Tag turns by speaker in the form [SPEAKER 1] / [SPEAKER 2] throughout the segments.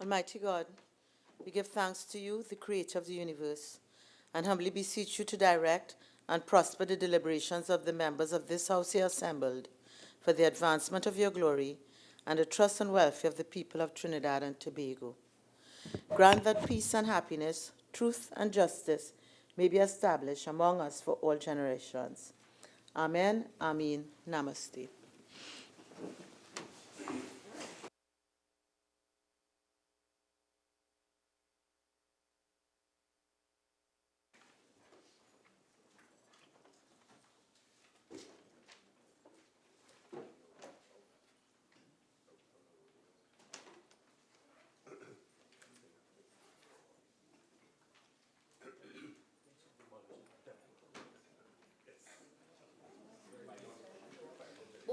[SPEAKER 1] Almighty God, we give thanks to you, the creator of the universe, and humbly beseech you to direct and prosper the deliberations of the members of this house here assembled for the advancement of your glory and the trust and welfare of the people of Trinidad and Tobago. Grant that peace and happiness, truth and justice may be established among us for all generations. Amen, Amen, Namaste.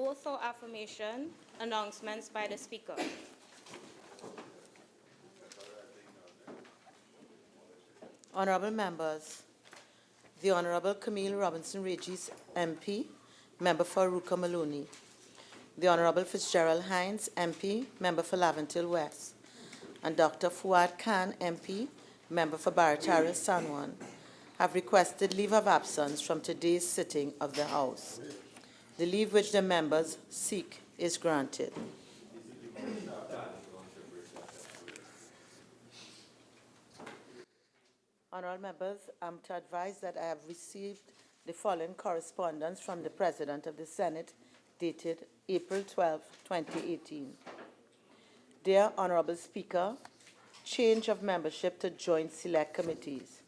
[SPEAKER 2] Oath or affirmation, announcements by the Speaker.
[SPEAKER 1] Honorable members, the Honorable Camille Robinson Regis, MP, member for Ruka Maloney. The Honorable Fitzgerald Hines, MP, member for Laventille West. And Dr. Fuad Khan, MP, member for Barataria San Juan, have requested leave of absence from today's sitting of the House. The leave which the members seek is granted. Honorable members, I'm to advise that I have received the following correspondence from the President of the Senate dated April 12, 2018. Dear Honorable Speaker, change of membership to joint select committees.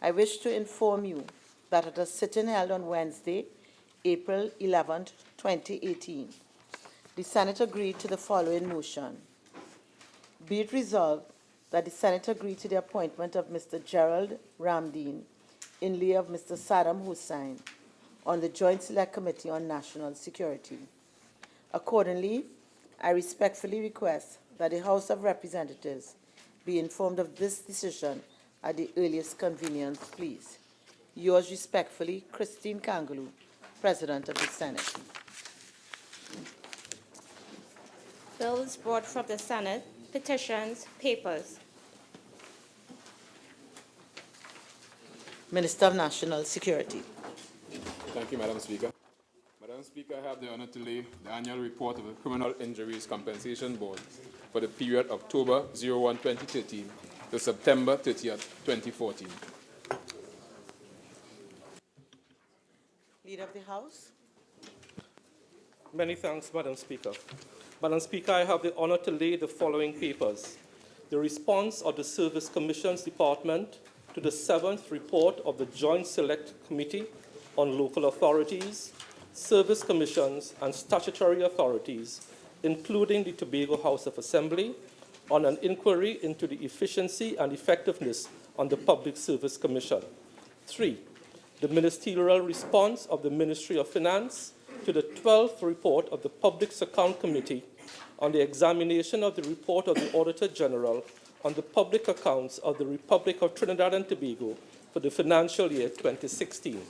[SPEAKER 1] I wish to inform you that at a sitting held on Wednesday, April 11, 2018, the Senate agreed to the following motion. Be it resolved that the Senate agreed to the appointment of Mr. Gerald Ramdeen in lieu of Mr. Saddam Hussain on the Joint Select Committee on National Security. Accordingly, I respectfully request that the House of Representatives be informed of this decision at the earliest convenience, please. Yours respectfully, Christine Kangaloo, President of the Senate.
[SPEAKER 2] Bills brought from the Senate, petitions, papers.
[SPEAKER 1] Minister of National Security.
[SPEAKER 3] Thank you, Madam Speaker. Madam Speaker, I have the honor to lay the annual report of the Criminal Injuries Compensation Board for the period October 01, 2013 to September 30th, 2014.
[SPEAKER 1] Leader of the House.
[SPEAKER 4] Many thanks, Madam Speaker. Madam Speaker, I have the honor to lay the following papers. The response of the Service Commissions Department to the 7th report of the Joint Select Committee on Local Authorities, Service Commissions, and Statutory Authorities, including the Tobago House of Assembly, on an inquiry into the efficiency and effectiveness on the Public Service Commission. 3. The ministerial response of the Ministry of Finance to the 12th report of the Public Account Committee on the examination of the report of the Auditor General on the public accounts of the Republic of Trinidad and Tobago for the financial year 2016.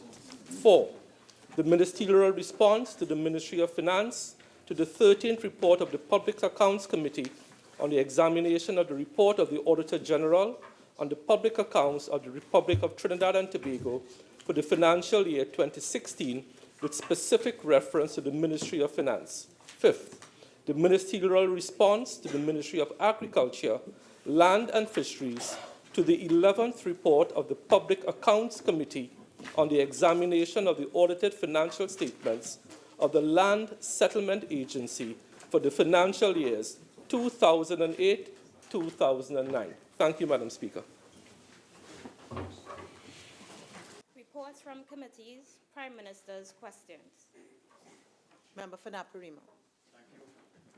[SPEAKER 4] 4. The ministerial response to the Ministry of Finance to the 13th report of the Public Accounts Committee on the examination of the report of the Auditor General on the public accounts of the Republic of Trinidad and Tobago for the financial year 2016 with specific reference to the Ministry of Finance. 5th, the ministerial response to the Ministry of Agriculture, Land and Fisheries to the 11th report of the Public Accounts Committee on the examination of the audited financial statements of the Land Settlement Agency for the financial years 2008-2009. Thank you, Madam Speaker.
[SPEAKER 2] Reports from committees, Prime Minister's questions.
[SPEAKER 1] Member for Naparima.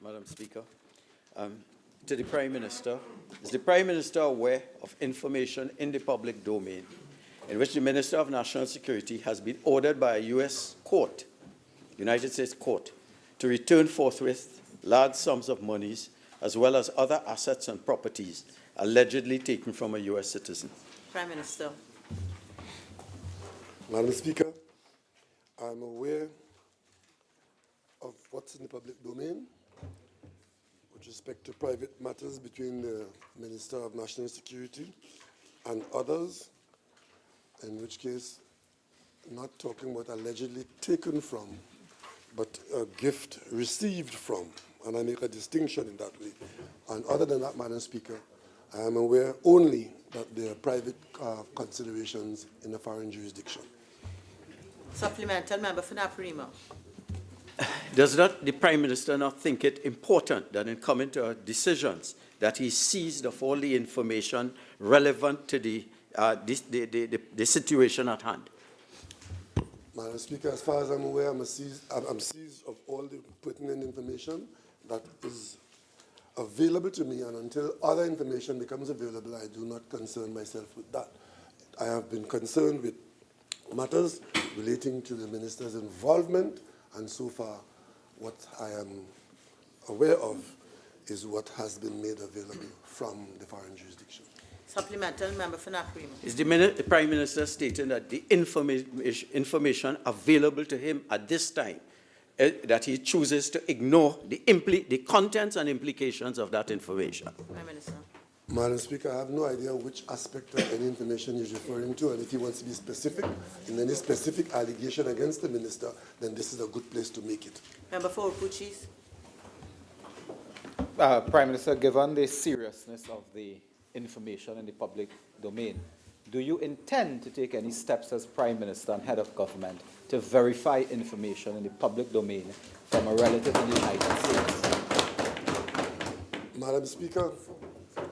[SPEAKER 5] Madam Speaker. To the Prime Minister, is the Prime Minister aware of information in the public domain in which the Minister of National Security has been ordered by a U.S. court, United States court, to return forthwith large sums of monies as well as other assets and properties allegedly taken from a U.S. citizen?
[SPEAKER 1] Prime Minister.
[SPEAKER 6] Madam Speaker, I'm aware of what's in the public domain, which with respect to private matters between the Minister of National Security and others, in which case, not talking about allegedly taken from, but a gift received from, and I make a distinction in that way. And other than that, Madam Speaker, I am aware only that there are private considerations in a foreign jurisdiction.
[SPEAKER 1] Supplemental member for Naparima.
[SPEAKER 5] Does not the Prime Minister not think it important that in coming to decisions that he seized of all the information relevant to the situation at hand?
[SPEAKER 6] Madam Speaker, as far as I'm aware, I'm seized of all the pertinent information that is available to me, and until other information becomes available, I do not concern myself with that. I have been concerned with matters relating to the Minister's involvement, and so far what I am aware of is what has been made available from the foreign jurisdiction.
[SPEAKER 1] Supplemental member for Naparima.
[SPEAKER 5] Is the Prime Minister stating that the information available to him at this time, that he chooses to ignore the contents and implications of that information?
[SPEAKER 1] Prime Minister.
[SPEAKER 6] Madam Speaker, I have no idea which aspect of any information he's referring to, and if he wants to be specific in any specific allegation against the minister, then this is a good place to make it.
[SPEAKER 1] Member for Upuchis.
[SPEAKER 7] Prime Minister, given the seriousness of the information in the public domain, do you intend to take any steps as Prime Minister and head of government to verify information in the public domain from a relative in the United States?
[SPEAKER 6] Madam Speaker,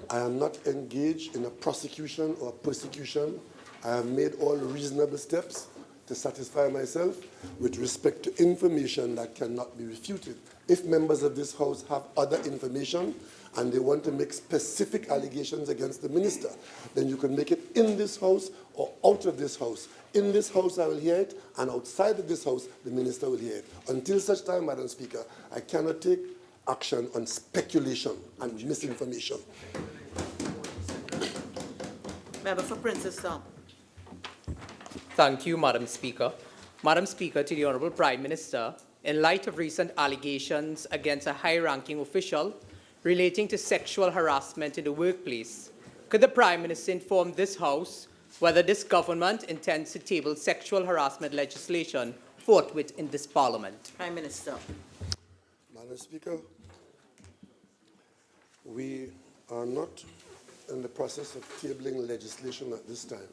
[SPEAKER 6] I am not engaged in a prosecution or persecution. I have made all reasonable steps to satisfy myself with respect to information that cannot be refuted. If members of this House have other information and they want to make specific allegations against the minister, then you can make it in this House or out of this House. In this House, I will hear it, and outside of this House, the minister will hear it. Until such time, Madam Speaker, I cannot take action on speculation and misinformation.
[SPEAKER 1] Member for Princestown.
[SPEAKER 8] Thank you, Madam Speaker. Madam Speaker, to the Honourable Prime Minister, in light of recent allegations against a high-ranking official relating to sexual harassment in the workplace, could the Prime Minister inform this House whether this government intends to table sexual harassment legislation forthwith in this Parliament?
[SPEAKER 1] Prime Minister.
[SPEAKER 6] Madam Speaker, we are not in the process of tabling legislation at this time,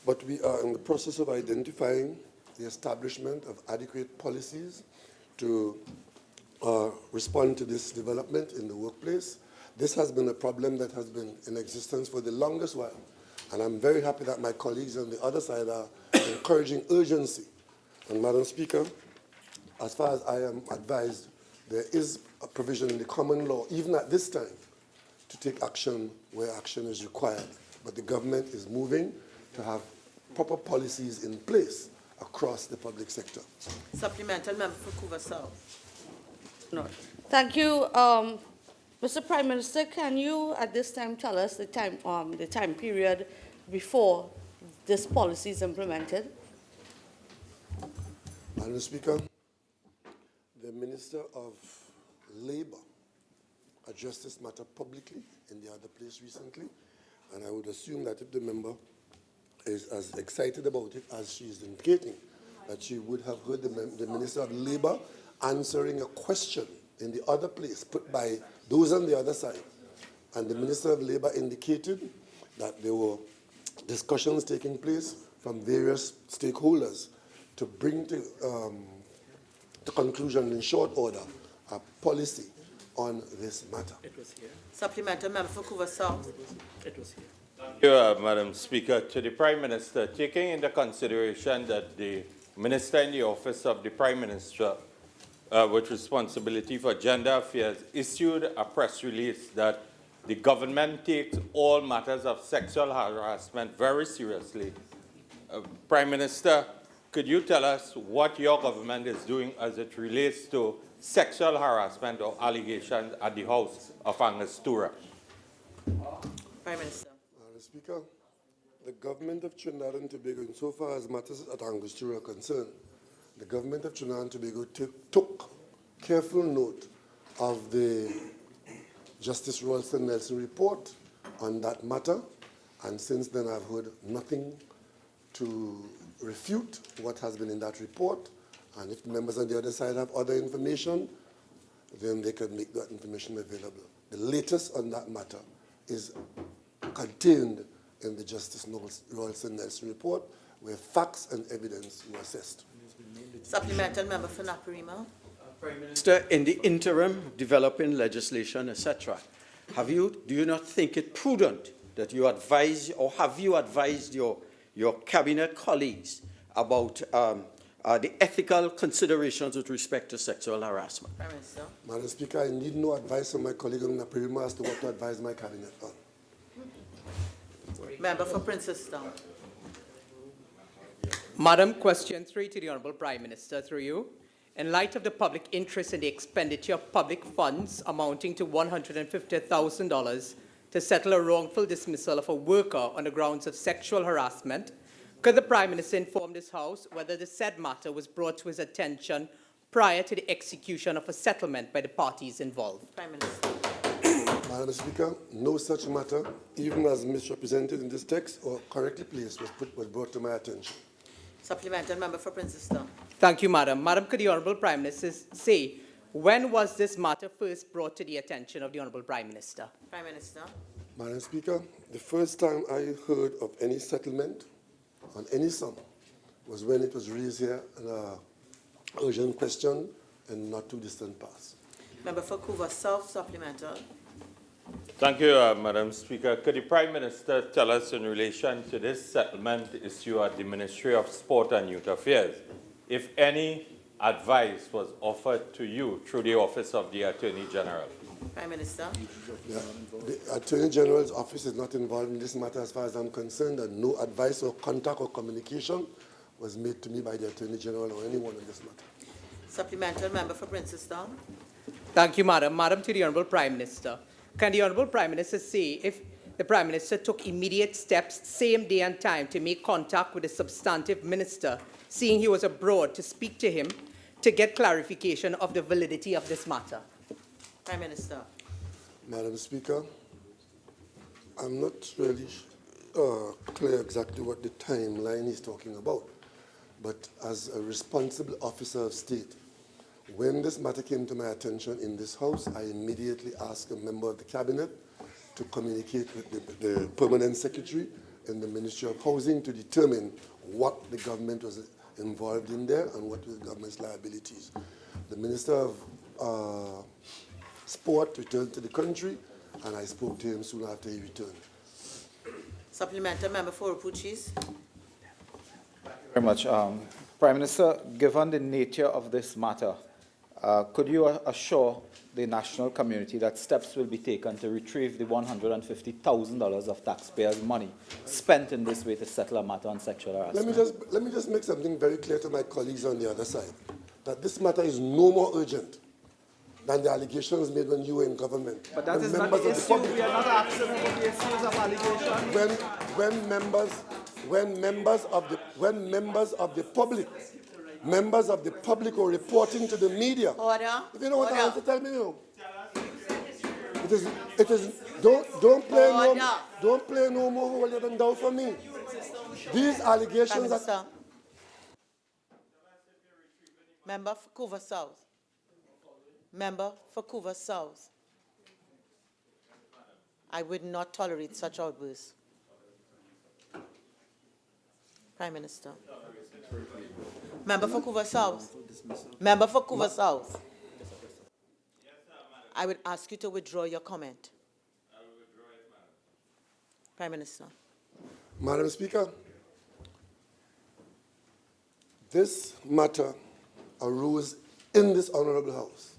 [SPEAKER 6] but we are in the process of identifying the establishment of adequate policies to respond to this development in the workplace. This has been a problem that has been in existence for the longest while, and I'm very happy that my colleagues on the other side are encouraging urgency. And Madam Speaker, as far as I am advised, there is a provision in the common law, even at this time, to take action where action is required. But the government is moving to have proper policies in place across the public sector.
[SPEAKER 1] Supplemental member for Couva South.
[SPEAKER 9] No. Thank you. Mr. Prime Minister, can you at this time tell us the time period before this policy is implemented?
[SPEAKER 6] Madam Speaker, the Minister of Labour addressed this matter publicly in the other place recently, and I would assume that if the member is as excited about it as she is indicating, that she would have heard the Minister of Labour answering a question in the other place put by those on the other side. And the Minister of Labour indicated that there were discussions taking place from various stakeholders to bring to conclusion in short order a policy on this matter.
[SPEAKER 4] It was here.
[SPEAKER 1] Supplemental member for Couva South.
[SPEAKER 4] It was here.
[SPEAKER 10] Thank you, Madam Speaker. To the Prime Minister, taking into consideration that the Minister in the Office of the Prime Minister with responsibility for gender affairs issued a press release that the government takes all matters of sexual harassment very seriously. Prime Minister, could you tell us what your government is doing as it relates to sexual harassment or allegations at the House of Angostura?
[SPEAKER 1] Prime Minister.
[SPEAKER 6] Madam Speaker, the government of Trinidad and Tobago, insofar as matters at Angostura are concerned, the government of Trinidad and Tobago took careful note of the Justice Roodal Nelson report on that matter, and since then I've heard nothing to refute what has been in that report, and if the members on the other side have other information, then they can make that information available. The latest on that matter is contained in the Justice Roodal Nelson report, where facts and evidence were assessed.
[SPEAKER 1] Supplemental member for Naparima.
[SPEAKER 5] Prime Minister, in the interim, developing legislation, etc., do you not think it prudent that you advise, or have you advised your cabinet colleagues about the ethical considerations with respect to sexual harassment?
[SPEAKER 1] Prime Minister.
[SPEAKER 6] Madam Speaker, I need no advice from my colleague on Naparima as to what to advise my cabinet on.
[SPEAKER 1] Member for Princestown.
[SPEAKER 8] Madam, question 3 to the Honourable Prime Minister, through you. In light of the public interest in the expenditure of public funds amounting to $150,000 to settle a wrongful dismissal of a worker on the grounds of sexual harassment, could the Prime Minister inform this House whether the said matter was brought to his attention prior to the execution of a settlement by the parties involved?
[SPEAKER 1] Prime Minister.
[SPEAKER 6] Madam Speaker, no such matter, even as misrepresented in this text or correctly placed, was brought to my attention.
[SPEAKER 1] Supplemental member for Princestown.
[SPEAKER 8] Thank you, Madam. Madam, could the Honourable Prime Minister say when was this matter first brought to the attention of the Honourable Prime Minister?
[SPEAKER 1] Prime Minister.
[SPEAKER 6] Madam Speaker, the first time I heard of any settlement on any sum was when it was raised here in an urgent question in not too distant past.
[SPEAKER 1] Member for Couva South, supplemental.
[SPEAKER 10] Thank you, Madam Speaker. Could the Prime Minister tell us in relation to this settlement issue at the Ministry of Sport and Youth Affairs, if any advice was offered to you through the Office of the Attorney General?
[SPEAKER 1] Prime Minister.
[SPEAKER 6] Yeah. The Attorney General's office is not involved in this matter as far as I'm concerned, and no advice or contact or communication was made to me by the Attorney General or anyone on this matter.
[SPEAKER 1] Supplemental member for Princestown.
[SPEAKER 8] Thank you, Madam. Madam, to the Honourable Prime Minister. Can the Honourable Prime Minister say if the Prime Minister took immediate steps, same day and time, to make contact with the substantive minister, seeing he was abroad, to speak to him, to get clarification of the validity of this matter?
[SPEAKER 1] Prime Minister.
[SPEAKER 6] Madam Speaker, I'm not really clear exactly what the timeline he's talking about, but as a responsible officer of state, when this matter came to my attention in this House, I immediately asked a member of the cabinet to communicate with the permanent secretary in the Ministry of Housing to determine what the government was involved in there and what were the government's liabilities. The Minister of Sport returned to the country, and I spoke to him soon after he returned.
[SPEAKER 1] Supplemental member for Opuchis.
[SPEAKER 7] Very much. Prime Minister, given the nature of this matter, could you assure the national community that steps will be taken to retrieve the $150,000 of taxpayers' money spent in this way to settle a matter on sexual harassment?
[SPEAKER 6] Let me just make something very clear to my colleagues on the other side, that this matter is no more urgent than the allegations made when you were in government.
[SPEAKER 7] But that is not the issue. We are not asking about the issues of allegations.
[SPEAKER 6] When members of the public are reporting to the media.
[SPEAKER 1] Order.
[SPEAKER 6] If you don't want to answer, tell me no. It is. Don't play no more holier than thou for me. These allegations are.
[SPEAKER 1] Member for Couva South. Member for Couva South. I would not tolerate such outbursts. Prime Minister. Member for Couva South. Member for Couva South. I would ask you to withdraw your comment.
[SPEAKER 10] I will withdraw it, Madam.
[SPEAKER 1] Prime Minister.
[SPEAKER 6] Madam Speaker, this matter arose in this Honourable House,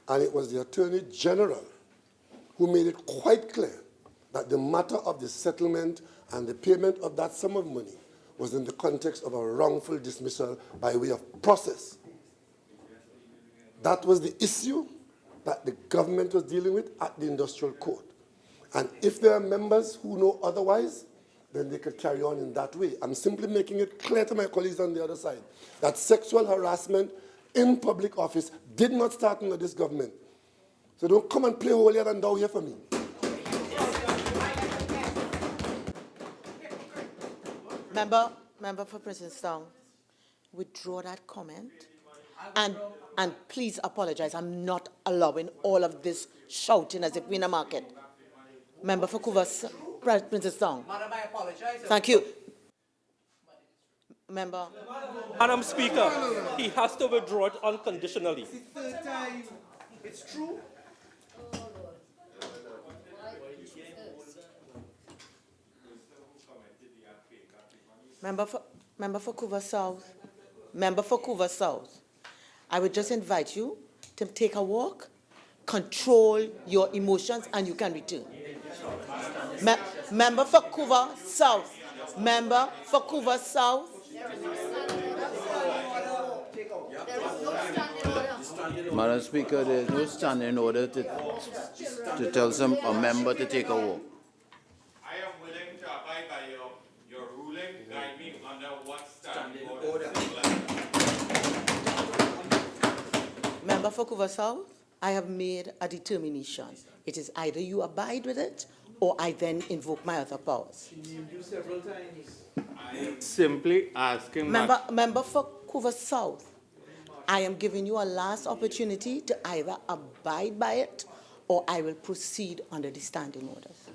[SPEAKER 6] and it was the Attorney General who made it quite clear that the matter of the settlement and the payment of that sum of money was in the context of a wrongful dismissal by way of process. That was the issue that the government was dealing with at the industrial court. And if there are members who know otherwise, then they could carry on in that way. I'm simply making it clear to my colleagues on the other side that sexual harassment in public office did not start under this government. So don't come and play holier than thou here for me.
[SPEAKER 1] Member for Princeton, withdraw that comment. And please apologize. I'm not allowing all of this shouting as if we're in a market. Member for Princeton.
[SPEAKER 8] Madam, I apologize.
[SPEAKER 1] Thank you. Member.
[SPEAKER 4] Madam Speaker, he has to withdraw it unconditionally.
[SPEAKER 7] Third time. It's true.
[SPEAKER 1] Member for Couva South. Member for Couva South. I would just invite you to take a walk, control your emotions, and you can return. Member for Couva South. Member for Couva South.
[SPEAKER 5] Madam Speaker, there is no standing order to tell a member to take a walk.
[SPEAKER 10] I am willing to abide by your ruling. Guide me under what standing order.
[SPEAKER 1] Member for Couva South, I have made a determination. It is either you abide with it, or I then invoke my other powers.
[SPEAKER 7] She named you several times.
[SPEAKER 10] I am simply asking.
[SPEAKER 1] Member for Couva South, I am giving you a last opportunity to either abide by it, or I will proceed under the standing orders.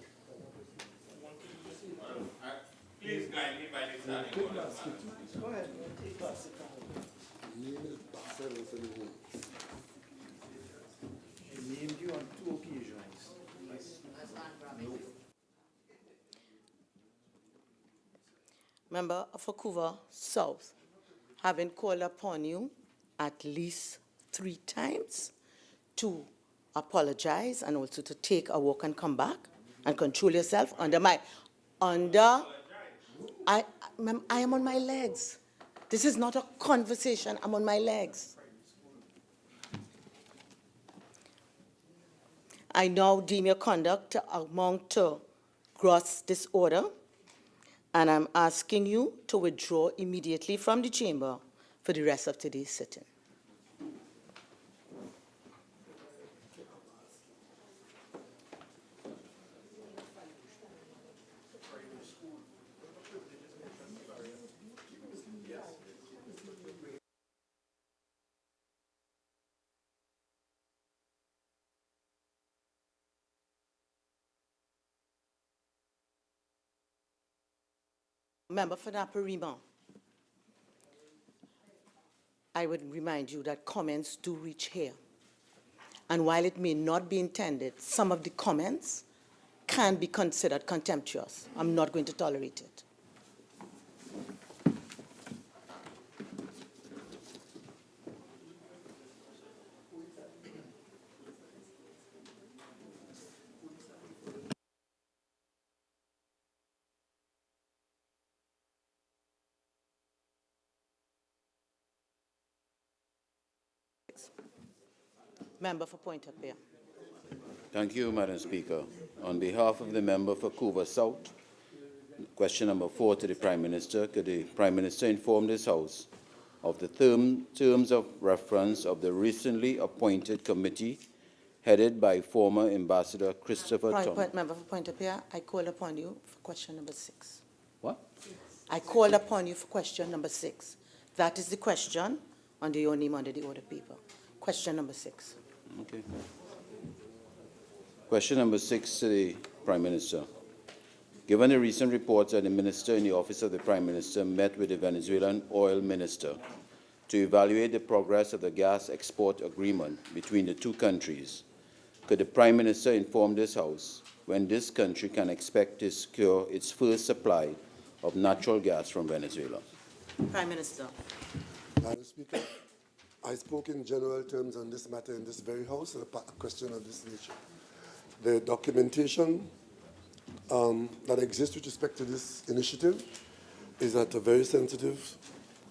[SPEAKER 10] Please guide me by the standing orders.
[SPEAKER 7] Go ahead. She named you on 2 occasions.
[SPEAKER 1] Member for Couva South, having called upon you at least 3 times to apologize and also to take a walk and come back and control yourself I am on my legs. This is not a conversation. I'm on my legs. I now deem your conduct to amount to gross disorder, and I'm asking you to withdraw immediately from the chamber for the rest of today's sitting. Member for Naparima, I would remind you that comments do reach here. And while it may not be intended, some of the comments can be considered contemptuous. I'm not going to tolerate it. Member for Point Appeal.
[SPEAKER 5] Thank you, Madam Speaker. On behalf of the member for Couva South, question number 4 to the Prime Minister, could the Prime Minister inform this House of the terms of reference of the recently appointed committee headed by former Ambassador Christopher Thomas?
[SPEAKER 1] Member for Point Appeal, I call upon you for question number 6.
[SPEAKER 5] What?
[SPEAKER 1] I call upon you for question number 6. That is the question under your name under the order paper. Question number 6.
[SPEAKER 5] Okay. Question number 6 to the Prime Minister. Given the recent reports that the Minister in the Office of the Prime Minister met with the Venezuelan oil minister to evaluate the progress of the gas export agreement between the 2 countries, could the Prime Minister inform this House when this country can expect to secure its first supply of natural gas from Venezuela?
[SPEAKER 1] Prime Minister.
[SPEAKER 6] Madam Speaker, I spoke in general terms on this matter in this very House, a question of this nature. The documentation that exists with respect to this initiative is at a very sensitive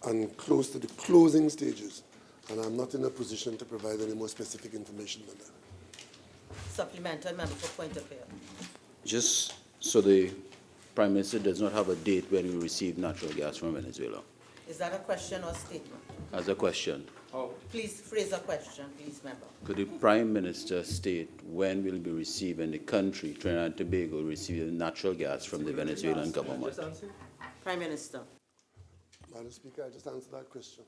[SPEAKER 6] and close to the closing stages, and I'm not in a position to provide any more specific information than that.
[SPEAKER 1] Supplemental member for Point of View.
[SPEAKER 5] Just so the Prime Minister does not have a date when we receive natural gas from Venezuela.
[SPEAKER 1] Is that a question or statement?
[SPEAKER 5] As a question.
[SPEAKER 1] Please phrase a question, please, member.
[SPEAKER 5] Could the Prime Minister state when we'll be receiving the country, Trinidad and Tobago, receiving natural gas from the Venezuelan government?
[SPEAKER 1] Prime Minister.
[SPEAKER 6] Madam Speaker, I just answered that question.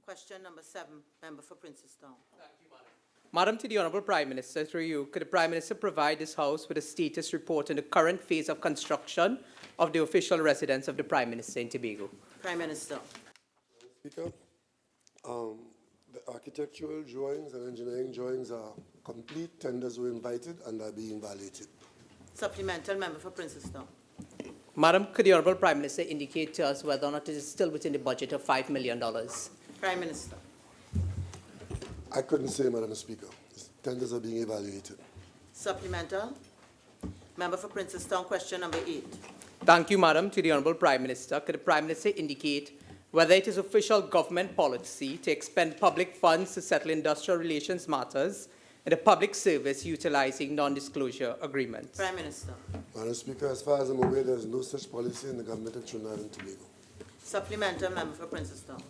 [SPEAKER 1] Question number 7, member for Princestown.
[SPEAKER 8] Madam, to the Honourable Prime Minister, through you, could the Prime Minister provide this House with a status report on the current phase of construction of the official residence of the Prime Minister in Tobago?
[SPEAKER 1] Prime Minister.
[SPEAKER 6] Speaker, the architectural drawings and engineering drawings are complete. Tenders were invited and are being evaluated.
[SPEAKER 1] Supplemental, member for Princestown.
[SPEAKER 8] Madam, could the Honourable Prime Minister indicate to us whether or not it is still within the budget of $5 million?
[SPEAKER 1] Prime Minister.
[SPEAKER 6] I couldn't say, Madam Speaker. Tenders are being evaluated.
[SPEAKER 1] Supplemental. Member for Princestown, question number 8.
[SPEAKER 8] Thank you, Madam. To the Honourable Prime Minister, could the Prime Minister indicate whether it is official government policy to expend public funds to settle industrial relations matters in the public service utilizing non-disclosure agreements?
[SPEAKER 1] Prime Minister.
[SPEAKER 6] Madam Speaker, as far as I'm aware, there is no such policy in the government of Trinidad and Tobago.
[SPEAKER 1] Supplemental, member for Princestown.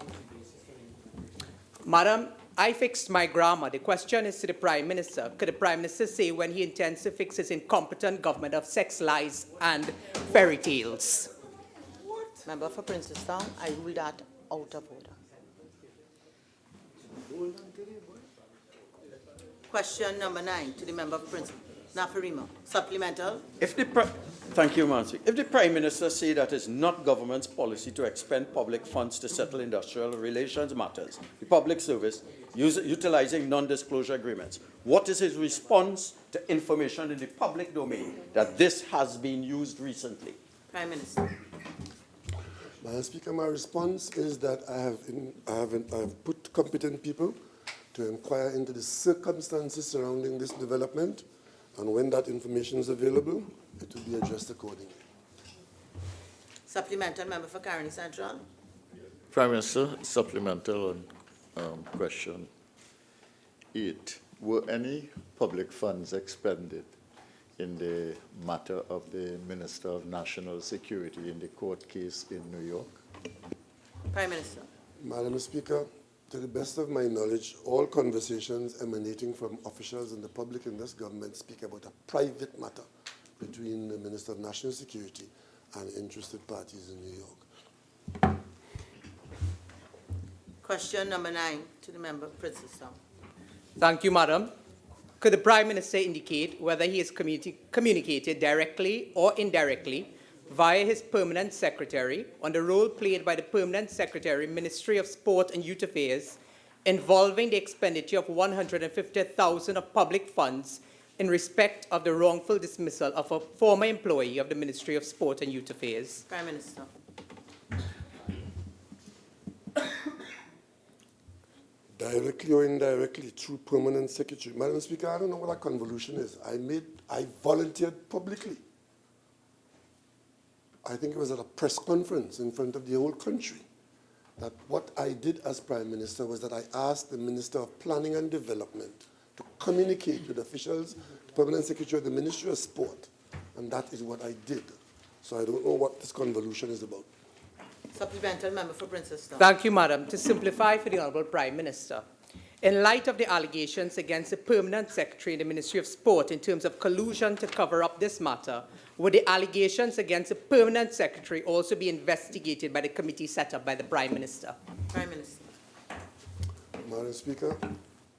[SPEAKER 8] Madam, I fixed my grammar. The question is to the Prime Minister. Could the Prime Minister say when he intends to fix his incompetent government of sex lies and fairy tales?
[SPEAKER 1] Member for Princestown, I rule that out of order. Question number 9 to the member for Princestown. Naparima. Supplemental.
[SPEAKER 5] Thank you, Madam Speaker. If the Prime Minister say that it's not government's policy to expend public funds to settle industrial relations matters, the public service, utilizing non-disclosure agreements, what is his response to information in the public domain that this has been used recently?
[SPEAKER 1] Prime Minister.
[SPEAKER 6] Madam Speaker, my response is that I have put competent people to inquire into the circumstances surrounding this development, and when that information is available, it will be addressed accordingly.
[SPEAKER 1] Supplemental, member for Caroni Central.
[SPEAKER 11] Prime Minister, supplemental on question 8. Were any public funds expended in the matter of the Minister of National Security in the court case in New York?
[SPEAKER 1] Prime Minister.
[SPEAKER 6] Madam Speaker, to the best of my knowledge, all conversations emanating from officials in the public in this government speak about a private matter between the Minister of National Security and interested parties in New York.
[SPEAKER 1] Question number 9 to the member for Princestown.
[SPEAKER 8] Thank you, Madam. Could the Prime Minister indicate whether he has communicated directly or indirectly via his Permanent Secretary on the role played by the Permanent Secretary, Ministry of Sport and Youth Affairs, involving the expenditure of $150,000 of public funds in respect of the wrongful dismissal of a former employee of the Ministry of Sport and Youth Affairs?
[SPEAKER 1] Prime Minister.
[SPEAKER 6] Directly or indirectly through Permanent Secretary. Madam Speaker, I don't know what that convolution is. I volunteered publicly. I think it was at a press conference in front of the whole country, that what I did as Prime Minister was that I asked the Minister of Planning and Development to communicate with officials, the Permanent Secretary of the Ministry of Sport, and that is what I did. So I don't know what this convolution is about.
[SPEAKER 1] Supplemental, member for Princestown.
[SPEAKER 8] Thank you, Madam. To simplify for the Honourable Prime Minister, in light of the allegations against the Permanent Secretary in the Ministry of Sport in terms of collusion to cover up this matter, would the allegations against the Permanent Secretary also be investigated by the committee set up by the Prime Minister?
[SPEAKER 1] Prime Minister.
[SPEAKER 6] Madam Speaker,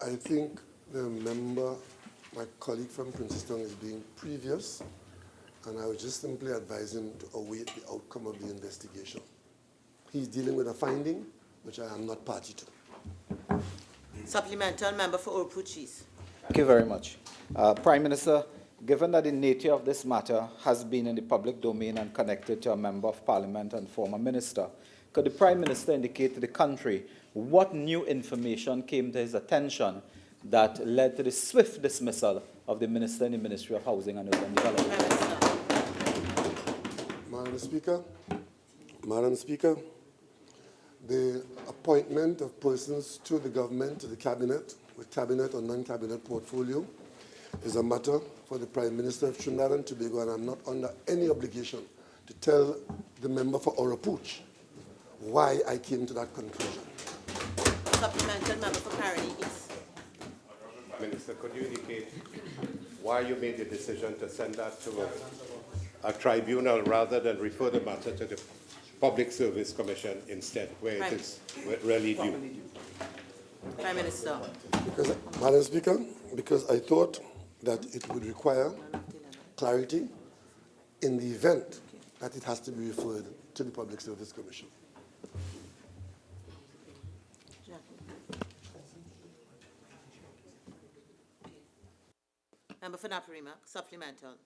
[SPEAKER 6] I think the member, my colleague from Princeton, is being previous, and I would just simply advise him to await the outcome of the investigation. He's dealing with a finding which I am not party to.
[SPEAKER 1] Supplemental, member for Orpuchis.
[SPEAKER 7] Thank you very much. Prime Minister, given that the nature of this matter has been in the public domain and connected to a member of Parliament and former minister, could the Prime Minister indicate to the country what new information came to his attention that led to the swift dismissal of the minister in the Ministry of Housing and Urban Development?
[SPEAKER 6] Madam Speaker, the appointment of persons to the government, to the cabinet, with cabinet or non-cabinet portfolio, is a matter for the Prime Minister of Trinidad and Tobago, and I'm not under any obligation to tell the member for Orapooch why I came to that conclusion.
[SPEAKER 1] Supplemental member for Caroni East.
[SPEAKER 12] Minister, could you indicate why you made the decision to send that to a tribunal rather than refer the matter to the Public Service Commission instead, where it is really due?
[SPEAKER 1] Prime Minister.
[SPEAKER 6] Because, Madam Speaker, because I thought that it would require clarity in the event that it has to be referred to the Public Service Commission.
[SPEAKER 1] Member for Naparima, supplemental.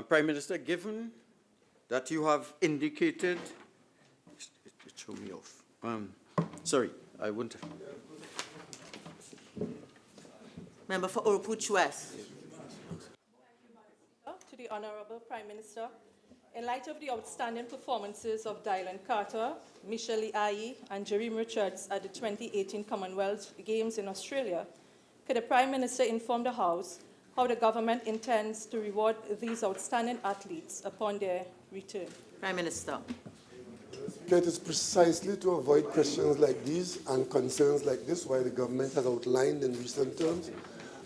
[SPEAKER 5] Prime Minister, given that you have indicated, it threw me off. Sorry, I wouldn't.
[SPEAKER 1] Member for Orapooch West.
[SPEAKER 13] To the Honorable Prime Minister, in light of the outstanding performances of Dylan Carter, Michelle Ayi, and Jeremy Richards at the 2018 Commonwealth Games in Australia, could the Prime Minister inform the House how the government intends to reward these outstanding athletes upon their return?
[SPEAKER 1] Prime Minister.
[SPEAKER 6] It is precisely to avoid questions like these and concerns like this why the government has outlined in recent terms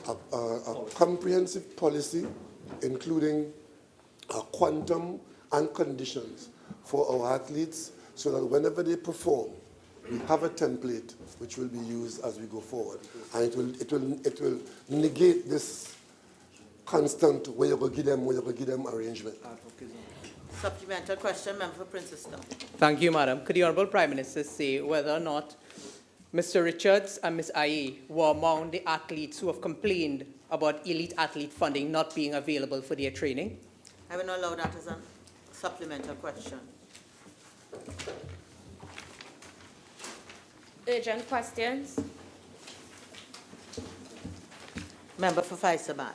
[SPEAKER 6] a comprehensive policy, including a quantum and conditions for our athletes, so that whenever they perform, we have a template which will be used as we go forward. And it will negate this constant where you go give them arrangement.
[SPEAKER 1] Supplemental question, member for Princetown.
[SPEAKER 8] Thank you, Madam. Could the Honourable Prime Minister say whether or not Mr. Richards and Ms. Aye were among the athletes who have complained about elite athlete funding not being available for their training?
[SPEAKER 1] I will not allow that as a supplemental question.
[SPEAKER 2] Urgent questions.
[SPEAKER 1] Member for Faisabad.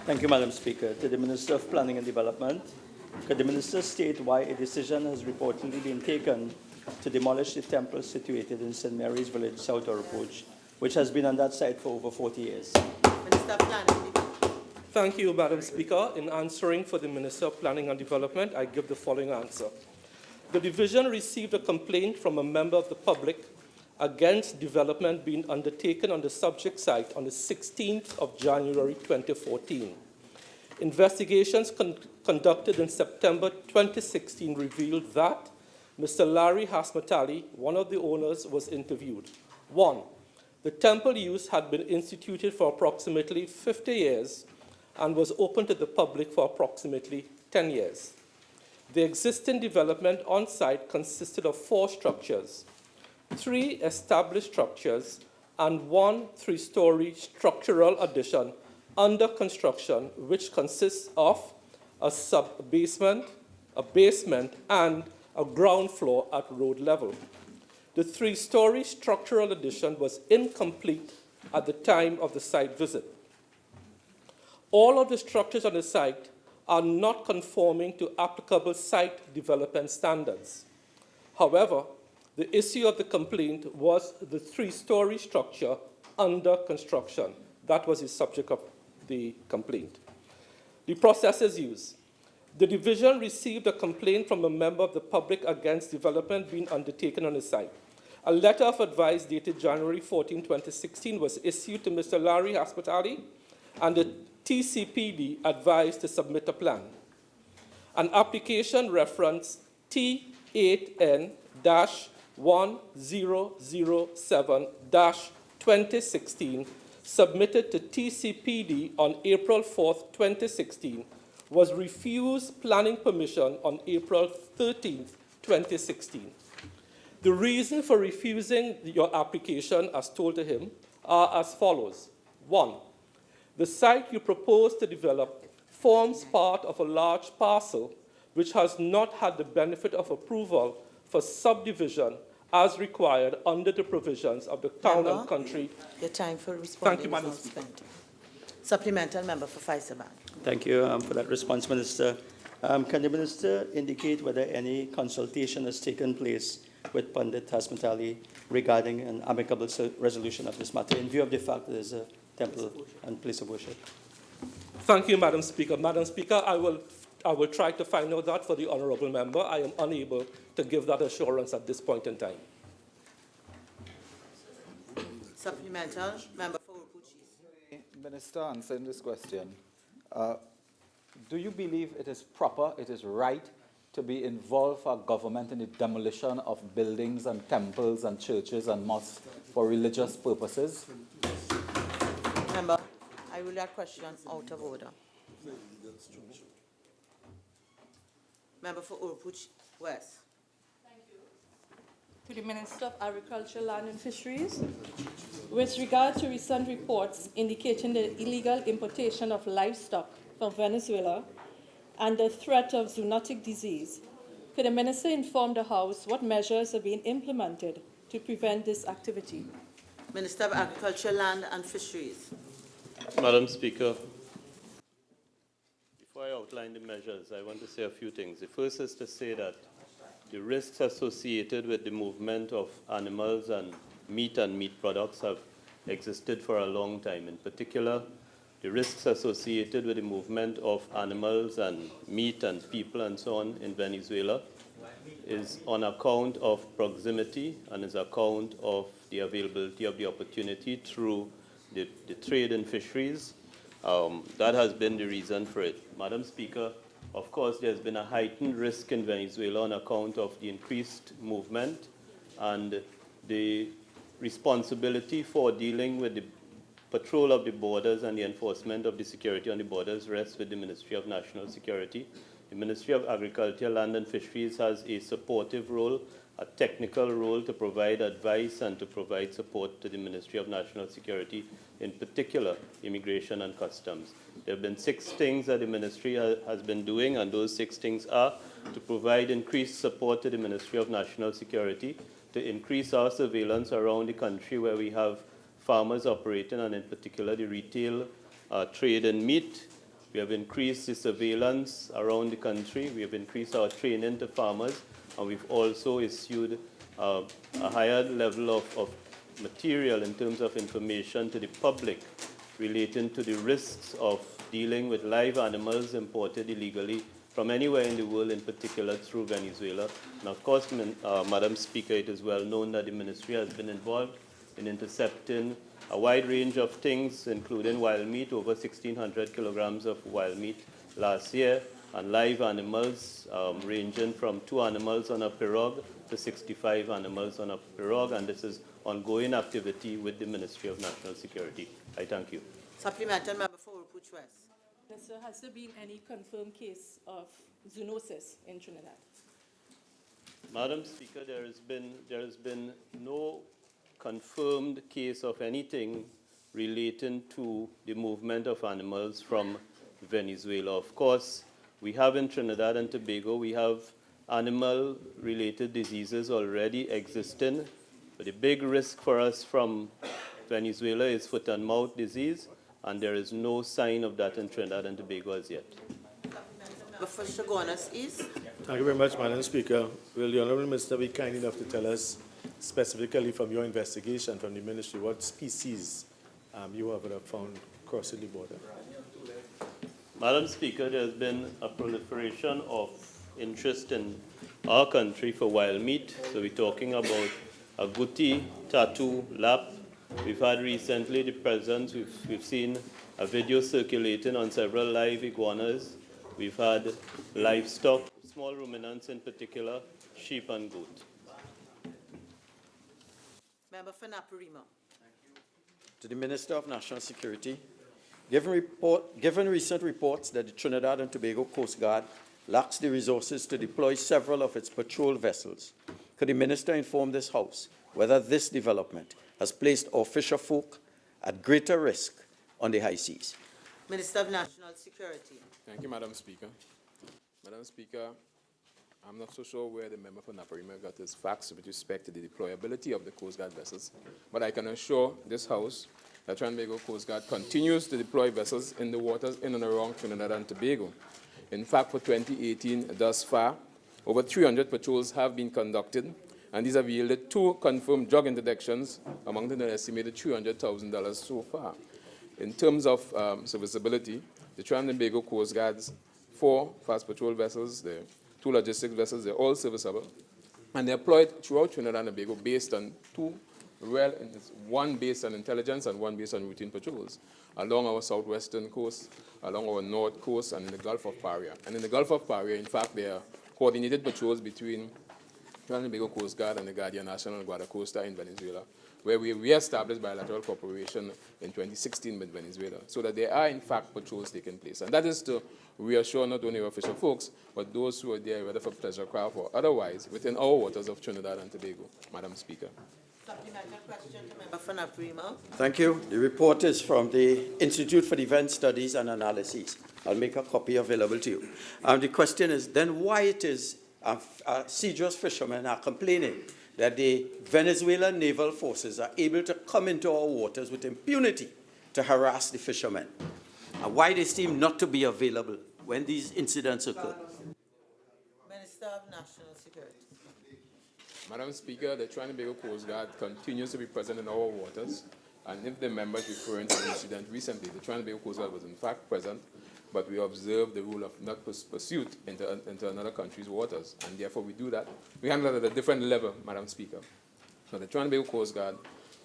[SPEAKER 14] Thank you, Madam Speaker. To the Minister of Planning and Development, could the Minister state why a decision has reportedly been taken to demolish the temple situated in St. Mary's Village, South Orapooch, which has been on that site for over 40 years?
[SPEAKER 1] Minister of Planning.
[SPEAKER 4] Thank you, Madam Speaker. In answering for the Minister of Planning and Development, I give the following answer. The division received a complaint from a member of the public against development being undertaken on the subject site on the 16th of January 2014. Investigations conducted in September 2016 revealed that Mr. Larry Hasmatali, one of the owners, was interviewed. 1. The temple use had been instituted for approximately 50 years and was open to the public for approximately 10 years. The existing development on site consisted of 4 structures, 3 established structures, and 1 3-story structural addition under construction, which consists of a sub-basement, a basement, and a ground floor at road level. The 3-story structural addition was incomplete at the time of the site visit. All of the structures on the site are not conforming to applicable site development standards. However, the issue of the complaint was the 3-story structure under construction. That was the subject of the complaint. The processes used. The division received a complaint from a member of the public against development being undertaken on the site. A letter of advice dated January 14, 2016 was issued to Mr. Larry Hasmatali, and the TCPD advised to submit a plan. An application reference T8N-1007-2016 submitted to TCPD on April 4, 2016 was refused planning permission on April 13, 2016. The reason for refusing your application, as told to him, are as follows. 1, the site you propose to develop forms part of a large parcel which has not had the benefit of approval for subdivision as required under the provisions of the Town
[SPEAKER 1] Member,
[SPEAKER 4] and Country.
[SPEAKER 1] Your time for responding
[SPEAKER 4] Thank you, Madam
[SPEAKER 1] is
[SPEAKER 4] Speaker.
[SPEAKER 1] spent. Supplemental member for Faisabad.
[SPEAKER 14] Thank you for that response, Minister. Can the Minister indicate whether any consultation has taken place with Pandit Hasmatali regarding an amicable resolution of this matter in view of the fact that there is a temple and place of worship?
[SPEAKER 4] Thank you, Madam Speaker. Madam Speaker, I I will try to find out that for the honourable member. I am unable to give that assurance at this point in time.
[SPEAKER 1] Supplemental, member for Urupuchi.
[SPEAKER 7] Minister, answering this question, do you believe it is proper, it is right to be involved for government in the demolition of buildings and temples and churches and mosques for religious purposes?
[SPEAKER 1] Member, I rule that question out of order. Member for Urupuchi West.
[SPEAKER 13] To the Minister of Agriculture, Land and Fisheries, with regard to recent reports indicating the illegal importation of livestock from Venezuela and the threat of zoonotic disease, could the Minister inform the House what measures are being implemented to prevent this activity?
[SPEAKER 1] Minister of Agriculture, Land and Fisheries.
[SPEAKER 15] Madam Speaker, before I outline the measures, I want to say a few things. The first is to say that the risks associated with the movement of animals and meat products have existed for a long time. In particular, the risks associated with the movement of animals and meat and people and so on in Venezuela is on account of proximity and is account of the availability of the opportunity through the trade in fisheries. That has been the reason for it. Madam Speaker, of course, there's been a heightened risk in Venezuela on account of the increased movement, and the responsibility for dealing with the patrol of the borders and the enforcement of the security on the borders rests with the Ministry of National Security. The Ministry of Agriculture, Land and Fisheries has a supportive role, a technical role to provide advice and to provide support to the Ministry of National Security, in particular Immigration and Customs. There have been 6 things that the Ministry has been doing, and those 6 things are to provide increased support to the Ministry of National Security, to increase our surveillance around the country where we have farmers operating, and in particular the retail trade in meat. We have increased the surveillance around the country. We have increased our training to farmers, and we've also issued a higher level of material in terms of information to the public relating to the risks of dealing with live animals imported illegally from anywhere in the world, in particular through Venezuela. And of course, Madam Speaker, it is well known that the Ministry has been involved in intercepting a wide range of things, including wild meat, over 1,600 kilograms of wild meat last year, and live animals ranging from 2 animals on a pirogue to 65 animals on a pirogue, and this is ongoing activity with the Ministry of National Security. I thank you.
[SPEAKER 1] Supplemental member for Urupuchi West.
[SPEAKER 13] Minister, has there been any confirmed case of zoonosis in Trinidad?
[SPEAKER 15] Madam Speaker, there has been no confirmed case of anything relating to the movement of animals from Venezuela. Of course, we have in Trinidad and Tobago, we have animal-related diseases already existing, but the big risk for us from Venezuela is foot and mouth disease, and there is no sign of that in Trinidad and Tobago as yet.
[SPEAKER 16] Thank you very much, Madam Speaker. Will the Honourable Minister be kind enough to tell us specifically from your investigation from the Ministry what species you have found crossing the border?
[SPEAKER 15] Madam Speaker, there has been a proliferation of interest in our country for wild meat. So we're talking about agouti, tattoo, lap. We've had recently the presence, we've seen a video circulating on several live iguanas. We've had livestock, small ruminants in particular, sheep and goat.
[SPEAKER 1] Member for Naparima.
[SPEAKER 5] To the Minister of National Security, given recent reports that the Trinidad and Tobago Coast Guard lacks the resources to deploy several of its patrol vessels, could the Minister inform this House whether this development has placed our fisherfolk at greater risk on the high seas?
[SPEAKER 1] Minister of National Security.
[SPEAKER 3] Thank you, Madam Speaker. Madam Speaker, I'm not so sure where the member for Naparima got his facts with respect to the deployability of the Coast Guard vessels, but I can assure this House that Trinidad and Tobago Coast Guard continues to deploy vessels in the waters in and around Trinidad and Tobago. In fact, for 2018 thus far, over 300 patrols have been conducted, and these have yielded 2 confirmed drug interdictions, amounting to an estimated $300,000 so far. In terms of serviceability, the Trinidad and Tobago Coast Guard's 4 fast patrol vessels, there are 2 logistics vessels, they're all serviceable. And they're employed throughout Trinidad and Tobago based on one based on intelligence and one based on routine patrols, along our southwestern coast, along our north coast, and in the Gulf of Paria. And in the Gulf of Paria, in fact, there are coordinated patrols between Trinidad and Tobago Coast Guard and the Guardia Nacional Guardacosta in Venezuela, where we re-established bilateral cooperation in 2016 with Venezuela, so that there are, in fact, patrols taking place. And that is to reassure not only our official folks, but those who are there, whether for pleasure craft or otherwise, within our waters of Trinidad and Tobago. Madam Speaker.
[SPEAKER 1] Supplemental question to Member for Naprima.
[SPEAKER 5] Thank you. The report is from the Institute for Event Studies and Analyses. I'll make a copy available to you. The question is then why it is seagoing fishermen are complaining that the Venezuelan naval forces are able to come into our waters with impunity to harass the fishermen, and why they seem not to be available when these incidents occur.
[SPEAKER 1] Minister of National Security.
[SPEAKER 3] Madam Speaker, the Trinidad and Tobago Coast Guard continues to be present in our waters, and if the member is referring to the incident recently, the Trinidad and Tobago Coast Guard was in fact present, but we observe the rule of not pursuit into another country's waters, and therefore we do that. We handle it at a different level, Madam Speaker. So the Trinidad and Tobago Coast Guard,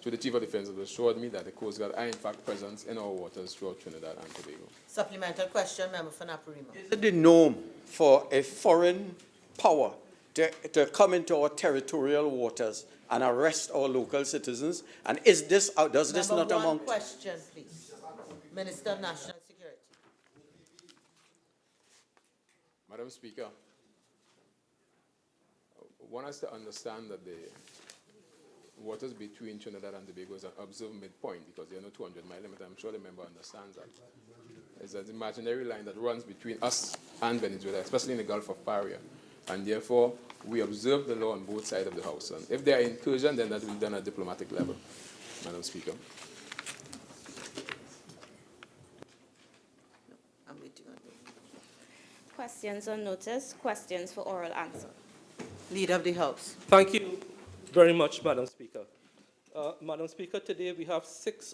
[SPEAKER 3] through the Chief of Defence, has assured me that the Coast Guard are in fact present in our waters throughout Trinidad and Tobago.
[SPEAKER 1] Supplemental question, Member for Naprima.
[SPEAKER 5] Is it the norm for a foreign power to come into our territorial waters and arrest our local citizens? And is this, does this not amount?
[SPEAKER 1] One question, please. Minister of National Security.
[SPEAKER 3] Madam Speaker, one has to understand that the waters between Trinidad and Tobago is an observed midpoint because there are no 200-mile limit. I'm sure the member understands that. It's an imaginary line that runs between us and Venezuela, especially in the Gulf of Paria. And therefore, we observe the law on both sides of the house. And if there are incursions, then that will be done at diplomatic level, Madam Speaker.
[SPEAKER 1] I'm waiting on you.
[SPEAKER 2] Questions on notice, questions for oral answer.
[SPEAKER 1] Leader of the House.
[SPEAKER 4] Thank you very much, Madam Speaker. Madam Speaker, today we have six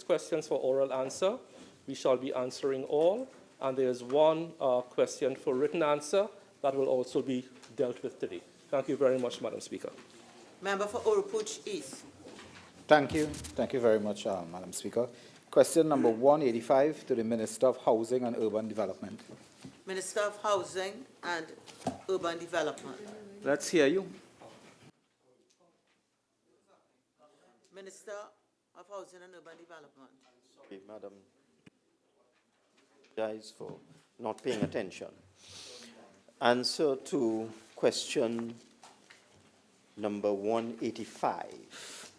[SPEAKER 4] questions for oral answer. We shall be answering all, and there is one question for written answer that will also be dealt with today. Thank you very much, Madam Speaker.
[SPEAKER 1] Member for Oropouche East.
[SPEAKER 7] Thank you. Thank you very much, Madam Speaker. Question number 185 to the Minister of Housing and Urban Development.
[SPEAKER 1] Minister of Housing and Urban Development.
[SPEAKER 7] Let's hear you.
[SPEAKER 1] Minister of Housing and Urban Development.
[SPEAKER 17] Sorry, Madam. Guys, for not paying attention. Answer to question number 185.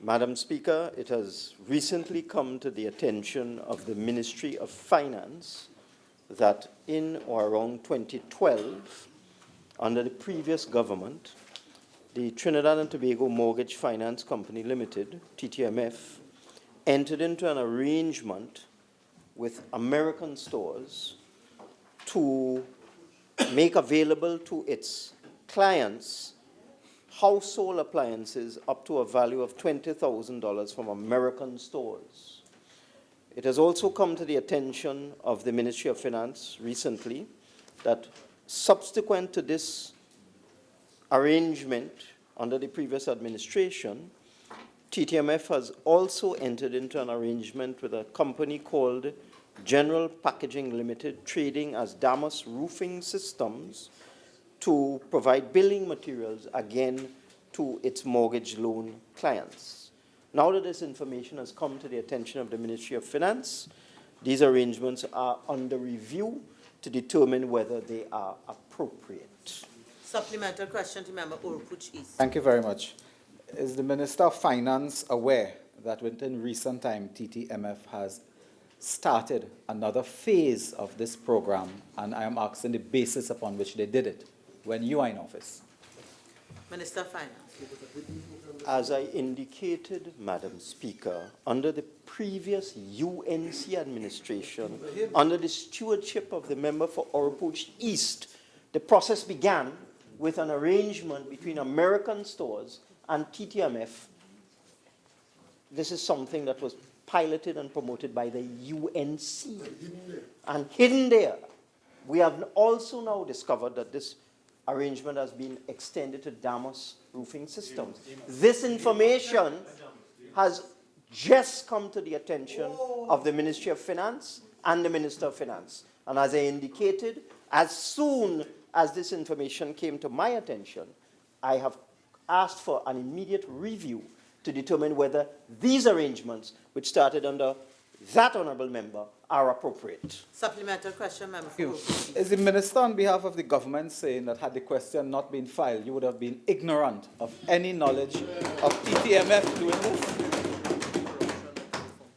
[SPEAKER 17] Madam Speaker, it has recently come to the attention of the Ministry of Finance that in or around 2012, under the previous government, the Trinidad and Tobago Mortgage Finance Company Limited, TTMF, entered into an arrangement with American stores to make available to its clients household appliances up to a value of $20,000 from American stores. It has also come to the attention of the Ministry of Finance recently that subsequent to this arrangement under the previous administration, TTMF has also entered into an arrangement with a company called General Packaging Limited, trading as Damas Roofing Systems, to provide building materials again to its mortgage loan clients. Now that this information has come to the attention of the Ministry of Finance, these arrangements are under review to determine whether they are appropriate.
[SPEAKER 1] Supplemental question to Member Oropouche East.
[SPEAKER 7] Thank you very much. Is the Minister of Finance aware that within recent time TTMF has started another phase of this program, and I am asking the basis upon which they did it when you are in office?
[SPEAKER 1] Minister of Finance.
[SPEAKER 17] As I indicated, Madam Speaker, under the previous UNC administration, under the stewardship of the member for Oropouche East, the process began with an arrangement between American stores and TTMF. This is something that was piloted and promoted by the UNC. And hidden there We have also now discovered that this arrangement has been extended to Damas Roofing Systems. This information has just come to the attention of the Ministry of Finance and the Minister of Finance. And as I indicated, as soon as this information came to my attention, I have asked for an immediate review to determine whether these arrangements, which started under that honourable member, are appropriate.
[SPEAKER 1] Supplementary question, Member for Roodal.
[SPEAKER 7] Is the Minister on behalf of the government saying that had the question not been filed, you would have been ignorant of any knowledge of TTMF doing this?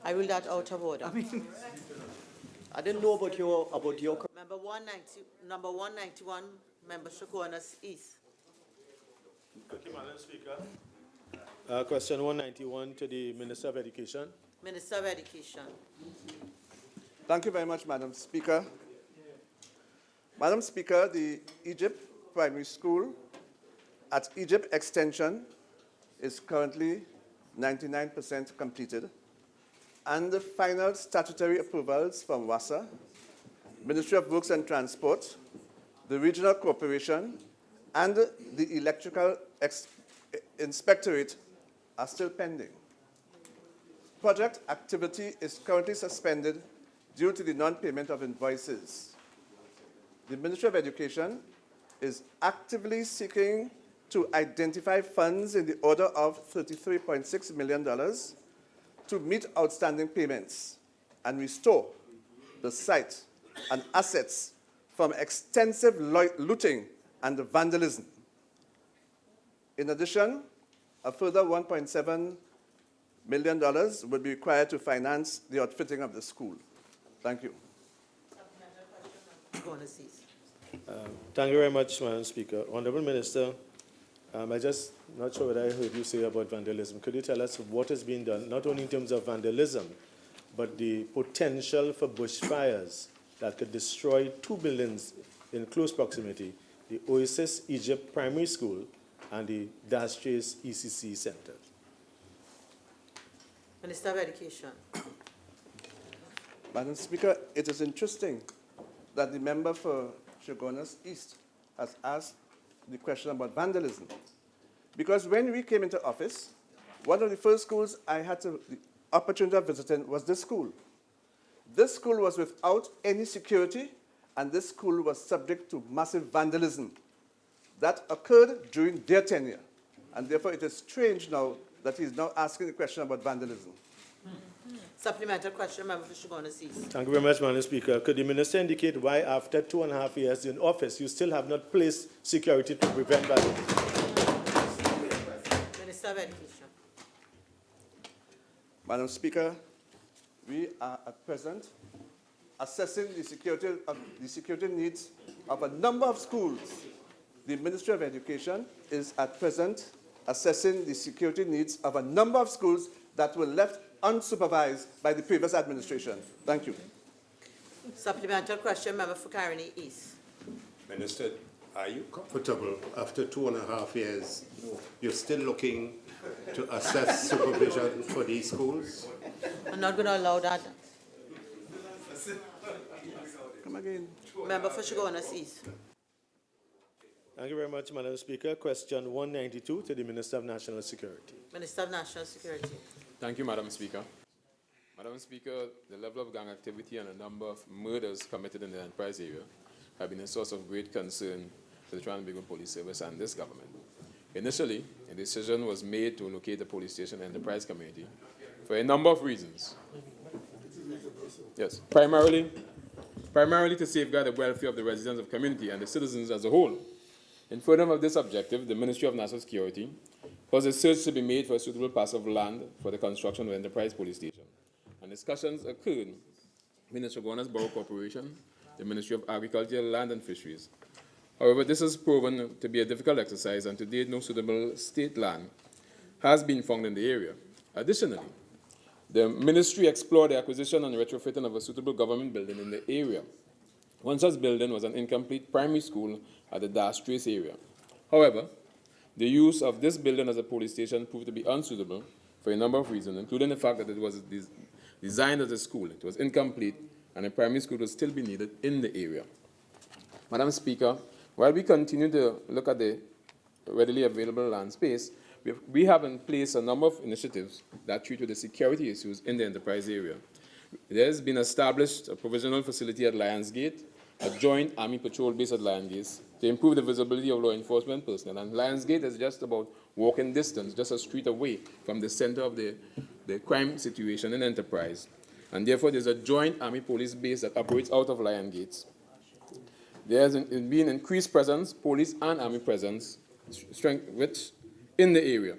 [SPEAKER 1] I rule that out of order.
[SPEAKER 17] I didn't know about your
[SPEAKER 1] Number 191, Member Shokonas East.
[SPEAKER 16] Thank you, Madam Speaker. Question 191 to the Minister of Education.
[SPEAKER 1] Minister of Education.
[SPEAKER 18] Thank you very much, Madam Speaker. Madam Speaker, the Egypt Primary School at Egypt Extension is currently 99% completed, and the final statutory approvals from WASA, Ministry of Works and Transport, the Regional Corporation, and the Electrical Inspectorate are still pending. Project activity is currently suspended due to the non-payment of invoices. The Ministry of Education is actively seeking to identify funds in the order of $33.6 million to meet outstanding payments and restore the site and assets from extensive looting and vandalism. In addition, a further $1.7 million would be required to finance the outfitting of the school. Thank you.
[SPEAKER 16] Thank you very much, Madam Speaker. Honourable Minister, I just not sure what I heard you say about vandalism. Could you tell us what is being done, not only in terms of vandalism, but the potential for bushfires that could destroy two buildings in close proximity, the Oasis Egypt Primary School and the Dastrace ECC Center?
[SPEAKER 1] Minister of Education.
[SPEAKER 18] Madam Speaker, it is interesting that the member for Shogunas East has asked the question about vandalism. Because when we came into office, one of the first schools I had the opportunity of visiting was this school. This school was without any security, and this school was subject to massive vandalism. That occurred during their tenure. And therefore, it is strange now that he is now asking the question about vandalism.
[SPEAKER 1] Supplementary question, Member for Shogunas East.
[SPEAKER 16] Thank you very much, Madam Speaker. Could the Minister indicate why, after 2.5 years in office, you still have not placed security to prevent vandalism?
[SPEAKER 1] Minister of Education.
[SPEAKER 18] Madam Speaker, we are at present assessing the security needs of a number of schools. The Ministry of Education is at present assessing the security needs of a number of schools that were left unsupervised by the previous administration. Thank you.
[SPEAKER 1] Supplementary question, Member for Caroni East.
[SPEAKER 12] Minister, are you comfortable after 2.5 years, you're still looking to assess supervision for these schools?
[SPEAKER 1] I'm not going to allow that.
[SPEAKER 18] Come again.
[SPEAKER 1] Member for Shogunas East.
[SPEAKER 16] Thank you very much, Madam Speaker. Question 192 to the Minister of National Security.
[SPEAKER 1] Minister of National Security.
[SPEAKER 3] Thank you, Madam Speaker. Madam Speaker, the level of gang activity and a number of murders committed in the Enterprise area have been a source of great concern to the Trinidad Police Service and this government. Initially, a decision was made to locate the police station in the Enterprise community for a number of reasons. Yes, primarily to safeguard the welfare of the residents of the community and the citizens as a whole. In furtherance of this objective, the Ministry of National Security caused a search to be made for a suitable parcel of land for the construction of the Enterprise Police Station. And discussions occurred between the Shogunas Borough Corporation, the Ministry of Agriculture, Land and Fisheries. However, this has proven to be a difficult exercise, and to date no suitable state land has been found in the area. Additionally, the Ministry explored the acquisition and retrofitting of a suitable government building in the area. One such building was an incomplete primary school at the Dastrace area. However, the use of this building as a police station proved to be unsuitable for a number of reasons, including the fact that it was designed as a school. It was incomplete, and a primary school would still be needed in the area. Madam Speaker, while we continue to look at the readily available land space, we have in place a number of initiatives that treat with the security issues in the enterprise area. There has been established a provisional facility at Lionsgate, a joint Army patrol base at Lionsgate, to improve the visibility of law enforcement personnel. And Lionsgate is just about walking distance, just a street away from the center of the crime situation in enterprise. And therefore, there's a joint Army police base that operates out of Lionsgate. There has been increased presence, police and Army presence, which in the area.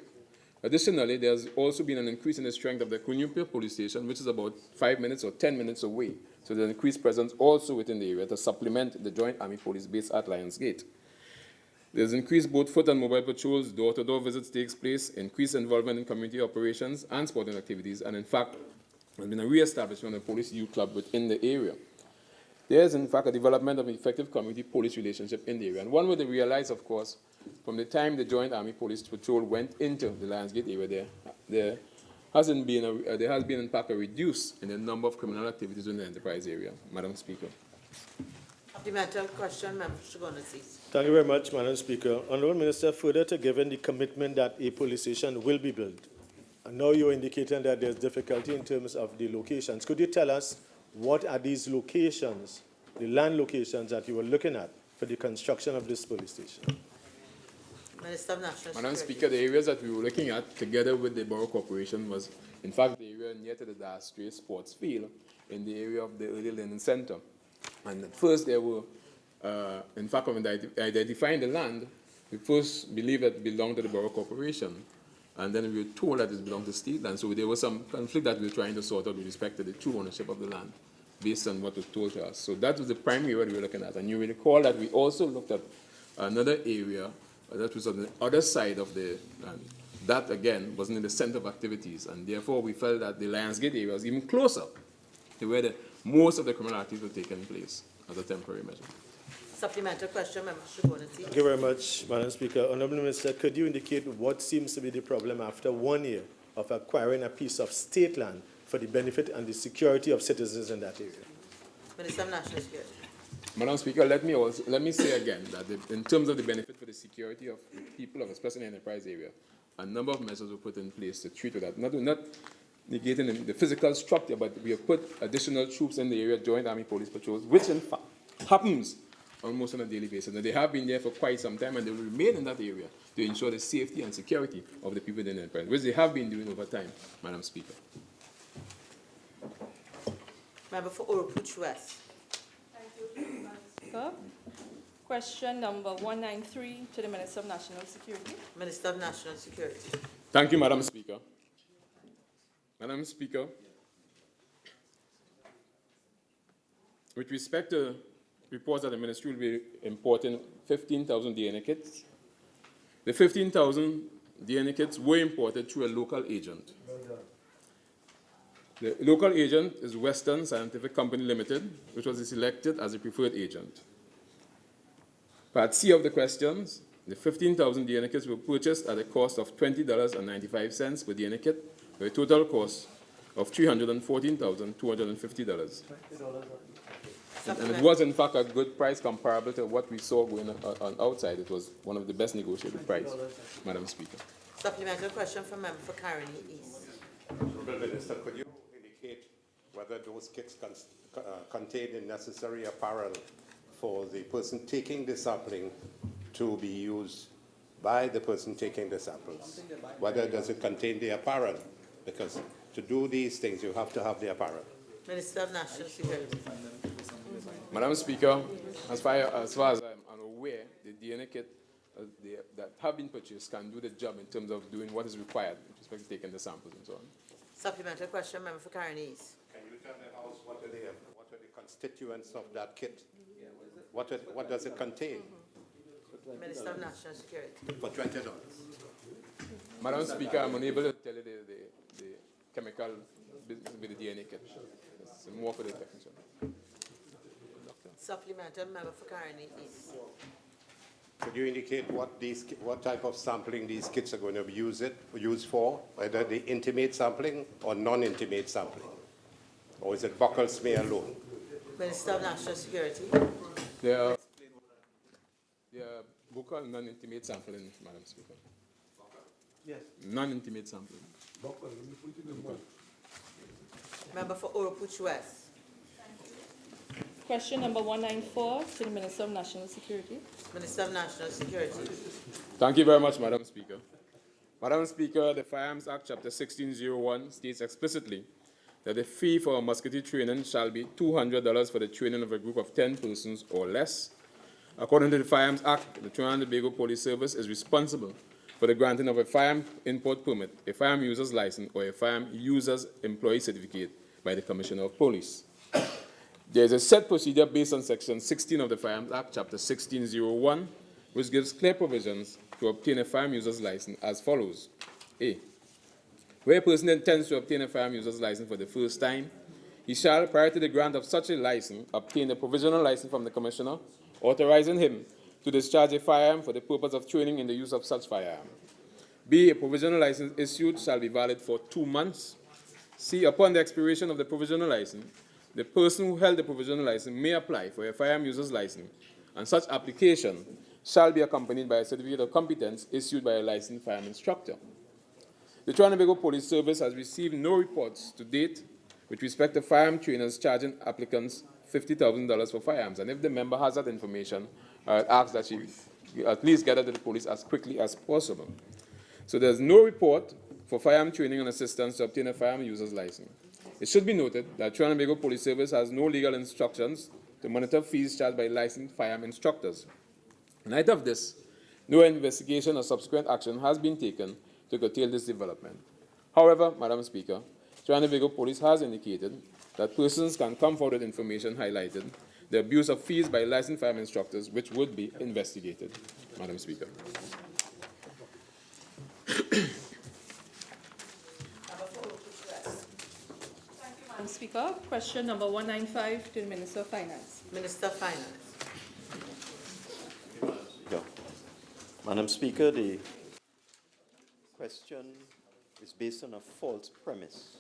[SPEAKER 3] Additionally, there's also been an increase in the strength of the Kunyumpia police station, which is about 5 minutes or 10 minutes away. So there's increased presence also within the area to supplement the joint Army police base at Lionsgate. There's increased both foot and mobile patrols, door-to-door visits takes place, increased involvement in community operations and sporting activities, and in fact, there's been a re-establishment of a police youth club within the area. There is, in fact, a development of an effective community-police relationship in the area. And one way to realize, of course, from the time the Joint Army Police Patrol went into the Lionsgate area, there has been, in fact, a reduce in the number of criminal activities in the enterprise area. Madam Speaker.
[SPEAKER 1] Supplemental question, Member Shagunati.
[SPEAKER 16] Thank you very much, Madam Speaker. Honourable Minister, further to given the commitment that a police station will be built, and now you're indicating that there's difficulty in terms of the locations. Could you tell us what are these locations, the land locations that you were looking at for the construction of this police station?
[SPEAKER 1] Minister of National Security.
[SPEAKER 3] Madam Speaker, the areas that we were looking at together with the Borough Corporation was, in fact, the area near to the Dastray Sports Field in the area of the Early Learning Center. And at first there were, in fact, when identifying the land, we first believed that it belonged to the Borough Corporation. And then we were told that it belonged to state land. So there was some conflict that we were trying to sort out with respect to the true ownership of the land based on what was told to us. So that was the primary area we were looking at. And you will recall that we also looked at another area that was on the other side of the land. That, again, wasn't in the center of activities. And therefore, we felt that the Lionsgate area was even closer to where most of the criminal activities were taking place as a temporary measure.
[SPEAKER 1] Supplemental question, Member Shagunati.
[SPEAKER 16] Thank you very much, Madam Speaker. Honourable Minister, could you indicate what seems to be the problem after 1 year of acquiring a piece of state land for the benefit and the security of citizens in that area?
[SPEAKER 1] Minister of National Security.
[SPEAKER 3] Madam Speaker, let me say again that in terms of the benefit for the security of the people of especially the enterprise area, a number of measures were put in place to treat with that. Not negating the physical structure, but we have put additional troops in the area, Joint Army Police Patrols, which in fact happens almost on a daily basis. And they have been there for quite some time, and they will remain in that area to ensure the safety and security of the people in the enterprise, which they have been doing over time, Madam Speaker.
[SPEAKER 1] Member for Oropouche West.
[SPEAKER 13] Thank you, Madam Speaker. Question number 193 to the Minister of National Security.
[SPEAKER 1] Minister of National Security.
[SPEAKER 3] Thank you, Madam Speaker. Madam Speaker, with respect to reports that the ministry will be importing 15,000 DNA kits, the 15,000 DNA kits were imported through a local agent. The local agent is Western Scientific Company Limited, which was selected as a preferred agent. Part C of the questions, the 15,000 DNA kits were purchased at a cost of $20.95 per DNA kit, for a total cost of $314,250. And it was, in fact, a good price comparable to what we saw going on outside. It was one of the best negotiated prices, Madam Speaker.
[SPEAKER 1] Supplemental question from Member for Caroni East.
[SPEAKER 12] Honourable Minister, could you indicate whether those kits contain the necessary apparel for the person taking the sampling to be used by the person taking the samples? Whether does it contain the apparel? Because to do these things, you have to have the apparel.
[SPEAKER 1] Minister of National Security.
[SPEAKER 3] Madam Speaker, as far as I'm aware, the DNA kit that have been purchased can do the job in terms of doing what is required with respect to taking the samples and so on.
[SPEAKER 1] Supplemental question, Member for Caroni East.
[SPEAKER 12] Can you tell the House what are the constituents of that kit? What does it contain?
[SPEAKER 1] Minister of National Security.
[SPEAKER 12] For $20.
[SPEAKER 3] Madam Speaker, I'm unable to tell you the chemical with the DNA kit. It's more for the technician.
[SPEAKER 1] Supplemental, Member for Caroni East.
[SPEAKER 12] Could you indicate what type of sampling these kits are going to be used for? Whether the intimate sampling or non-intimate sampling? Or is it buccal smear alone?
[SPEAKER 1] Minister of National Security.
[SPEAKER 3] There are They are vocal non-intimate sampling, Madam Speaker.
[SPEAKER 18] Yes.
[SPEAKER 3] Non-intimate sampling.
[SPEAKER 1] Member for Oropuch West.
[SPEAKER 13] Question number 194 to the Minister of National Security.
[SPEAKER 1] Minister of National Security.
[SPEAKER 3] Thank you very much, Madam Speaker. Madam Speaker, the Firearms Act, Chapter 1601, states explicitly that the fee for musketry training shall be $200 for the training of a group of 10 persons or less. According to the Firearms Act, the Trinidad and Tobago Police Service is responsible for the granting of a firearm import permit, a firearm user's license, or a firearm user's employee certificate by the Commissioner of Police. There is a set procedure based on Section 16 of the Firearms Act, Chapter 1601, which gives clear provisions to obtain a firearm user's license as follows. A. Where a person intends to obtain a firearm user's license for the first time, he shall, prior to the grant of such a license, obtain a provisional license from the Commissioner, authorizing him to discharge a firearm for the purpose of training in the use of such firearm. B. A provisional license issued shall be valid for 2 months. C. Upon the expiration of the provisional license, the person who held the provisional license may apply for a firearm user's license, and such application shall be accompanied by a certificate of competence issued by a licensed firearm instructor. The Trinidad and Tobago Police Service has received no reports to date with respect to firearm trainers charging applicants $50,000 for firearms. And if the member has that information, I would ask that she at least get it to the police as quickly as possible. So there's no report for firearm training and assistance to obtain a firearm user's license. It should be noted that Trinidad and Tobago Police Service has no legal instructions to monitor fees charged by licensed firearm instructors. In light of this, no investigation or subsequent action has been taken to curtail this development. However, Madam Speaker, Trinidad and Tobago Police has indicated that persons can come forward with information highlighting the abuse of fees by licensed firearm instructors, which would be investigated. Madam Speaker.
[SPEAKER 13] Madam Speaker, question number 195 to the Minister of Finance.
[SPEAKER 1] Minister of Finance.
[SPEAKER 17] Yeah. Madam Speaker, the question is based on a false premise.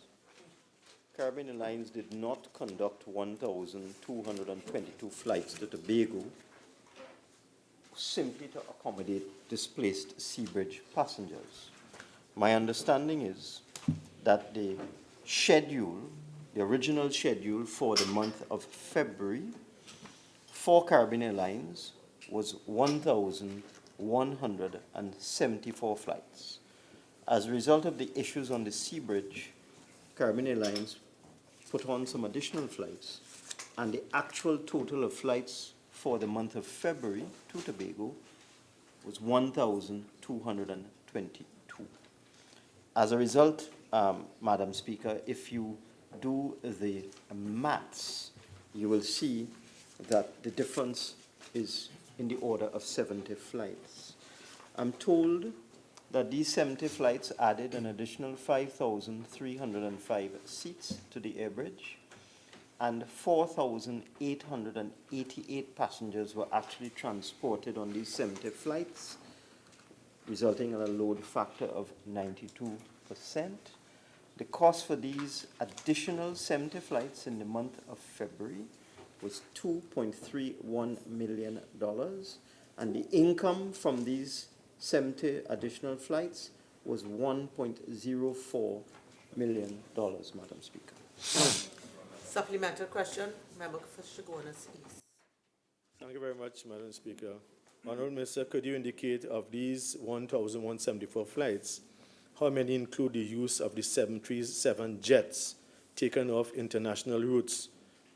[SPEAKER 17] Caribbean Airlines did not conduct 1,222 flights to Tobago simply to accommodate displaced Seabridge passengers. My understanding is that the original schedule for the month of February for Caribbean Airlines was 1,174 flights. As a result of the issues on the Seabridge, Caribbean Airlines put on some additional flights, and the actual total of flights for the month of February to Tobago was 1,222. As a result, Madam Speaker, if you do the maths, you will see that the difference is in the order of 70 flights. I'm told that these 70 flights added an additional 5,305 seats to the air bridge, and 4,888 passengers were actually transported on these 70 flights, resulting in a load factor of 92%. The cost for these additional 70 flights in the month of February was $2.31 million, and the income from these 70 additional flights was $1.04 million, Madam Speaker.
[SPEAKER 1] Supplemental question, Member for Chaguanas East.
[SPEAKER 16] Thank you very much, Madam Speaker. Honourable Minister, could you indicate of these 1,174 flights, how many include the use of the 737 jets taken off international routes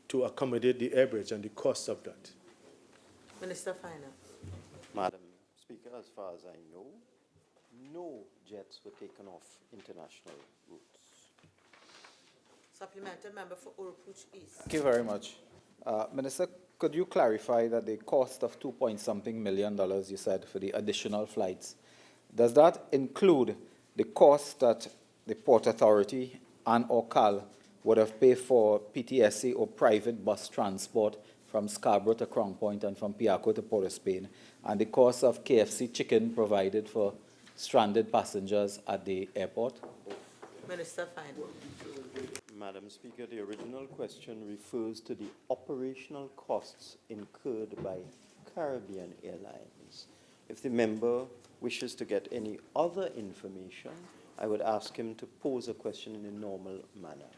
[SPEAKER 16] to accommodate the air bridge and the cost of that?
[SPEAKER 1] Minister of Finance.
[SPEAKER 17] Madam Speaker, as far as I know, no jets were taken off international routes.
[SPEAKER 1] Supplemental member for Oropuch East.
[SPEAKER 7] Thank you very much. Minister, could you clarify that the cost of $2.something million you said for the additional flights, does that include the cost that the Port Authority and or CAL would have paid for PTSA or private bus transport from Scarborough to Crown Point and from Piaco to Port of Spain, and the cost of KFC chicken provided for stranded passengers at the airport?
[SPEAKER 1] Minister of Finance.
[SPEAKER 17] Madam Speaker, the original question refers to the operational costs incurred by Caribbean Airlines If the member wishes to get any other information, I would ask him to pose a question in a normal manner.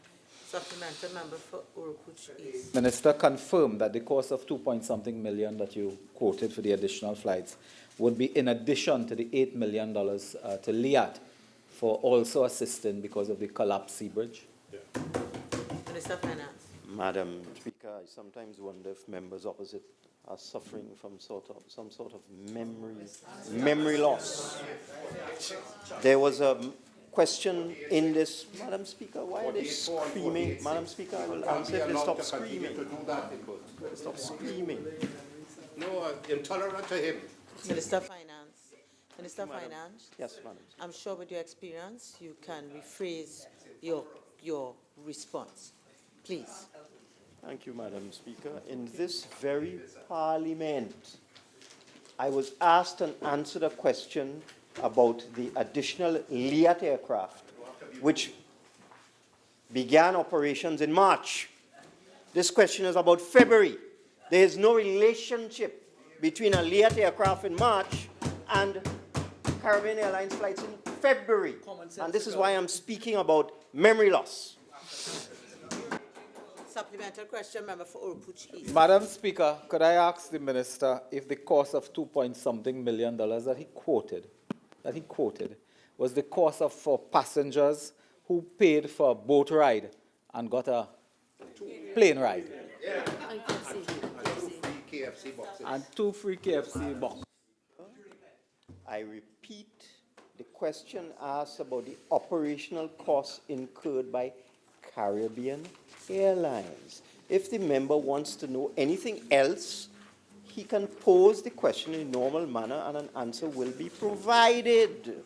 [SPEAKER 1] Supplemental member for Urupuch East.
[SPEAKER 7] Minister confirmed that the cost of 2-point-something million that you quoted for the additional flights would be in addition to the $8 million to LIAT for also assisting because of the collapsed sea bridge.
[SPEAKER 1] Minister of Finance.
[SPEAKER 17] Madam Speaker, I sometimes wonder if members opposite are suffering from some sort of memory loss. There was a question in this, Madam Speaker, why are they screaming? Madam Speaker, I will answer if they stop screaming. Stop screaming.
[SPEAKER 12] No, intolerant to him.
[SPEAKER 1] Minister of Finance. Minister of Finance.
[SPEAKER 17] Yes, Madam.
[SPEAKER 1] I'm sure with your experience, you can rephrase your response. Please.
[SPEAKER 17] Thank you, Madam Speaker. In this very parliament, I was asked and answered a question about the additional LIAT aircraft, which began operations in March. This question is about February. There is no relationship between a LIAT aircraft in March and Caribbean Airlines flights in February. And this is why I'm speaking about memory loss.
[SPEAKER 1] Supplemental question, member for Urupuch East.
[SPEAKER 7] Madam Speaker, could I ask the minister if the cost of $2-point-something million that he quoted, was the cost for passengers who paid for a boat ride and got a plane ride? And 2 free KFC boxes.
[SPEAKER 17] I repeat the question asked about the operational costs incurred by Caribbean Airlines. If the member wants to know anything else, he can pose the question in a normal manner and an answer will be provided.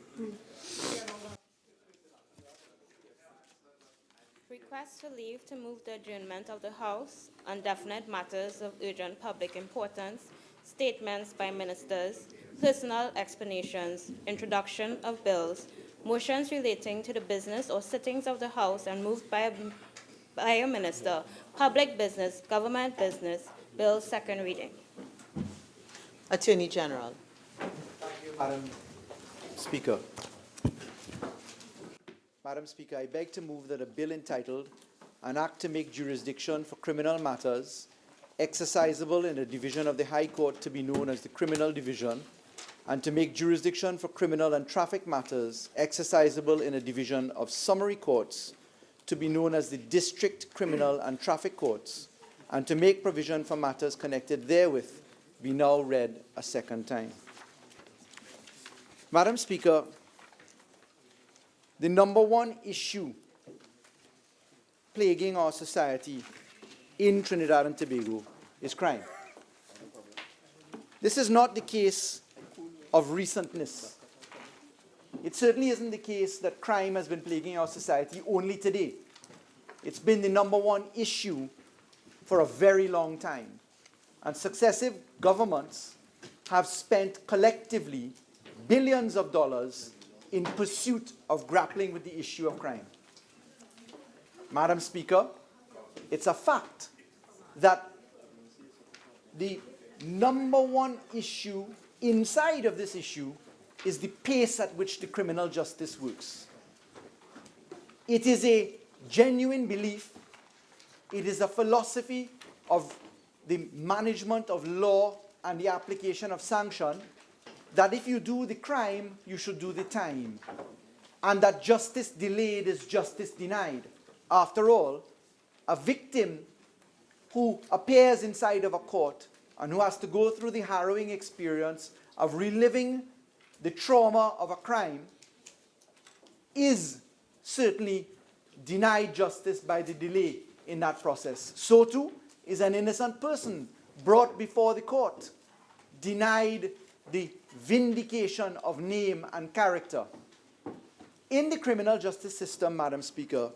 [SPEAKER 2] Request for leave to move the adjournment of the House on definite matters of urgent public importance, statements by ministers, personal explanations, introduction of bills, motions relating to the business or sittings of the House and moved by a minister, public business, government business, bills second reading.
[SPEAKER 1] Attorney General.
[SPEAKER 19] Madam Speaker. Madam Speaker, I beg to move that a bill entitled An Act to Make Jurisdiction for Criminal Matters exercisable in a division of the High Court to be known as the Criminal Division, and to make jurisdiction for criminal and traffic matters exercisable in a division of summary courts to be known as the District Criminal and Traffic Courts, and to make provision for matters connected therewith, be now read a second time. Madam Speaker, the number one issue plaguing our society in Trinidad and Tobago is crime. This is not the case of recentness. It certainly isn't the case that crime has been plaguing our society only today. It's been the number one issue for a very long time. And successive governments have spent collectively billions of dollars in pursuit of grappling with the issue of crime. Madam Speaker, it's a fact that the number one issue inside of this issue is the pace at which the criminal justice works. It is a genuine belief, it is a philosophy of the management of law and the application of sanction, that if you do the crime, you should do the time, and that justice delayed is justice denied. After all, a victim who appears inside of a court and who has to go through the harrowing experience of reliving the trauma of a crime is certainly denied justice by the delay in that process. So too is an innocent person brought before the court, denied the vindication of name and character. In the criminal justice system, Madam Speaker,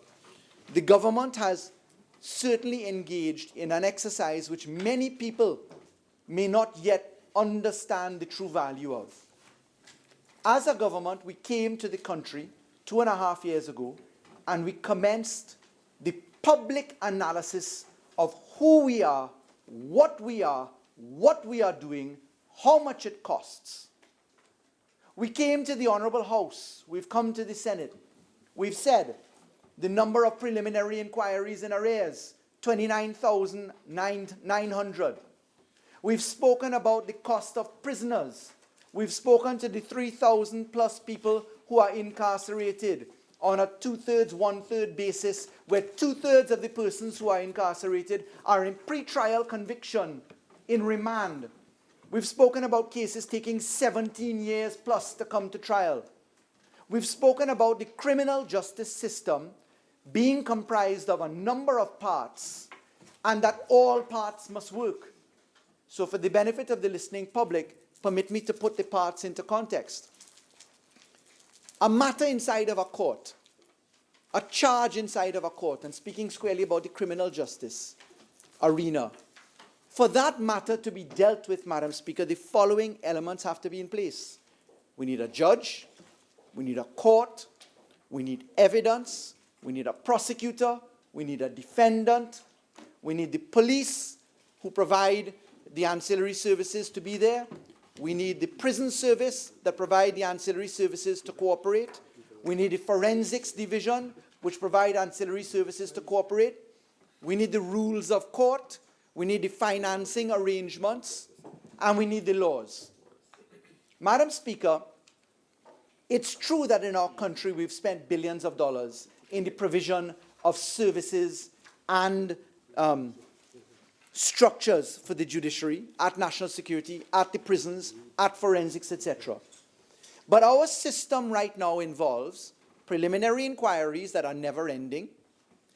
[SPEAKER 19] the government has certainly engaged in an exercise which many people may not yet understand the true value of. As a government, we came to the country 2.5 years ago and we commenced the public analysis of who we are, what we are doing, how much it costs. We came to the Honorable House. We've come to the Senate. We've said the number of preliminary inquiries in arrears, 29,900. We've spoken about the cost of prisoners. We've spoken to the 3,000 plus people who are incarcerated on a 2/3, 1/3 basis, where 2/3 of the persons who are incarcerated are in pre-trial conviction, in remand. We've spoken about cases taking 17 years plus to come to trial. We've spoken about the criminal justice system being comprised of a number of parts, and that all parts must work. So for the benefit of the listening public, permit me to put the parts into context. A matter inside of a court, a charge inside of a court, and speaking squarely about the criminal justice arena, for that matter to be dealt with, Madam Speaker, the following elements have to be in place. We need a judge, we need a court, we need evidence, we need a prosecutor, we need a defendant, we need the police who provide the ancillary services to be there, we need the prison service that provide the ancillary services to cooperate, we need the forensics division which provide ancillary services to cooperate, we need the rules of court, we need the financing arrangements, and we need the laws. Madam Speaker, it's true that in our country we've spent billions of dollars in the provision of services and structures for the judiciary, at national security, at the prisons, at forensics, etc. But our system right now involves preliminary inquiries that are never ending,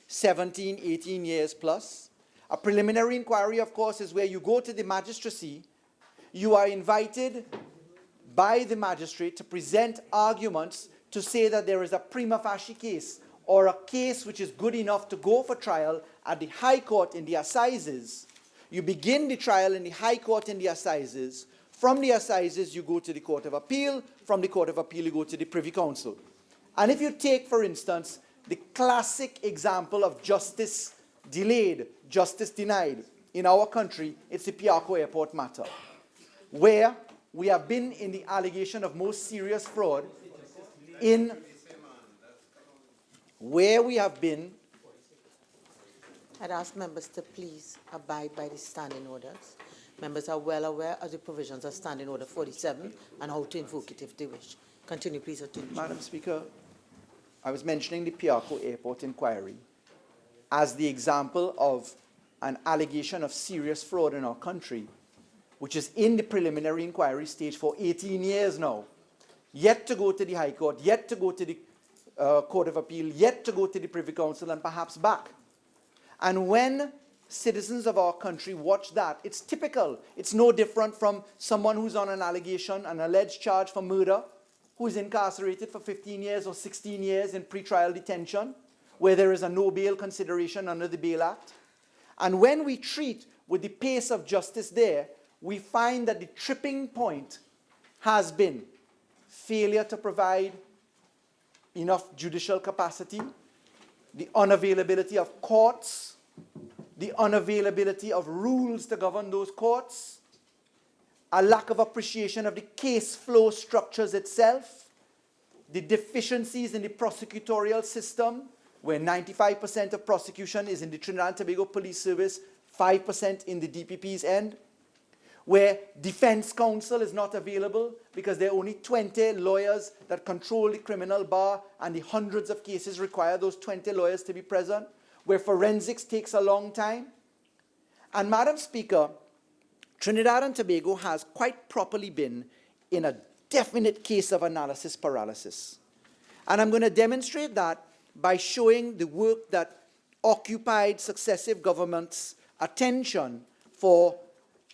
[SPEAKER 19] 17, 18 years plus. A preliminary inquiry, of course, is where you go to the magistracy, you are invited by the magistrate to present arguments to say that there is a prima facie case or a case which is good enough to go for trial at the High Court in the Assizes. You begin the trial in the High Court in the Assizes. From the Assizes, you go to the Court of Appeal. From the Court of Appeal, you go to the Privy Council. And if you take, for instance, the classic example of justice delayed, justice denied in our country, it's the Piarco Airport matter, where we have been in the allegation of most serious fraud where we have been.
[SPEAKER 1] I'd ask members to please abide by the standing orders. Members are well aware of the provisions of Standing Order 47 and how to invoke it if they wish. Continue, please, Attorney General.
[SPEAKER 19] Madam Speaker, I was mentioning the Piarco Airport inquiry as the example of an allegation of serious fraud in our country, which is in the preliminary inquiry stage for 18 years now, yet to go to the High Court, yet to go to the Court of Appeal, yet to go to the Privy Council, and perhaps back. And when citizens of our country watch that, it's typical. It's no different from someone who's on an allegation, an alleged charge for murder, who's incarcerated for 15 years or 16 years in pretrial detention, where there is a no bail consideration under the Bail Act. And when we treat with the pace of justice there, we find that the tripping point has been failure to provide enough judicial capacity, the unavailability of courts, the unavailability of rules to govern those courts, a lack of appreciation of the case flow structures itself, the deficiencies in the prosecutorial system, where 95% of prosecution is in the Trinidad and Tobago Police Service, 5% in the DPP's end, where defense counsel is not available because there are only 20 lawyers that control the criminal bar, and the hundreds of cases require those 20 lawyers to be present, where forensics takes a long time. And Madam Speaker, Trinidad and Tobago has quite properly been in a definite case of analysis paralysis. And I'm going to demonstrate that by showing the work that occupied successive governments' attention for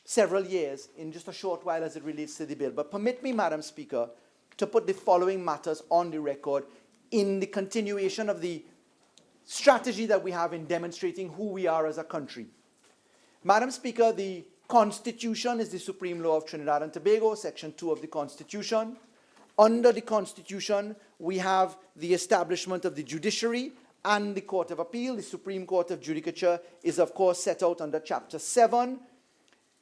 [SPEAKER 19] several years in just a short while as it relates to the bill. But permit me, Madam Speaker, to put the following matters on the record in the continuation of the strategy that we have in demonstrating who we are as a country. Madam Speaker, the Constitution is the supreme law of Trinidad and Tobago, Section 2 of the Constitution. Under the Constitution, we have the establishment of the judiciary and the Court of Appeal. The Supreme Court of Judicature is, of course, set out under Chapter 7.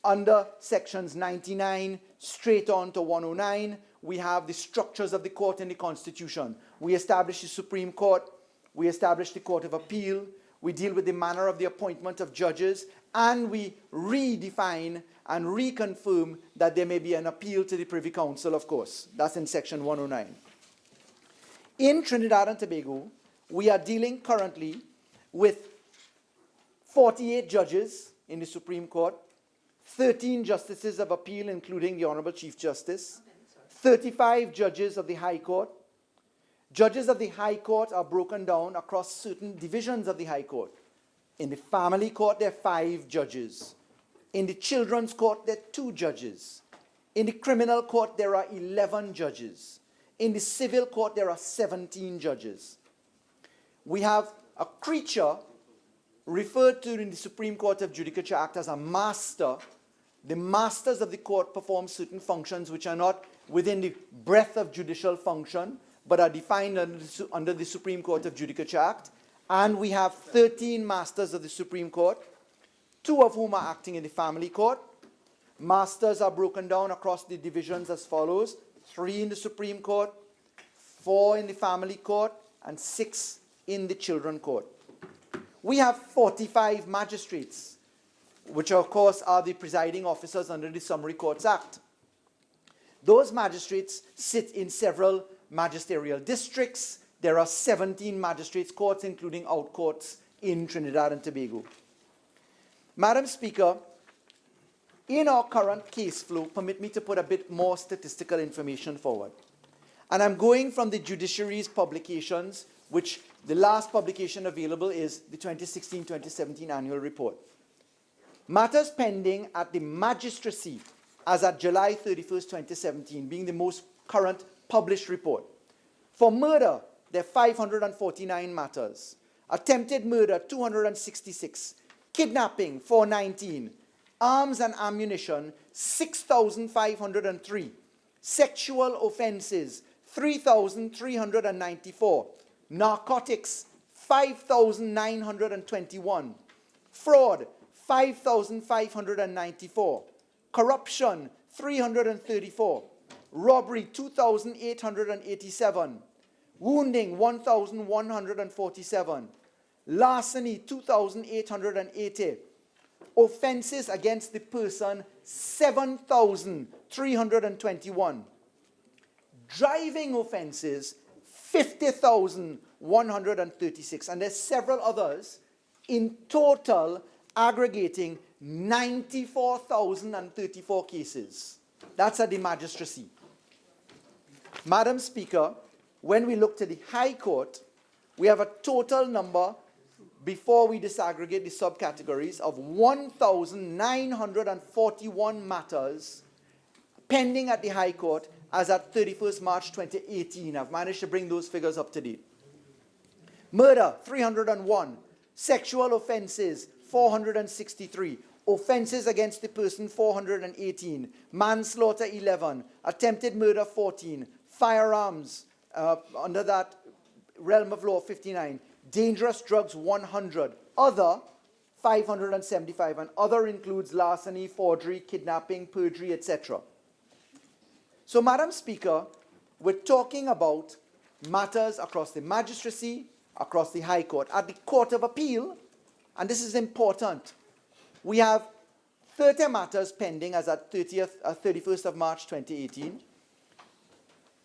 [SPEAKER 19] Under Sections 99 straight on to 109, we have the structures of the court and the Constitution. We establish the Supreme Court, we establish the Court of Appeal, we deal with the manner of the appointment of judges, and we redefine and reconfirm that there may be an appeal to the Privy Council, of course. That's in Section 109. In Trinidad and Tobago, we are dealing currently with 48 judges in the Supreme Court, 13 justices of appeal, including the Honorable Chief Justice, 35 judges of the High Court. Judges of the High Court are broken down across certain divisions of the High Court. In the Family Court, there are 5 judges. In the Children's Court, there are 2 judges. In the Criminal Court, there are 11 judges. In the Civil Court, there are 17 judges. We have a creature referred to in the Supreme Court of Judicature Act as a master. The masters of the court perform certain functions which are not within the breadth of judicial function, but are defined under the Supreme Court of Judicature Act. And we have 13 masters of the Supreme Court, 2 of whom are acting in the Family Court. Masters are broken down across the divisions as follows: 3 in the Supreme Court, 4 in the Family Court, and 6 in the Children's Court. We have 45 magistrates, which of course are the presiding officers under the Summary Courts Act. Those magistrates sit in several magisterial districts. There are 17 magistrates' courts, including out courts in Trinidad and Tobago. Madam Speaker, in our current case flow, permit me to put a bit more statistical information forward. And I'm going from the judiciary's publications, which the last publication available is the 2016-2017 annual report. Matters pending at the magistracy as at July 31st, 2017, being the most current published report. For murder, there are 549 matters. Attempted murder, 266. Kidnapping, 419. Arms and ammunition, 6,503. Sexual offenses, 3,394. Narcotics, 5,921. Fraud, 5,594. Corruption, 334. Robbery, 2,887. Wounding, 1,147. Larceny, 2,880. Offenses against the person, 7,321. Driving offenses, 50,136. And there's several others, in total aggregating 94,034 cases. That's at the magistracy. Madam Speaker, when we look to the High Court, we have a total number, before we disaggregate the subcategories, of 1,941 matters pending at the High Court as at 31st March 2018. I've managed to bring those figures up to date. Murder, 301. Sexual offenses, 463. Offenses against the person, 418. Manslaughter, 11. Attempted murder, 14. Firearms, under that realm of law, 59. Dangerous drugs, 100. Other, 575. And other includes larceny, forgery, kidnapping, perjury, etc. So, Madam Speaker, we're talking about matters across the magistracy, across the High Court. At the Court of Appeal, and this is important, we have 30 matters pending as at 31st of March 2018.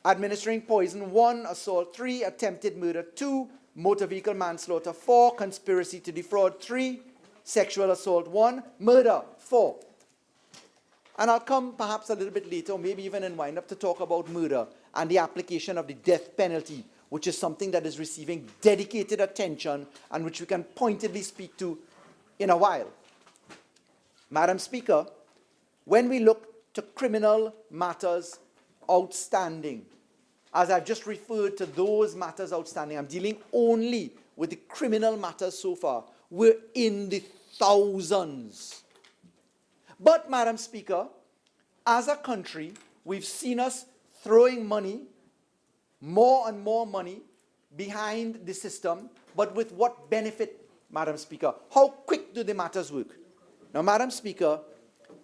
[SPEAKER 19] Administering poison, 1. Assault, 3. Attempted murder, 2. Motor vehicle manslaughter, 4. Conspiracy to defraud, 3. Sexual assault, 1. Murder, 4. And I'll come perhaps a little bit later, or maybe even in wind-up, to talk about murder and the application of the death penalty, which is something that is receiving dedicated attention and which we can pointedly speak to in a while. Madam Speaker, when we look to criminal matters outstanding, as I've just referred to those matters outstanding, I'm dealing only with the criminal matters so far. We're in the thousands. But, Madam Speaker, as a country, we've seen us throwing money, more and more money, behind the system, but with what benefit, Madam Speaker? How quick do the matters work? Now, Madam Speaker,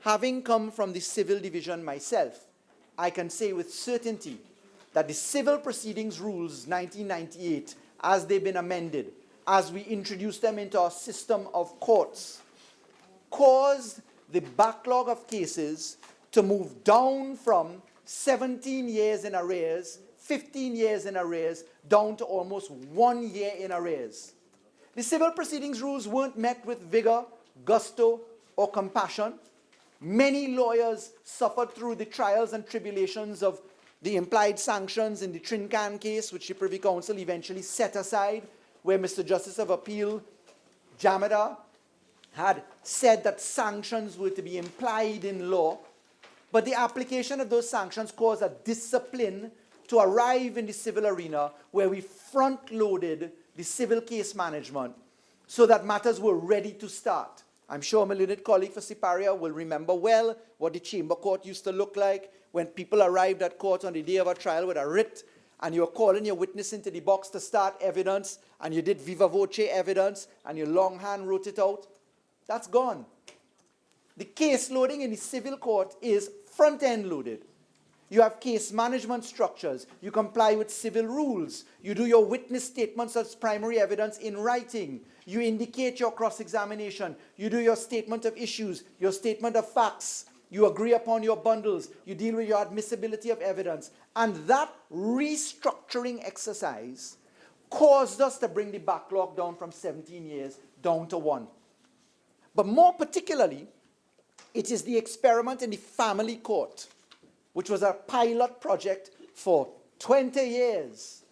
[SPEAKER 19] having come from the civil division myself, I can say with certainty that the Civil Proceedings Rules 1998, as they've been amended, as we introduced them into our system of courts, caused the backlog of cases to move down from 17 years in arrears, 15 years in arrears, down to almost 1 year in arrears. The civil proceedings rules weren't met with vigor, gusto, or compassion. Many lawyers suffered through the trials and tribulations of the implied sanctions in the Trincan case, which the Privy Council eventually set aside, where Mr. Justice of Appeal Jamada had said that sanctions were to be implied in law, but the application of those sanctions caused a discipline to arrive in the civil arena where we front-loaded the civil case management so that matters were ready to start. I'm sure my learned colleague for Siparia will remember well what the chamber court used to look like when people arrived at court on the day of a trial with a writ and you were calling your witness into the box to start evidence and you did viva voce evidence and your longhand wrote it out. That's gone. The case loading in the civil court is front-end loaded. You have case management structures. You comply with civil rules. You do your witness statements as primary evidence in writing. You indicate your cross-examination. You do your statement of issues, your statement of facts. You agree upon your bundles. You deal with your admissibility of evidence. And that restructuring exercise caused us to bring the backlog down from 17 years down to 1. But more particularly, it is the experiment in the family court, which was a pilot project for 20 years.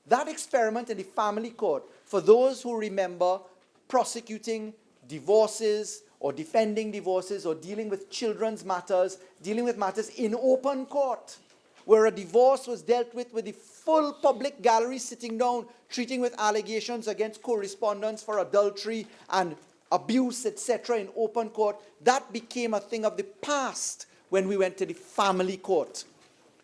[SPEAKER 19] That experiment in the family court, for those who remember prosecuting divorces or defending divorces or dealing with children's matters, dealing with matters in open court, where a divorce was dealt with the full public gallery sitting down, treating with allegations against correspondents for adultery and abuse, etc., in open court, that became a thing of the past when we went to the family court,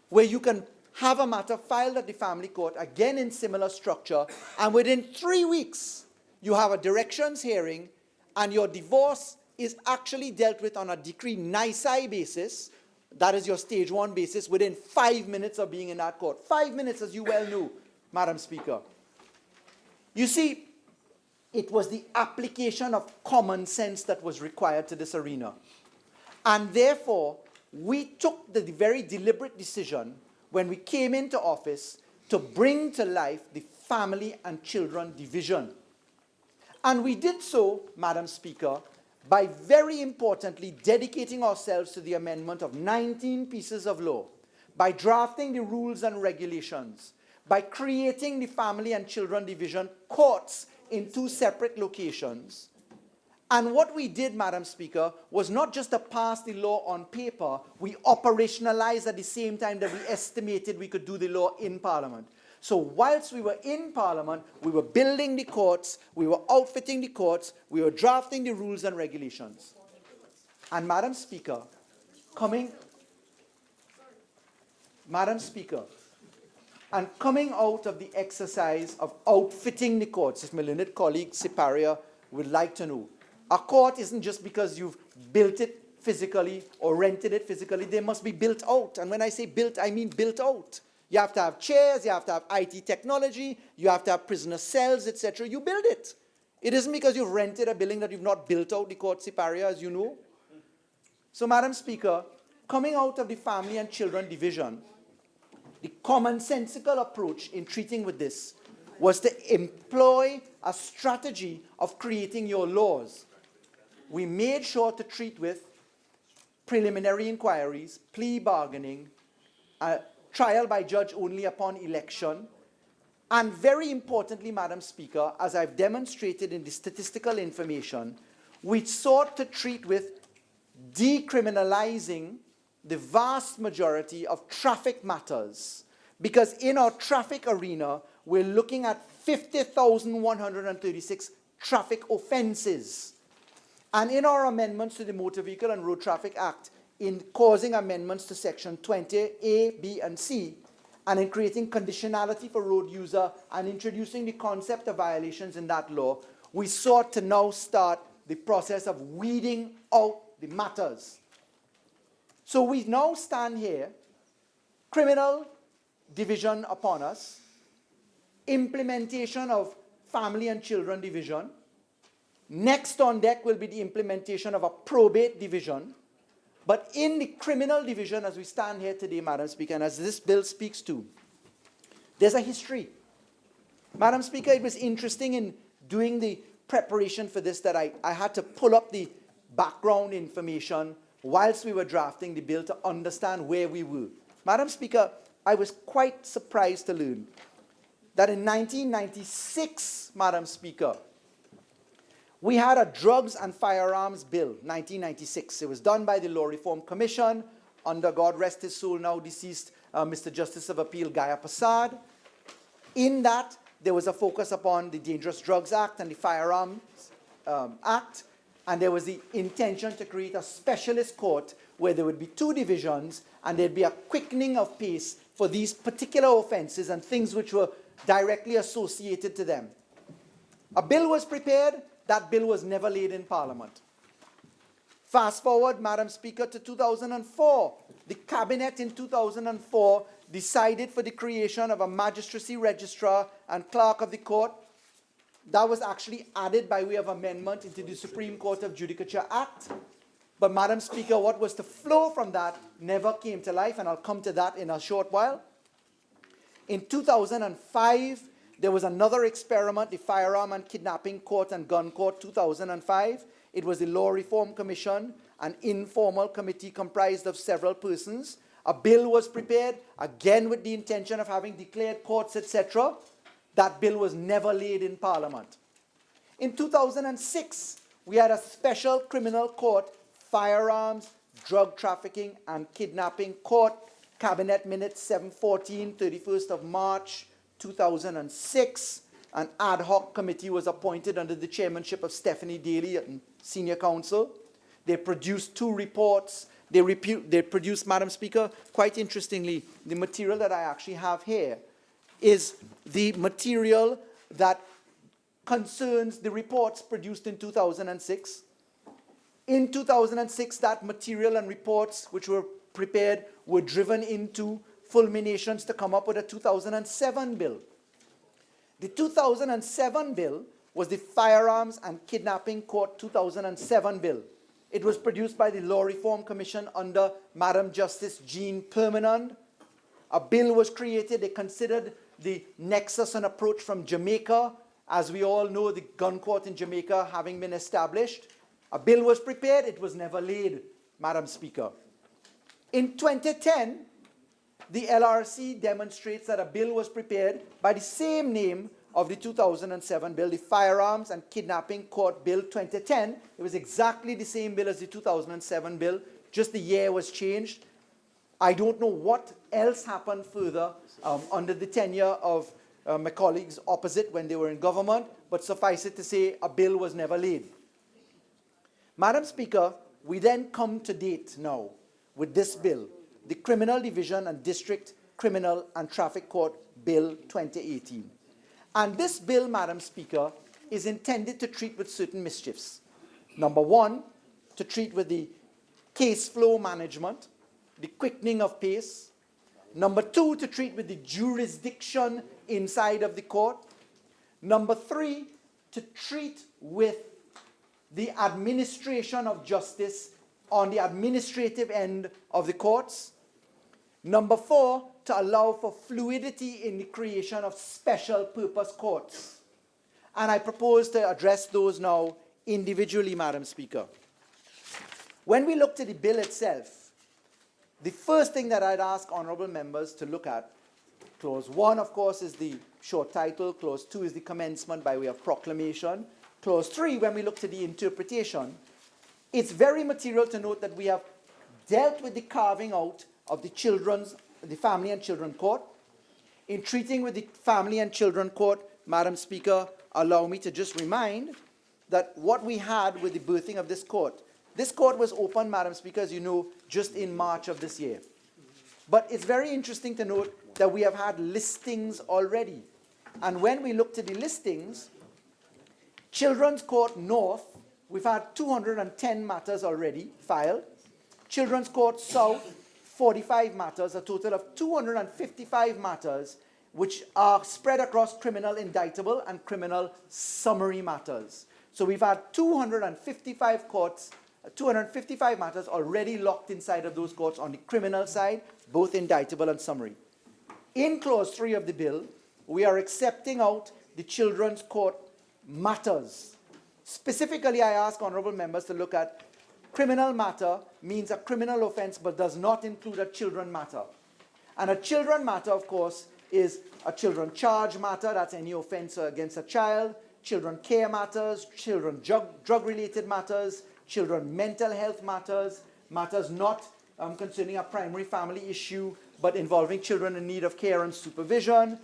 [SPEAKER 19] where you can have a matter filed at the family court, again in similar structure, and within 3 weeks, you have a directions hearing, and your divorce is actually dealt with on a decree nisi basis, that is your stage 1 basis, within 5 minutes of being in that court. 5 minutes, as you well know, Madam Speaker. You see, it was the application of common sense that was required to this arena. And therefore, we took the very deliberate decision when we came into office to bring to life the Family and Children Division. And we did so, Madam Speaker, by very importantly dedicating ourselves to the amendment of 19 pieces of law, by drafting the rules and regulations, by creating the Family and Children Division courts in 2 separate locations. And what we did, Madam Speaker, was not just to pass the law on paper, we operationalized at the same time that we estimated we could do the law in Parliament. So whilst we were in Parliament, we were building the courts, we were outfitting the courts, we were drafting the rules and regulations. And Madam Speaker, coming out of the exercise of outfitting the courts, if my learned colleague Siparia would like to know, a court isn't just because you've built it physically or rented it physically, they must be built out. And when I say built, I mean built out. You have to have chairs, you have to have IT technology, you have to have prisoner cells, etc. You build it. It isn't because you've rented a building that you've not built out the court, Siparia, as you know. So, Madam Speaker, coming out of the Family and Children Division, the commonsensical approach in treating with this was to employ a strategy of creating your laws. We made sure to treat with preliminary inquiries, plea bargaining, trial by judge only upon election, and very importantly, Madam Speaker, as I've demonstrated in the statistical information, we sought to treat with decriminalizing the vast majority of traffic matters, because in our traffic arena, we're looking at 50,136 traffic offenses. And in our amendments to the Motor Vehicle and Road Traffic Act, in causing amendments to Section 20A, B, and C, and in creating conditionality for road user and introducing the concept of violations in that law, we sought to now start the process of weeding out the matters. So we now stand here criminal division upon us, implementation of family and children division. Next on deck will be the implementation of a probate division. But in the criminal division, as we stand here today, Madam Speaker, and as this bill speaks to, there's a history. Madam Speaker, it was interesting in doing the preparation for this that I had to pull up the background information whilst we were drafting the bill to understand where we were. Madam Speaker, I was quite surprised to learn that in 1996, Madam Speaker, we had a Drugs and Firearms Bill, 1996. It was done by the Law Reform Commission under, God rest his soul, now deceased Mr. Justice of Appeal Gaya Prasad. In that, there was a focus upon the Dangerous Drugs Act and the Firearms Act, and there was the intention to create a specialist court where there would be two divisions and there'd be a quickening of pace for these particular offenses and things which were directly associated to them. A bill was prepared. That bill was never laid in Parliament. Fast forward, Madam Speaker, to 2004. The Cabinet in 2004 decided for the creation of a magistracy registrar and clerk of the court. That was actually added by way of amendment into the Supreme Court of Judicature Act. But Madam Speaker, what was to flow from that never came to life, and I'll come to that in a short while. In 2005, there was another experiment, the Firearm and Kidnapping Court and Gun Court, 2005. It was the Law Reform Commission, an informal committee comprised of several persons. A bill was prepared, again with the intention of having declared courts, etc. That bill was never laid in Parliament. In 2006, we had a special criminal court, Firearms, Drug Trafficking and Kidnapping Court, Cabinet Minutes 714, 31st of March, 2006. An ad hoc committee was appointed under the chairmanship of Stephanie Daly and Senior Counsel. They produced two reports. They produced, Madam Speaker, quite interestingly, the material that I actually have here is the material that concerns the reports produced in 2006. In 2006, that material and reports which were prepared were driven into fulminations to come up with a 2007 bill. The 2007 bill was the Firearms and Kidnapping Court 2007 bill. It was produced by the Law Reform Commission under Madam Justice Jean Permanand. A bill was created. They considered the nexus and approach from Jamaica. As we all know, the gun court in Jamaica having been established. A bill was prepared. It was never laid, Madam Speaker. In 2010, the LRC demonstrates that a bill was prepared by the same name of the 2007 bill, the Firearms and Kidnapping Court Bill 2010. It was exactly the same bill as the 2007 bill, just the year was changed. I don't know what else happened further under the tenure of my colleagues opposite when they were in government, but suffice it to say, a bill was never laid. Madam Speaker, we then come to date now with this bill, the Criminal Division and District Criminal and Traffic Court Bill 2018. And this bill, Madam Speaker, is intended to treat with certain mischiefs. Number one, to treat with the case flow management, the quickening of pace. Number two, to treat with the jurisdiction inside of the court. Number three, to treat with the administration of justice on the administrative end of the courts. Number four, to allow for fluidity in the creation of special purpose courts. And I propose to address those now individually, Madam Speaker. When we look to the bill itself, the first thing that I'd ask honorable members to look at, clause 1, of course, is the short title. Clause 2 is the commencement by way of proclamation. Clause 3, when we look to the interpretation, it's very material to note that we have dealt with the carving out of the Family and Children Court. In treating with the Family and Children Court, Madam Speaker, allow me to just remind that what we had with the birthing of this court was opened, Madam Speaker, as you know, just in March of this year. But it's very interesting to note that we have had listings already. And when we look to the listings, Children's Court North, we've had 210 matters already filed. Children's Court South, 45 matters, a total of 255 matters, which are spread across criminal indictable and criminal summary matters. So we've had 255 courts, 255 matters already locked inside of those courts on the criminal side, both indictable and summary. In Clause 3 of the bill, we are accepting out the children's court matters. Specifically, I ask honorable members to look at criminal matter means a criminal offense but does not include a children matter. And a children matter, of course, is a children charge matter, that's any offense against a child, children care matters, children drug-related matters, children mental health matters, matters not concerning a primary family issue but involving children in need of care and supervision,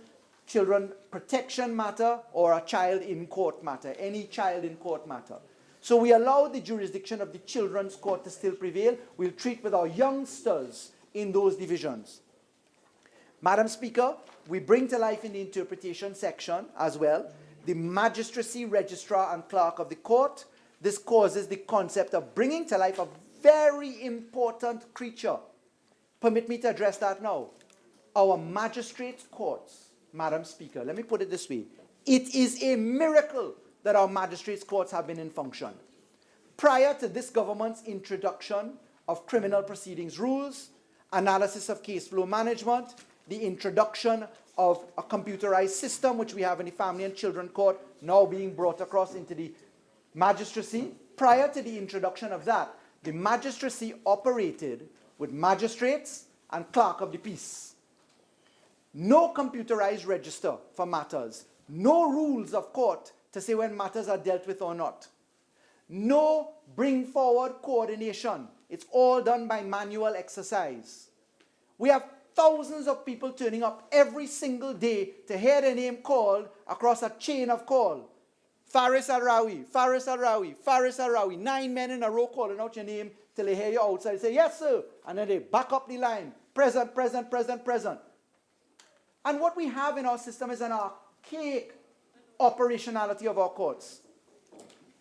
[SPEAKER 19] children protection matter, or a child in court matter, any child in court matter. So we allow the jurisdiction of the children's court to still prevail. We'll treat with our youngsters in those divisions. Madam Speaker, we bring to life in the interpretation section as well the magistracy, registrar, and clerk of the court. This causes the concept of bringing to life a very important creature. Permit me to address that now. Our magistrates' courts, Madam Speaker, let me put it this way. It is a miracle that our magistrates' courts have been in function. Prior to this government's introduction of criminal proceedings rules, analysis of case flow management, the introduction of a computerized system, which we have in the Family and Children Court, now being brought across into the magistracy. Prior to the introduction of that, the magistracy operated with magistrates and clerk of the peace. No computerized register for matters. No rules of court to say when matters are dealt with or not. No bring forward coordination. It's all done by manual exercise. We have thousands of people turning up every single day to hear their name called across a chain of call. Faris Al-Rawi, Faris Al-Rawi, Faris Al-Rawi. 9 men in a row calling out your name till they hear you outside. They say, yes, sir. And then they back up the line. Present, present, present, present. And what we have in our system is an archaic operationality of our courts.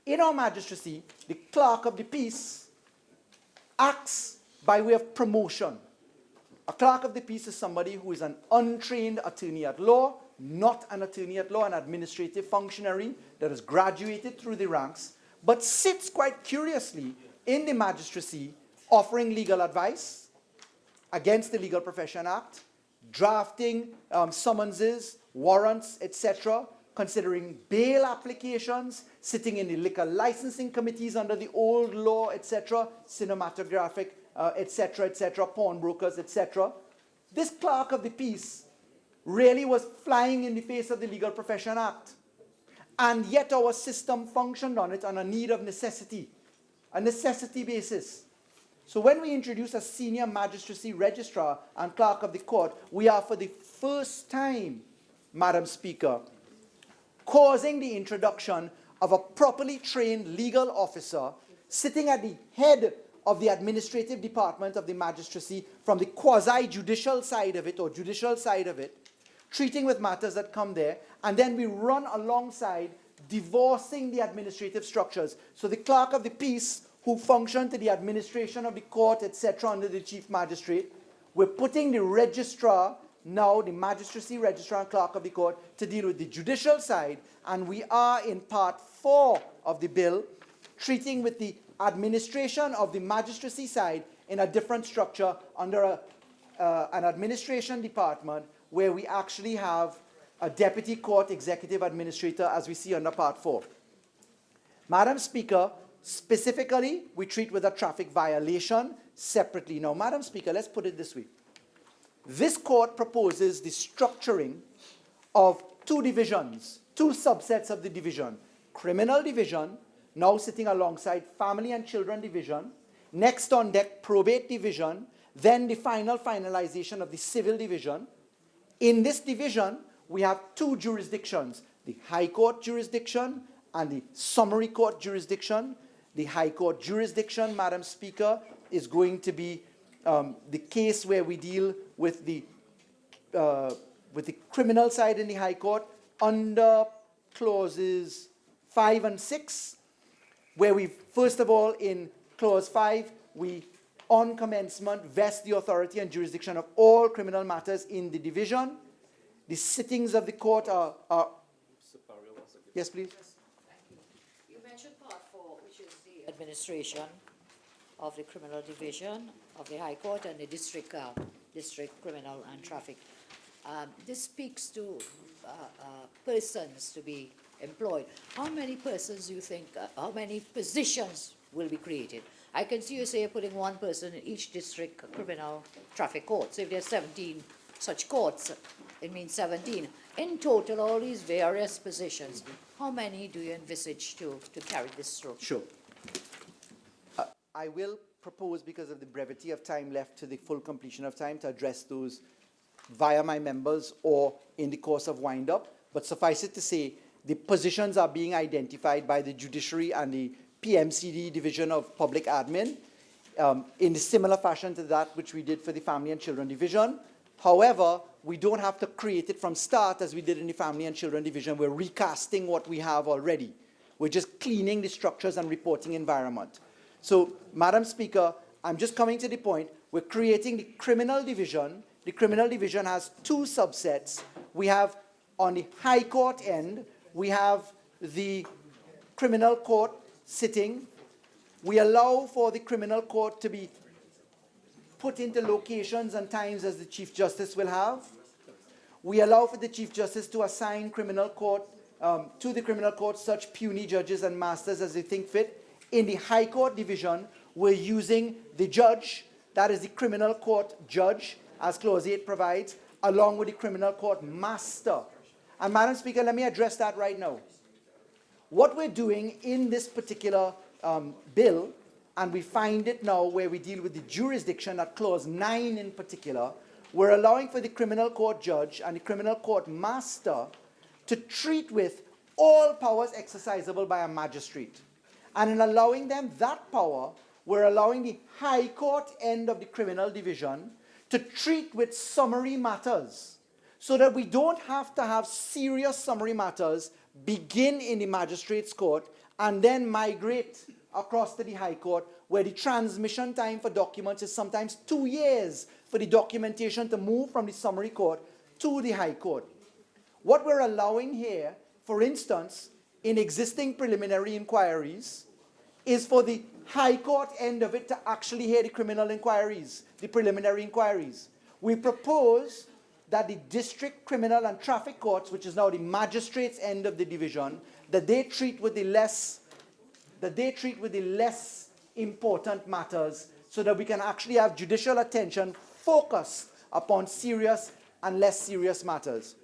[SPEAKER 19] In our magistracy, the clerk of the peace acts by way of promotion. A clerk of the peace is somebody who is an untrained attorney at law, not an attorney at law, an administrative functionary that has graduated through the ranks, but sits quite curiously in the magistracy offering legal advice against the Legal Profession Act, drafting summonses, warrants, etc., considering bail applications, sitting in the liquor licensing committees under the old law, etc., cinematographic, etc., pawnbrokers, etc. This clerk of the peace really was flying in the face of the Legal Profession Act. And yet our system functioned on it on a need of necessity, a necessity basis. So when we introduce a senior magistracy registrar and clerk of the court, we are for the first time, Madam Speaker, causing the introduction of a properly trained legal officer sitting at the head of the administrative department of the magistracy from the quasi-judicial side of it or judicial side of it, treating with matters that come there, and then we run alongside divorcing the administrative structures. So the clerk of the peace, who function to the administration of the court, etc., under the chief magistrate, we're putting the registrar, now the magistracy registrar and clerk of the court, to deal with the judicial side, and we are in part 4 of the bill, treating with the administration of the magistracy side in a different structure under an administration department where we actually have a deputy court executive administrator as we see under part 4. Madam Speaker, specifically, we treat with a traffic violation separately. Now, Madam Speaker, let's put it this way. This court proposes the structuring of 2 divisions, 2 subsets of the division. Criminal division, now sitting alongside Family and Children division. Next on deck, probate division. Then the finalization of the civil division. In this division, we have 2 jurisdictions, the High Court jurisdiction and the Summary Court jurisdiction. The High Court jurisdiction, Madam Speaker, is going to be the case where we deal with the criminal side in the High Court under clauses 5 and 6, where we, first of all, in clause 5, we on commencement, vest the authority and jurisdiction of all criminal matters in the division. The sittings of the court are yes, please.
[SPEAKER 20] You mentioned Part 4, which is the administration of the criminal division of the High Court and the district criminal and traffic. This speaks to persons to be employed. How many persons do you think, how many positions will be created? I can see you say you're putting one person in each district criminal traffic court. So if there's 17 such courts, it means 17. In total, all these various positions, how many do you envisage to carry this through?
[SPEAKER 19] Sure. I will propose, because of the brevity of time left to the full completion of time, to address those via my members or in the course of wind-up. But suffice it to say, the positions are being identified by the Judiciary and the PMCD Division of Public Admin in a similar fashion to that which we did for the Family and Children Division. However, we don't have to create it from start as we did in the Family and Children Division. We're recasting what we have already. We're just cleaning the structures and reporting environment. So, Madam Speaker, I'm just coming to the point. We're creating the Criminal Division. The Criminal Division has two subsets. We have, on the High Court end, we have the Criminal Court sitting. We allow for the Criminal Court to be put into locations and times as the Chief Justice will have. We allow for the Chief Justice to assign criminal court to the criminal court such puisne judges and masters as they think fit. In the High Court Division, we're using the judge, that is the criminal court judge, as Clause 8 provides, along with the criminal court master. And Madam Speaker, let me address that right now. What we're doing in this particular bill, and we find it now where we deal with the jurisdiction at Clause 9 in particular, we're allowing for the criminal court judge and the criminal court master to treat with all powers exercisable by a magistrate. And in allowing them that power, we're allowing the High Court end of the criminal division to treat with summary matters, so that we don't have to have serious summary matters begin in the magistrate's court and then migrate across to the High Court, where the transmission time for documents is sometimes 2 years for the documentation to move from the summary court to the High Court. What we're allowing here, for instance, in existing preliminary inquiries, is for the High Court end of it to actually hear the criminal inquiries, the preliminary inquiries. We propose that the district criminal and traffic courts, which is now the magistrates end of the division, that they treat with the less important matters, so that we can actually have judicial attention focused upon serious and less serious matters.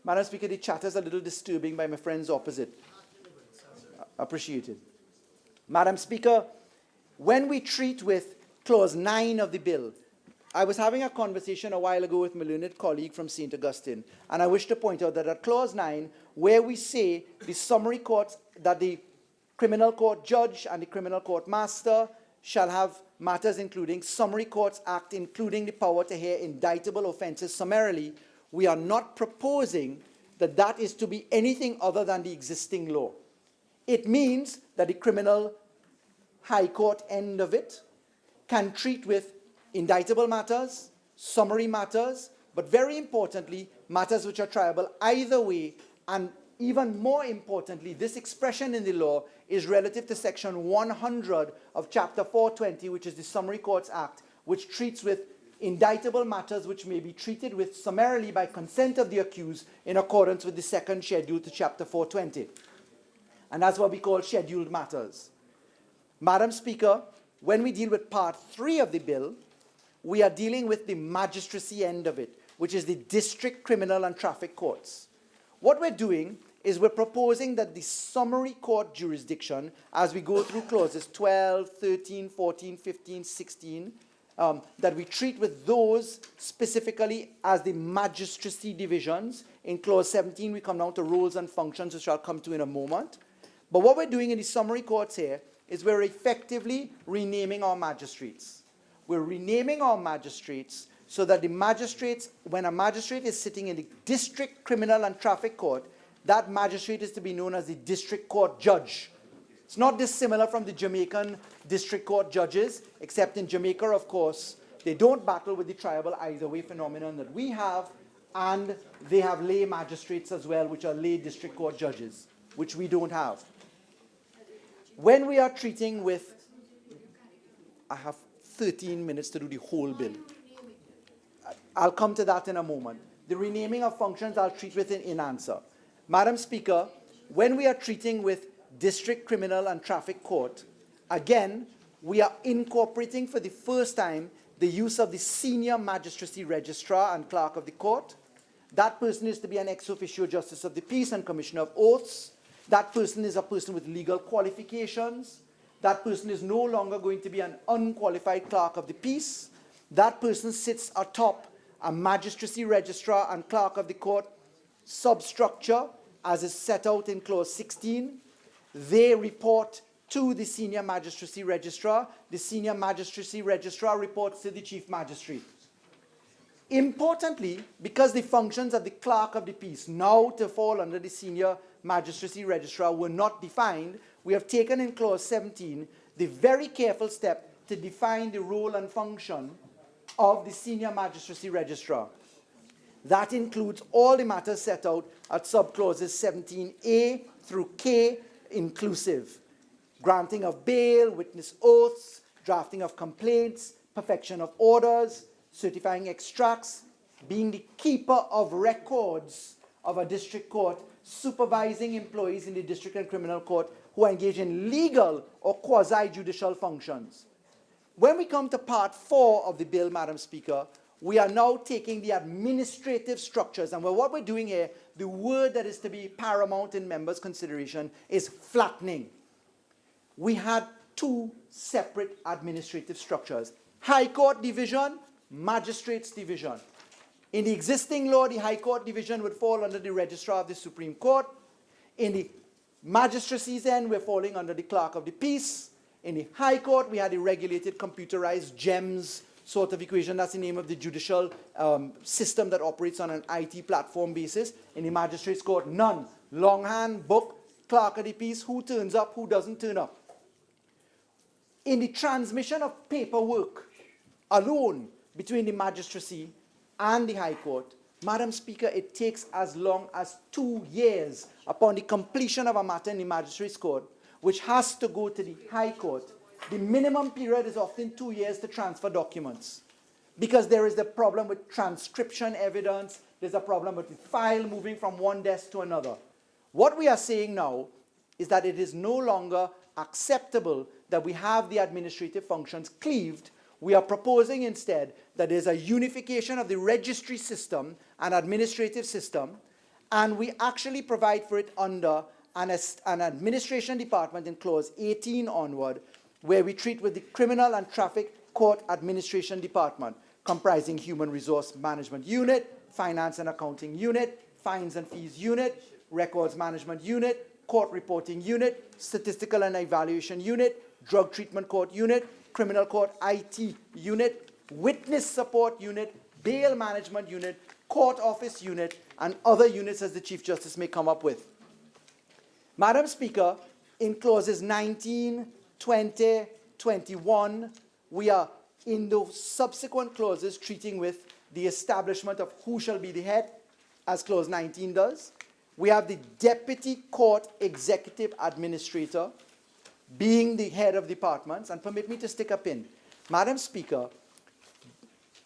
[SPEAKER 19] Madam Speaker, the chatter is a little disturbing by my friends opposite. Appreciated. Madam Speaker, when we treat with Clause 9 of the bill, I was having a conversation a while ago with my learned colleague from St. Augustine, and I wish to point out that at Clause 9, where we say the summary courts, that the criminal court judge and the criminal court master shall have matters including Summary Courts Act, including the power to hear indictable offences summarily, we are not proposing that that is to be anything other than the existing law. It means that the criminal High Court end of it can treat with indictable matters, summary matters, but very importantly, matters which are triable either way. And even more importantly, this expression in the law is relative to Section 100 of Chapter 420, which is the Summary Courts Act, which treats with indictable matters which may be treated with summarily by consent of the accused in accordance with the second schedule to Chapter 420. And that's what we call scheduled matters. Madam Speaker, when we deal with Part 3 of the bill, we are dealing with the magistracy end of it, which is the district criminal and traffic courts. What we're doing is we're proposing that the summary court jurisdiction, as we go through clauses 12, 13, 14, 15, 16, that we treat with those specifically as the magistracy divisions. In Clause 17, we come down to roles and functions, which I'll come to in a moment. But what we're doing in the summary courts here is we're effectively renaming our magistrates. We're renaming our magistrates so that the magistrates, when a magistrate is sitting in the district criminal and traffic court, that magistrate is to be known as the district court judge. It's not dissimilar from the Jamaican district court judges, except in Jamaica, of course, they don't battle with the tribal either way phenomenon that we have, and they have lay magistrates as well, which are lay district court judges, which we don't have. When we are treating with, I have 13 minutes to do the whole bill. I'll come to that in a moment. The renaming of functions I'll treat with in answer. Madam Speaker, when we are treating with District Criminal and Traffic Court, again, we are incorporating for the first time the use of the Senior Magistracy Registrar and Clerk of the Court. That person is to be an ex officio Justice of the Peace and Commissioner of Oaths. That person is a person with legal qualifications. That person is no longer going to be an unqualified Clerk of the Peace. That person sits atop a Magistracy Registrar and Clerk of the Court substructure, as is set out in Clause 16. They report to the Senior Magistracy Registrar. The Senior Magistracy Registrar reports to the Chief Magistrate. Importantly, because the functions of the Clerk of the Peace, now to fall under the Senior Magistracy Registrar, were not defined, we have taken in Clause 17 the very careful step to define the role and function of the Senior Magistracy Registrar. That includes all the matters set out at subclauses 17A through K inclusive. Granting of bail, witness oaths, drafting of complaints, perfection of orders, certifying extracts, being the keeper of records of a district court, supervising employees in the district and criminal court who engage in legal or quasi-judicial functions. When we come to Part 4 of the bill, Madam Speaker, we are now taking the administrative structures, and what we're doing here, the word that is to be paramount in members' consideration is flattening. We had two separate administrative structures: High Court Division, Magistrates Division. In the existing law, the High Court Division would fall under the Registrar of the Supreme Court. In the magistracy's end, we're falling under the Clerk of the Peace. In the High Court, we had a regulated computerized GEMS sort of equation. That's the name of the judicial system that operates on an IT platform basis. In the Magistrates Court, none. Longhand, book, Clerk of the Peace, who turns up, who doesn't turn up. In the transmission of paperwork alone between the magistracy and the High Court, Madam Speaker, it takes as long as 2 years upon the completion of a matter in the Magistrates Court, which has to go to the High Court. The minimum period is often 2 years to transfer documents, because there is the problem with transcription evidence, there's a problem with the file moving from one desk to another. What we are saying now is that it is no longer acceptable that we have the administrative functions cleaved. We are proposing instead that there's a unification of the registry system and administrative system, and we actually provide for it under an administration department in Clause 18 onward, where we treat with the Criminal and Traffic Court Administration Department, comprising Human Resource Management Unit, Finance and Accounting Unit, Fines and Fees Unit, Records Management Unit, Court Reporting Unit, Statistical and Evaluation Unit, Drug Treatment Court Unit, Criminal Court IT Unit, Witness Support Unit, Bail Management Unit, Court Office Unit, and other units as the Chief Justice may come up with. Madam Speaker, in clauses 19, 20, 21, we are in those subsequent clauses treating with the establishment of who shall be the head, as clause 19 does. We have the Deputy Court Executive Administrator being the head of departments, and permit me to stick a pin. Madam Speaker,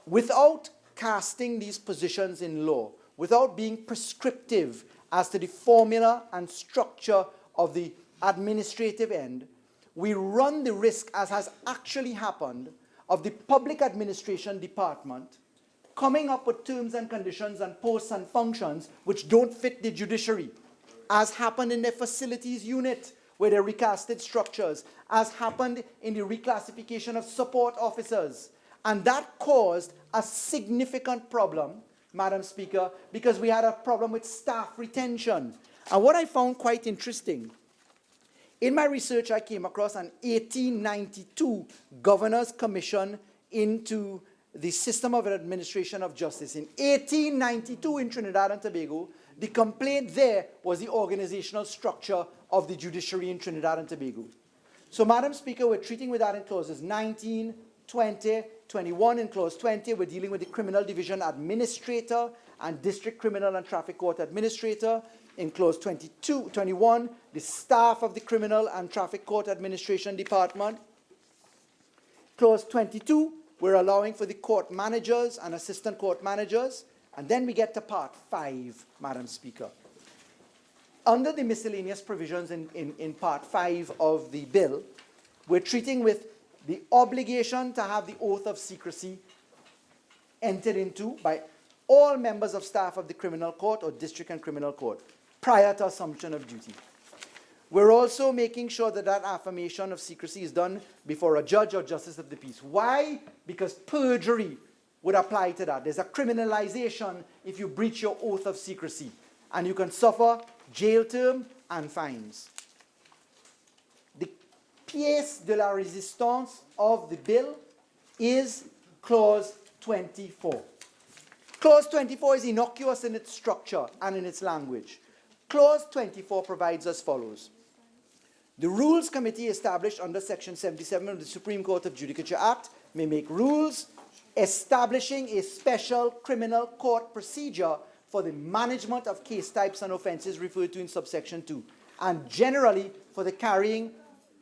[SPEAKER 19] without casting these positions in law, without being prescriptive as to the formula and structure of the administrative end, we run the risk, as has actually happened, of the Public Administration Department coming up with terms and conditions and posts and functions which don't fit the judiciary, as happened in the Facilities Unit, where they recasted structures, as happened in the reclassification of support officers. And that caused a significant problem, Madam Speaker, because we had a problem with staff retention. And what I found quite interesting, in my research I came across an 1892 Governor's Commission into the system of administration of justice. In 1892 in Trinidad and Tobago, The complaint there was the organizational structure of the judiciary in Trinidad and Tobago. So, Madam Speaker, we're treating with that in clauses 19, 20, 21 in clause 20. We're dealing with the criminal division administrator and district criminal and traffic court administrator. In clause 21, the staff of the criminal and traffic court administration department. Clause 22, we're allowing for the court managers and assistant court managers. And then we get to part 5, Madam Speaker. Under the miscellaneous provisions in part 5 of the bill, we're treating with the obligation to have the oath of secrecy entered into by all members of staff of the criminal court or district and criminal court prior to assumption of duty. We're also making sure that that affirmation of secrecy is done before a judge or justice of the peace. Why? Because perjury would apply to that. There's a criminalization if you breach your oath of secrecy, and you can suffer jail term and fines. The pièce de la résistance of the bill is clause 24. Clause 24 is innocuous in its structure and in its language. Clause 24 provides as follows. The Rules Committee established under Section 77 of the Supreme Court of Judicature Act may make rules establishing a special criminal court procedure for the management of case types and offences referred to in subsection 2, and generally for the carrying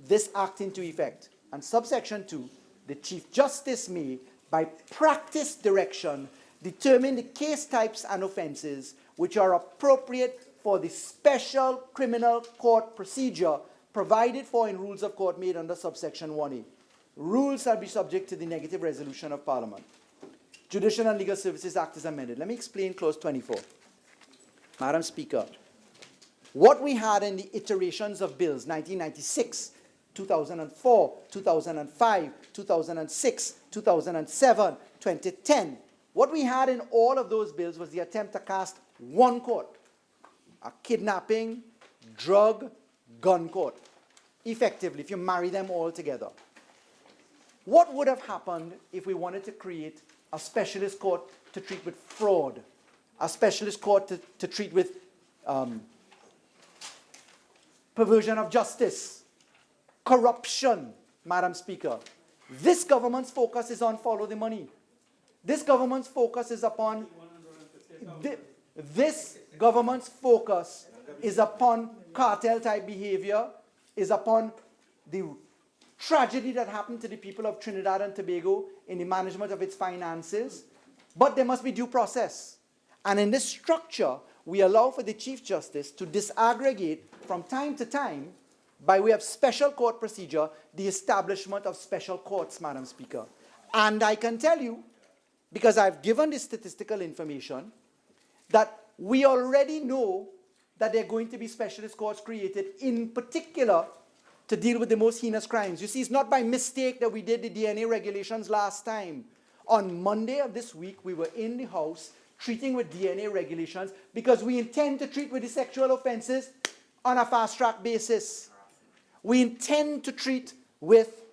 [SPEAKER 19] this act into effect. And subsection 2, the Chief Justice may, by practice direction, determine the case types and offences which are appropriate for the special criminal court procedure provided for in rules of court made under subsection 1A. Rules shall be subject to the negative resolution of Parliament. Judicial and Legal Services Act is amended. Let me explain clause 24. Madam Speaker, what we had in the iterations of bills 1996, 2004, 2005, 2006, 2007, 2010, what we had in all of those bills was the attempt to cast one court, a kidnapping, drug, gun court, effectively, if you marry them all together. What would have happened if we wanted to create a specialist court to treat with fraud, a specialist court to treat with perversion of justice, corruption, Madam Speaker? This government's focus is on follow the money. This government's focus is upon this government's focus is upon cartel-type behavior, is upon the tragedy that happened to the people of Trinidad and Tobago in the management of its finances. But there must be due process. And in this structure, we allow for the Chief Justice to disaggregate from time to time, by way of special court procedure, the establishment of special courts, Madam Speaker. And I can tell you, because I've given the statistical information, that we already know that there are going to be specialist courts created, in particular, to deal with the most heinous crimes. You see, it's not by mistake that we did the DNA regulations last time. On Monday of this week, we were in the House treating with DNA regulations because we intend to treat with the sexual offenses on a fast-track basis. We intend to treat with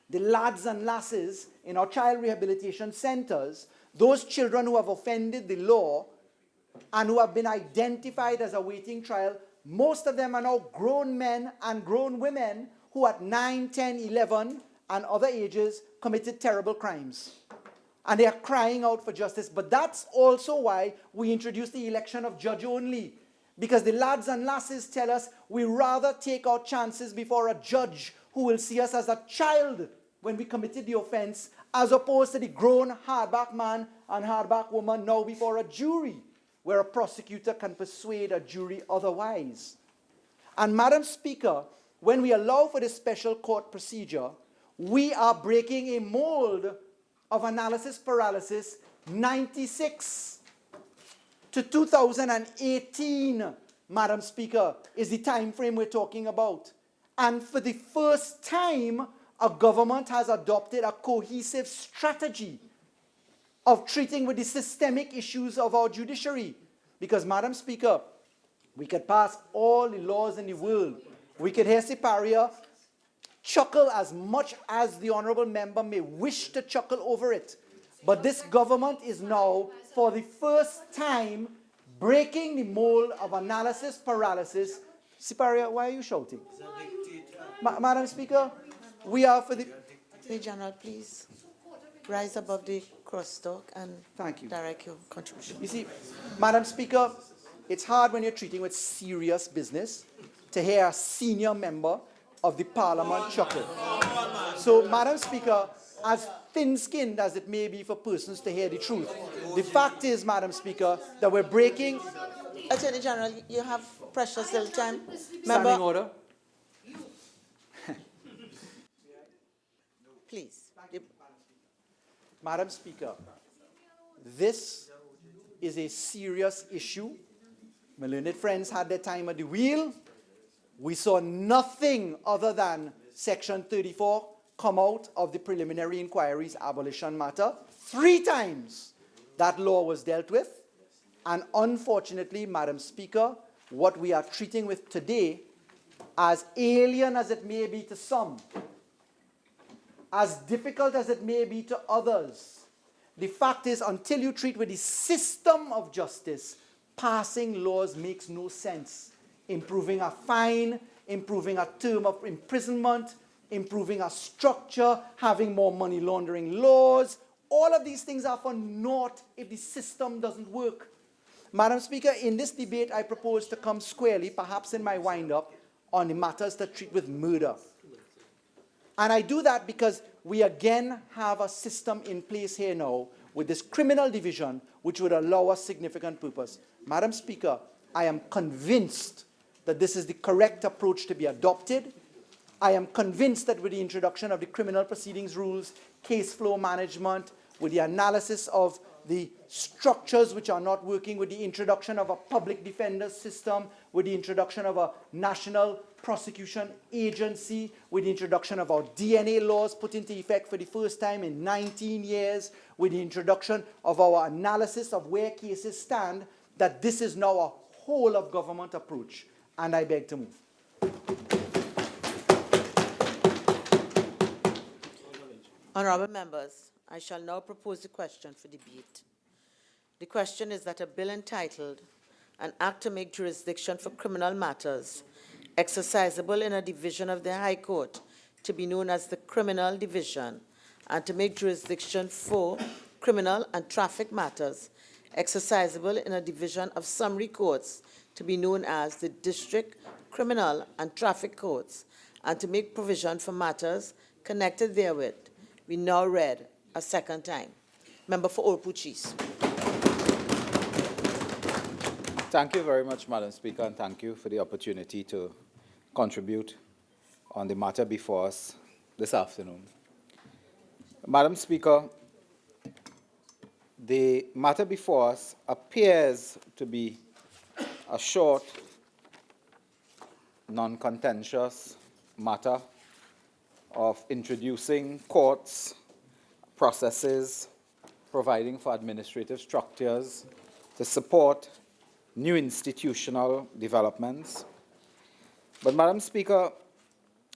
[SPEAKER 19] the lads and lasses in our child rehabilitation centers, those children who have offended the law and who have been identified as awaiting trial. Most of them are now grown men and grown women who at 9, 10, 11 and other ages committed terrible crimes. And they are crying out for justice. But that's also why we introduced the election of judge only. Because the lads and lasses tell us we rather take our chances before a judge who will see us as a child when we committed the offense, as opposed to the grown hardback man and hardback woman now before a jury, where a prosecutor can persuade a jury otherwise. And Madam Speaker, when we allow for this special court procedure, we are breaking a mold of analysis paralysis 96 to 2018, Madam Speaker, is the time frame we're talking about. And for the first time, a government has adopted a cohesive strategy of treating with the systemic issues of our judiciary. Because, Madam Speaker, we could pass all the laws in the world. We could hear Siparia chuckle as much as the honourable member may wish to chuckle over it. But this government is now, for the first time, breaking the mold of analysis paralysis. Siparia, why are you shouting? Madam Speaker, we are for the...
[SPEAKER 1] Attorney General, please rise above the crosstalk and
[SPEAKER 19] Thank you.
[SPEAKER 1] direct your contribution.
[SPEAKER 19] You see, Madam Speaker, it's hard when you're treating with serious business to hear a senior member of the Parliament chuckle. So, Madam Speaker, as thin-skinned as it may be for persons to hear the truth, the fact is, Madam Speaker, that we're breaking...
[SPEAKER 1] Attorney General, you have precious little time.
[SPEAKER 19] Standing order.
[SPEAKER 1] Please.
[SPEAKER 19] Madam Speaker, this is a serious issue. My learned friends had their time at the wheel. We saw nothing other than Section 34 come out of the preliminary inquiry's abolition matter. 3 times that law was dealt with. And unfortunately, Madam Speaker, what we are treating with today, as alien as it may be to some, as difficult as it may be to others, the fact is, until you treat with the system of justice, passing laws makes no sense. Improving a fine, improving a term of imprisonment, improving a structure, having more money laundering laws, all of these things are for naught if the system doesn't work. Madam Speaker, in this debate, I propose to come squarely, perhaps in my wind-up, on the matters that treat with murder. And I do that because we again have a system in place here now with this criminal division which would allow us significant purpose. Madam Speaker, I am convinced that this is the correct approach to be adopted. I am convinced that with the introduction of the criminal proceedings rules, case flow management, with the analysis of the structures which are not working, with the introduction of a public defender system, with the introduction of a national prosecution agency, with the introduction of our DNA laws put into effect for the first time in 19 years, with the introduction of our analysis of where cases stand, that this is now a whole of government approach. And I beg to move.
[SPEAKER 1] Honourable members, I shall now propose the question for debate. The question is that a bill entitled An Act to Make Jurisdiction for Criminal Matters exercisable in a division of the High Court to be known as the Criminal Division, and to make jurisdiction for criminal and traffic matters exercisable in a division of summary courts to be known as the District Criminal and Traffic Courts, and to make provision for matters connected therewith, we now read a second time. Member for Orpuchis.
[SPEAKER 7] Thank you very much, Madam Speaker, and thank you for the opportunity to contribute on the matter before us this afternoon. Madam Speaker, the matter before us appears to be a short, non-contentious matter of introducing courts, processes, providing for administrative structures to support new institutional developments. But, Madam Speaker,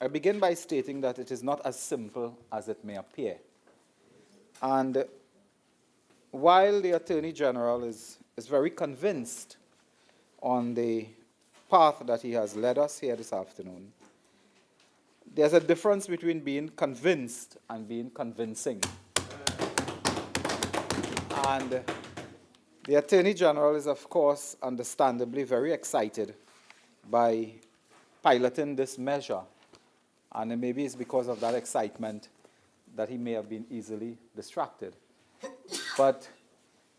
[SPEAKER 7] I begin by stating that it is not as simple as it may appear. And while the Attorney General is very convinced on the path that he has led us here this afternoon, there's a difference between being convinced and being convincing. And the Attorney General is, of course, understandably very excited by piloting this measure. And maybe it's because of that excitement that he may have been easily distracted. But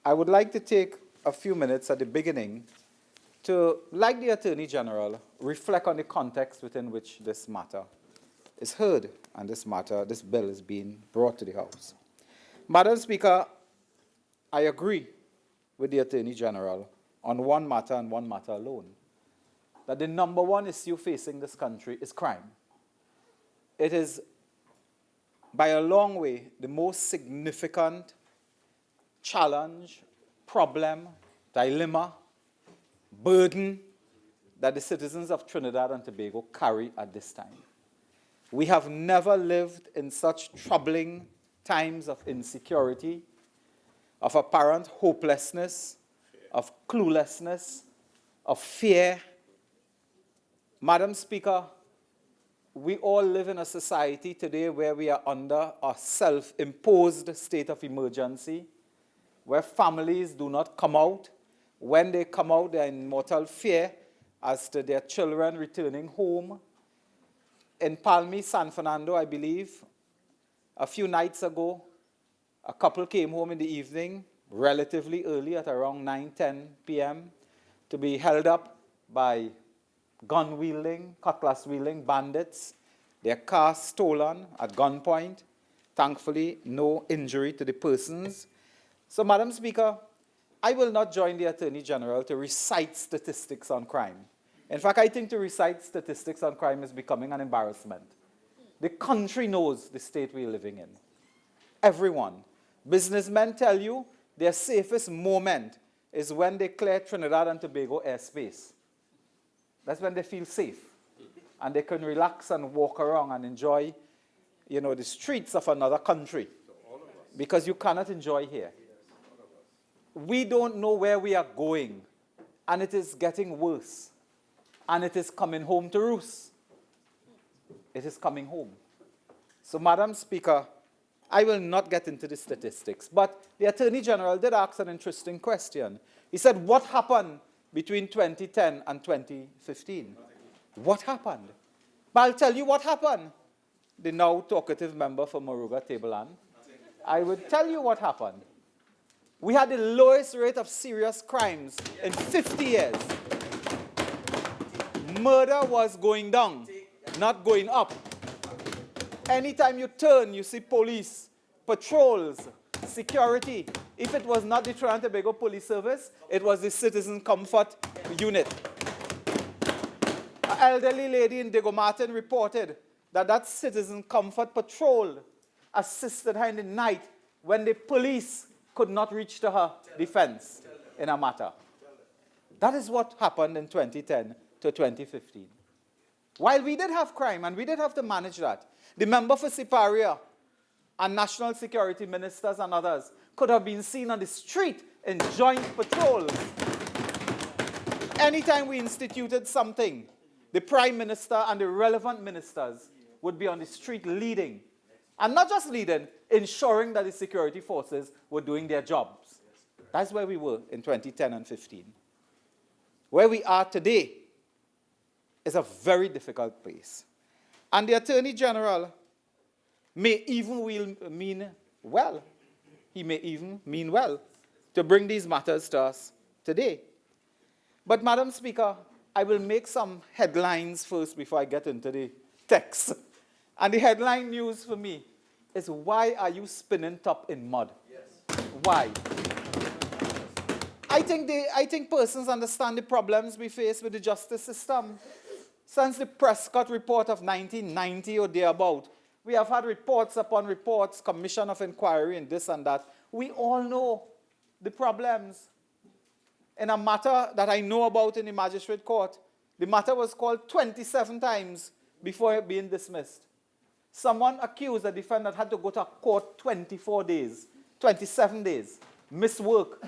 [SPEAKER 7] I would like to take a few minutes at the beginning to, like the Attorney General, reflect on the context within which this matter is heard and this bill is being brought to the House. Madam Speaker, I agree with the Attorney General on one matter and one matter alone, that the number one issue facing this country is crime. It is, by a long way, the most significant challenge, problem, dilemma, burden that the citizens of Trinidad and Tobago carry at this time. We have never lived in such troubling times of insecurity, of apparent hopelessness, of cluelessness, of fear. Madam Speaker, we all live in a society today where we are under a self-imposed state of emergency, where families do not come out. When they come out, they are in mortal fear as to their children returning home. In Palmy, San Fernando, I believe, a few nights ago, a couple came home in the evening, relatively early at around 9-10 p.m., to be held up by gun-wielding, cutlass-wielding bandits, their car stolen at gunpoint. Thankfully, no injury to the persons. So, Madam Speaker, I will not join the Attorney General to recite statistics on crime. In fact, I think to recite statistics on crime is becoming an embarrassment. The country knows the state we're living in. Everyone. Businessmen tell you their safest moment is when they clear Trinidad and Tobago airspace. That's when they feel safe. And they can relax and walk around and enjoy, the streets of another country. Because you cannot enjoy here. We don't know where we are going. And it is getting worse. And it is coming home to roost. It is coming home. So, Madam Speaker, I will not get into the statistics. But the Attorney General did ask an interesting question. He said, what happened between 2010 and 2015? What happened? But I'll tell you what happened. The now talkative member for Moruga Tableland. I would tell you what happened. We had the lowest rate of serious crimes in 50 years. Murder was going down, not going up. Anytime you turn, you see police, patrols, security. If it was not the Trinidad and Tobago Police Service, it was the Citizen Comfort Unit. An elderly lady in Diego Martin reported that Citizen Comfort Patrol assisted her in the night when the police could not reach to her defense in a matter. That is what happened in 2010 to 2015. While we did have crime, and we did have to manage that, the member for Siparia and national security ministers and others could have been seen on the street in joint patrols. Anytime we instituted something, the Prime Minister and the relevant ministers would be on the street leading. And not just leading, ensuring that the security forces were doing their jobs. That's where we were in 2010 and 15. Where we are today is a very difficult place. And the Attorney General may even mean well. He may even mean well to bring these matters to us today. But, Madam Speaker, I will make some headlines first before I get into the text. And the headline news for me is, why are you spinning top in mud? Yes. Why? I think persons understand the problems we face with the justice system. Since the Prescott report of 1990 or thereabout, we have had reports upon reports, commission of inquiry and this and that. We all know the problems. In a matter that I know about in the magistrate court, the matter was called 27 times before it being dismissed. Someone accused the defendant had to go to court 24 days, 27 days, miss work,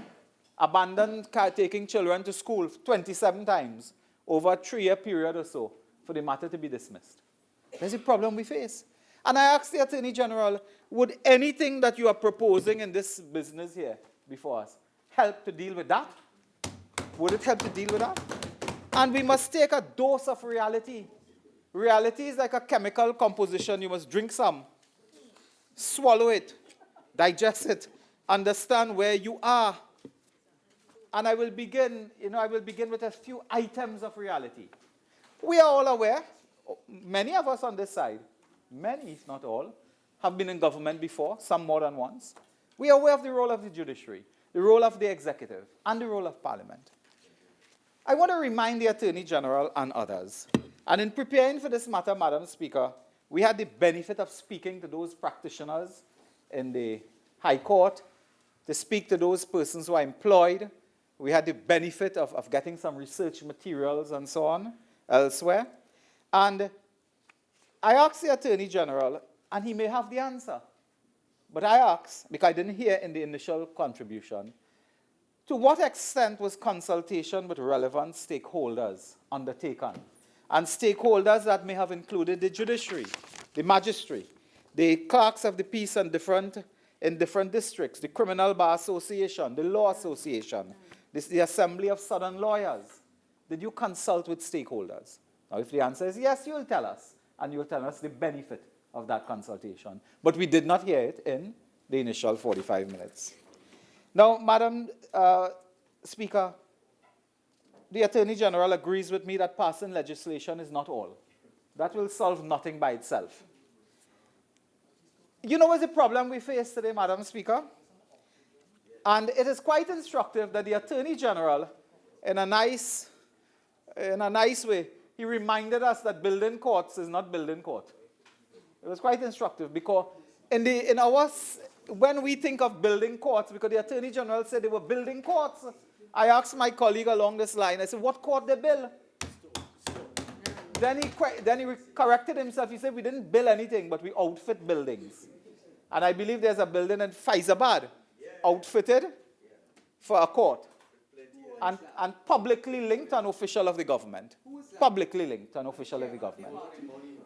[SPEAKER 7] abandon taking children to school 27 times over a 3-year period or so for the matter to be dismissed. That's the problem we face. And I asked the Attorney General, would anything that you are proposing in this business here before us help to deal with that? Would it help to deal with that? And we must take a dose of reality. Reality is like a chemical composition. You must drink some, swallow it, digest it, understand where you are. And I will begin with a few items of reality. We are all aware, many of us on this side, many, if not all, have been in government before, some more than once. We are aware of the role of the judiciary, the role of the executive, and the role of Parliament. I want to remind the Attorney General and others, and in preparing for this matter, Madam Speaker, we had the benefit of speaking to those practitioners in the High Court, to speak to those persons who are employed. We had the benefit of getting some research materials and so on elsewhere. And I asked the Attorney General, and he may have the answer, but I asked, because I didn't hear in the initial contribution, To what extent was consultation with relevant stakeholders undertaken? And stakeholders that may have included the judiciary, the magistrate, the clerks of the peace in different districts, the Criminal Bar Association, the Law Association, the Assembly of Southern Lawyers. Did you consult with stakeholders? Now, if the answer is yes, you'll tell us, and you'll tell us the benefit of that consultation. But we did not hear it in the initial 45 minutes. Now, Madam Speaker, the Attorney General agrees with me that passing legislation is not all. That will solve nothing by itself. You know what's the problem we face today, Madam Speaker? And it is quite instructive that the Attorney General, in a nice way, he reminded us that building courts is not building court. It was quite instructive because when we think of building courts, because the Attorney General said they were building courts, I asked my colleague along this line, I said, what court they build? Then he corrected himself. He said, we didn't build anything, but we outfit buildings. And I believe there's a building in Faizabad, outfitted for a court. And publicly linked to an official of the government. Publicly linked to an official of the government.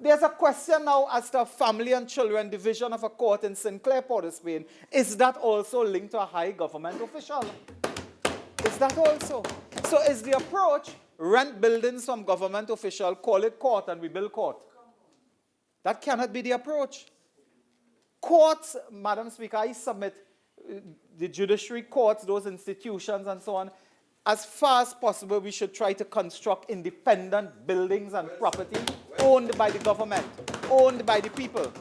[SPEAKER 7] There's a question now as to Family and Children Division of a court in Sinclair, Port of Spain. Is that also linked to a high government official? Is that also? So is the approach, rent buildings from government official, call it court, and we build court? That cannot be the approach. Courts, Madam Speaker, I submit the judiciary courts, those institutions and so on, as far as possible, we should try to construct independent buildings and property owned by the government, owned by the people.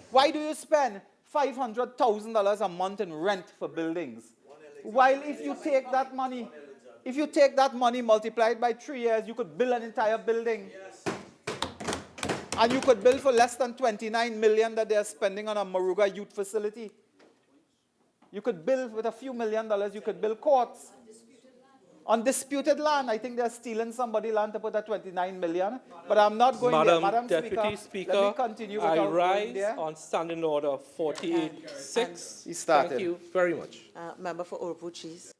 [SPEAKER 7] Why do you spend $500,000 a month in rent for buildings? While if you take that money multiplied by 3 years, you could build an entire building. And you could build for less than $29 million that they are spending on a Moruga youth facility. You could build with a few $1 million, you could build courts. Undisputed land. I think they're stealing somebody's land to put at $29 million. But I'm not going there. Madam
[SPEAKER 4] Deputy Speaker,
[SPEAKER 7] let me continue
[SPEAKER 4] I
[SPEAKER 7] without
[SPEAKER 4] rise
[SPEAKER 7] going there.
[SPEAKER 4] on standing order 48-6.
[SPEAKER 7] He started.
[SPEAKER 4] Thank you very much.
[SPEAKER 1] Member for Orbu-Cheese,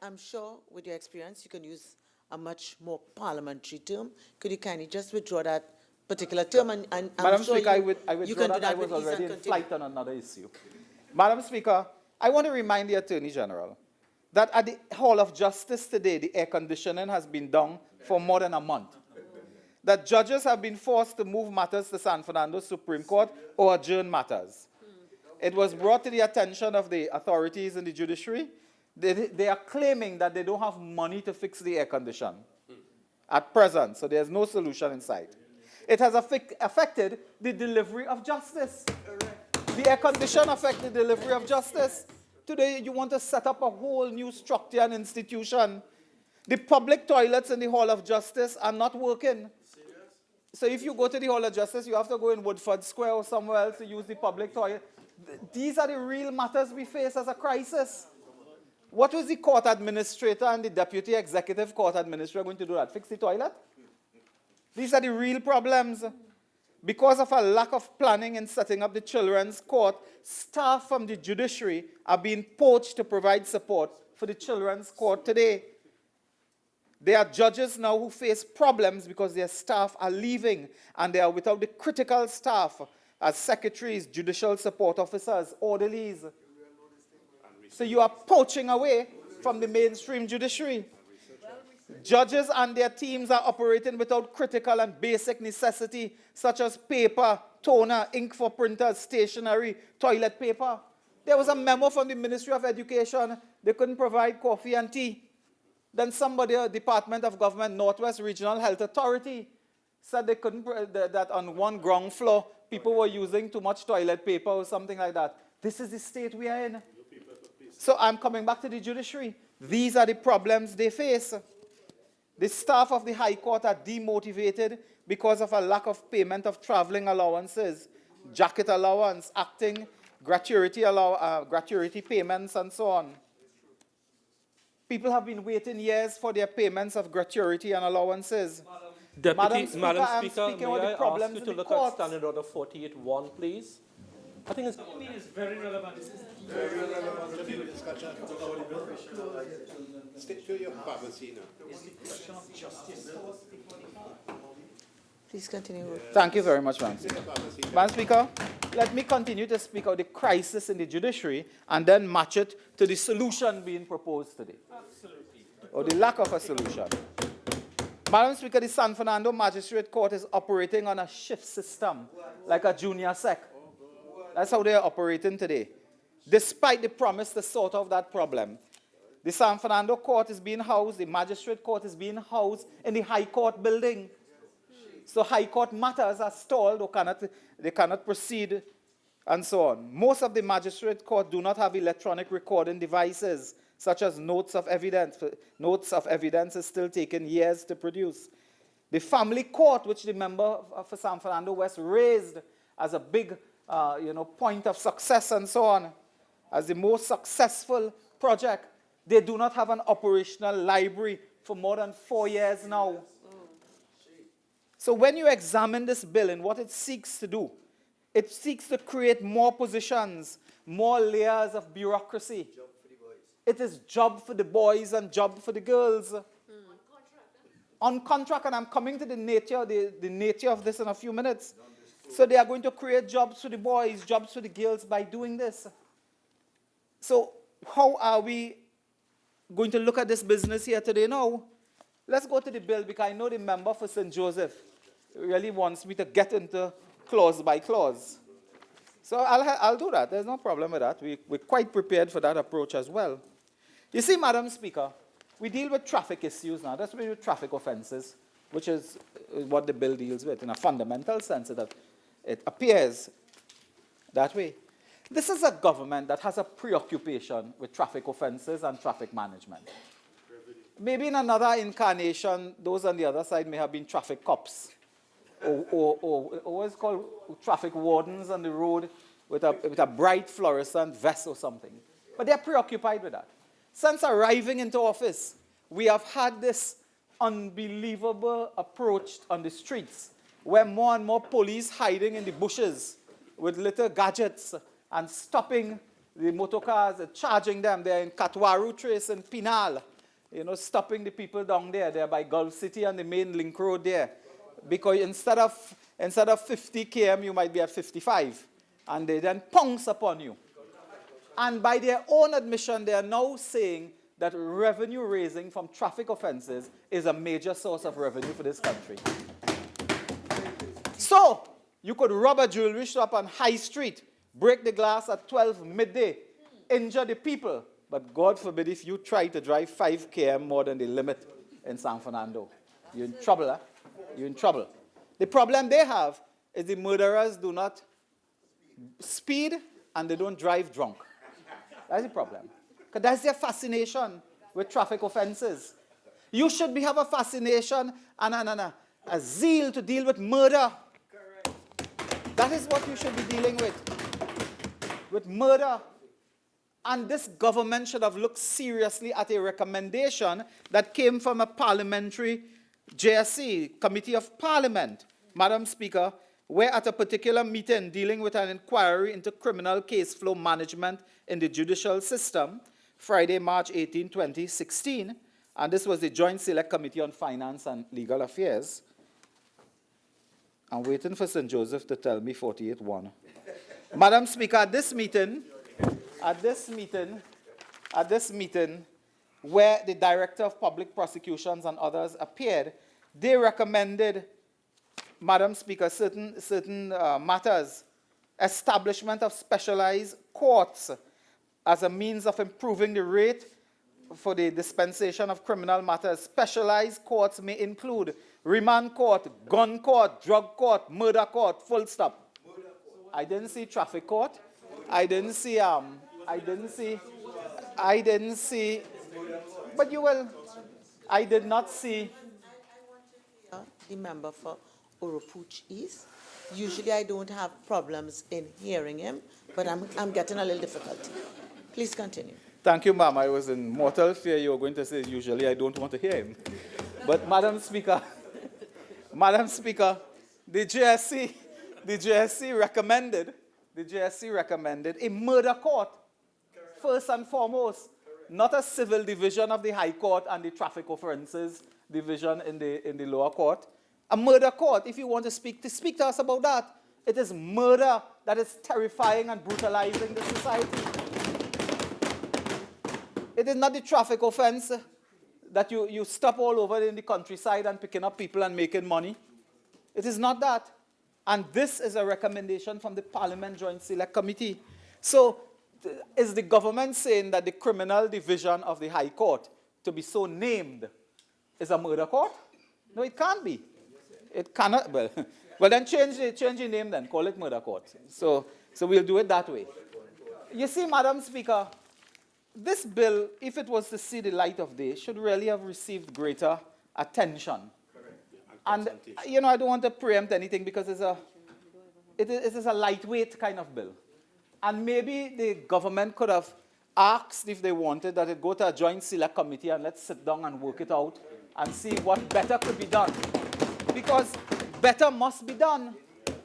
[SPEAKER 1] I'm sure with your experience you can use a much more parliamentary term. Could you kindly just withdraw that particular term? And I'm
[SPEAKER 7] Madam
[SPEAKER 1] sure
[SPEAKER 7] Speaker,
[SPEAKER 1] you
[SPEAKER 7] I withdraw
[SPEAKER 1] can do
[SPEAKER 7] that. I
[SPEAKER 1] that
[SPEAKER 7] was
[SPEAKER 1] with ease
[SPEAKER 7] already
[SPEAKER 1] and
[SPEAKER 7] in
[SPEAKER 1] continue.
[SPEAKER 7] flight on another issue. Madam Speaker, I want to remind the Attorney General that at the Hall of Justice today, the air conditioning has been down for more than a month. That judges have been forced to move matters to San Fernando Supreme Court or adjourn matters. It was brought to the attention of the authorities in the judiciary. They are claiming that they don't have money to fix the air condition at present, so there's no solution in sight. It has affected the delivery of justice. The air condition affects the delivery of justice. Today, you want to set up a whole new structure and institution. The public toilets in the Hall of Justice are not working. So if you go to the Hall of Justice, you have to go in Woodford Square or somewhere else to use the public toilet. These are the real matters we face as a crisis. What was the court administrator and the deputy executive court administrator going to do that? Fix the toilet? These are the real problems. Because of a lack of planning in setting up the children's court, staff from the judiciary are being poached to provide support for the children's court today. There are judges now who face problems because their staff are leaving and they are without the critical staff as secretaries, judicial support officers, orderlies. So you are poaching away from the mainstream judiciary. Judges and their teams are operating without critical and basic necessity such as paper, toner, ink for printers, stationery, toilet paper. There was a memo from the Ministry of Education. They couldn't provide coffee and tea. Then somebody, Department of Government, Northwest Regional Health Authority, said they couldn't, that on one ground floor, people were using too much toilet paper or something like that. This is the state we are in. So I'm coming back to the judiciary. These are the problems they face. The staff of the High Court are demotivated because of a lack of payment of traveling allowances, jacket allowance, acting, gratuity payments, and so on. People have been waiting years for their payments of gratuity and allowances.
[SPEAKER 4] Madam
[SPEAKER 7] Speaker,
[SPEAKER 4] Speaker, may
[SPEAKER 7] the
[SPEAKER 4] I ask
[SPEAKER 7] problems
[SPEAKER 4] you
[SPEAKER 7] in
[SPEAKER 4] to
[SPEAKER 7] the
[SPEAKER 4] look
[SPEAKER 7] courts.
[SPEAKER 4] at Standing Order 48-1, please? I think it's
[SPEAKER 12] Very relevant to the discussion. Stick to your pharmacy now.
[SPEAKER 1] Please continue.
[SPEAKER 19] Thank you very much, Madam Speaker. Madam Speaker, let me continue to speak of the crisis in the judiciary and then match it to the solution being proposed today. Absolutely. Or the lack of a solution. Madam Speaker, the San Fernando Magistrate Court is operating on a shift system, like a junior sec. That's how they are operating today. Despite the promise to sort out that problem, the San Fernando Court is being housed, the Magistrate Court is being housed in the High Court building. So High Court matters are stalled or they cannot proceed and so on. Most of the Magistrate Court do not have electronic recording devices, such as notes of evidence. Notes of evidence is still taking years to produce. The family court, which the member for San Fernando West raised as a big point of success and so on, as the most successful project, they do not have an operational library for more than 4 years now. So when you examine this bill and what it seeks to do, it seeks to create more positions, more layers of bureaucracy. It is job for the boys and job for the girls. On contract, and I'm coming to the nature of this in a few minutes. So they are going to create jobs for the boys, jobs for the girls by doing this. So how are we going to look at this business here today now? Let's go to the bill, because I know the member for St. Joseph really wants me to get into clause by clause. So I'll do that. There's no problem with that. We're quite prepared for that approach as well. You see, Madam Speaker, we deal with traffic issues now. That's with traffic offenses, which is what the bill deals with in a fundamental sense. It appears that way. This is a government that has a preoccupation with traffic offenses and traffic management. Maybe in another incarnation, those on the other side may have been traffic cops, or what's called traffic wardens on the road with a bright fluorescent vest or something. But they're preoccupied with that. Since arriving into office, we have had this unbelievable approach on the streets, where more and more police hiding in the bushes with little gadgets and stopping the motor cars, charging them. They're in Katwaru Trace and Pinal, stopping the people down there by Gulf City and the main link road there. Because instead of 50 km, you might be at 55. And they then pounce upon you. And by their own admission, they are now saying that revenue raising from traffic offenses is a major source of revenue for this country. So, you could rob a jewelry shop on High Street, break the glass at 12 midday, injure the people. But God forbid if you try to drive 5 km more than the limit in San Fernando. You're in trouble, huh? You're in trouble. The problem they have is the murderers do not speed and they don't drive drunk. That's the problem. Because that's their fascination with traffic offenses. You should have a fascination and a zeal to deal with murder. That is what you should be dealing with murder. And this government should have looked seriously at a recommendation that came from a parliamentary JSC, Committee of Parliament, Madam Speaker, where at a particular meeting dealing with an inquiry into criminal case flow management in the judicial system, Friday, March 18, 2016, and this was the Joint Select Committee on Finance and Legal Affairs. I'm waiting for St. Joseph to tell me 48-1. Madam Speaker, at this meeting, where the Director of Public Prosecutions and others appeared, they recommended, Madam Speaker, certain matters, establishment of specialized courts as a means of improving the rate for the dispensation of criminal matters. Specialized courts may include remand court, gun court, drug court, murder court, full stop. I didn't see traffic court. I didn't see, but you will, I did not see.
[SPEAKER 1] The member for Urupuch East. Usually I don't have problems in hearing him, but I'm getting a little difficulty. Please continue.
[SPEAKER 19] Thank you, ma'am. I was in mortal fear you were going to say, usually I don't want to hear him. But Madam Speaker, the JSC recommended the JSC recommended a murder court, first and foremost, not a civil division of the High Court and the traffic offences division in the lower court. A murder court, if you want to speak to us about that. It is murder that is terrifying and brutalizing the society. It is not the traffic offense that you stop all over in the countryside and picking up people and making money. It is not that. And this is a recommendation from the Parliament Joint Select Committee. So is the government saying that the criminal division of the High Court, to be so named, is a murder court? No, it can't be. It cannot. Well, then change the name then. Call it murder court. So we'll do it that way. You see, Madam Speaker, this bill, if it was to see the light of day, should really have received greater attention. And, you know, I don't want to preempt anything because it is a lightweight kind of bill. And maybe the government could have asked if they wanted that it go to a joint select committee and let's sit down and work it out and see what better could be done. Because better must be done.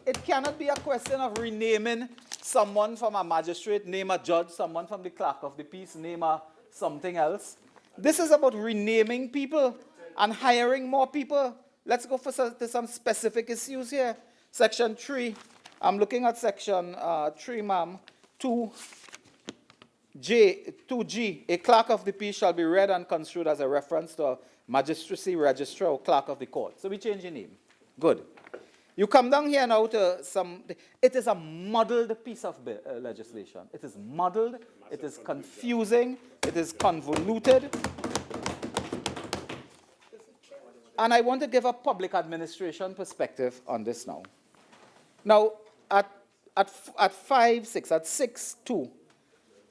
[SPEAKER 19] It cannot be a question of renaming someone from a magistrate, name a judge, someone from the clerk of the peace, name a something else. This is about renaming people and hiring more people. Let's go for some specific issues here. Section 3. I'm looking at section 3, ma'am. 2G. A clerk of the peace shall be read and construed as a reference to a magistracy registrar or clerk of the court. So we change the name. Good. You come down here now to it is a muddled piece of legislation. It is muddled, it is confusing, it is convoluted. And I want to give a public administration perspective on this now. Now, at 6.2,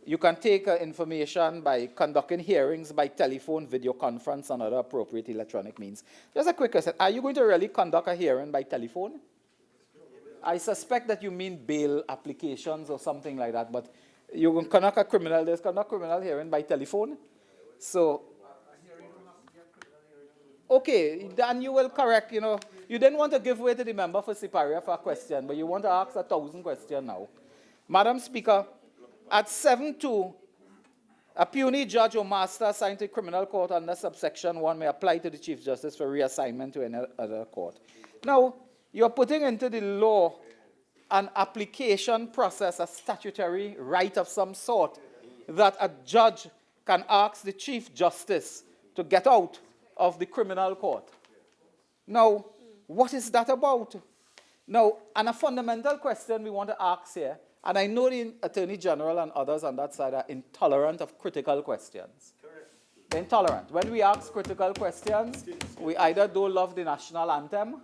[SPEAKER 19] you can take information by conducting hearings by telephone, video conference, and other appropriate electronic means. Just a quick question. Are you going to really conduct a hearing by telephone? I suspect that you mean bail applications or something like that, but you can conduct a criminal hearing by telephone. So, okay, then you will correct, you know. You didn't want to give way to the member for Siparia for a question, but you want to ask 1,000 questions now. Madam Speaker, at 7.2, a puisne judge or master assigned to a criminal court under subsection 1 may apply to the Chief Justice for reassignment to any other court. Now, you're putting into the law an application process, a statutory right of some sort, that a judge can ask the Chief Justice to get out of the criminal court. Now, what is that about? Now, and a fundamental question we want to ask here, and I know the Attorney General and others on that side are intolerant of critical questions. Correct. They're intolerant. When we ask critical questions, we either don't love the national anthem,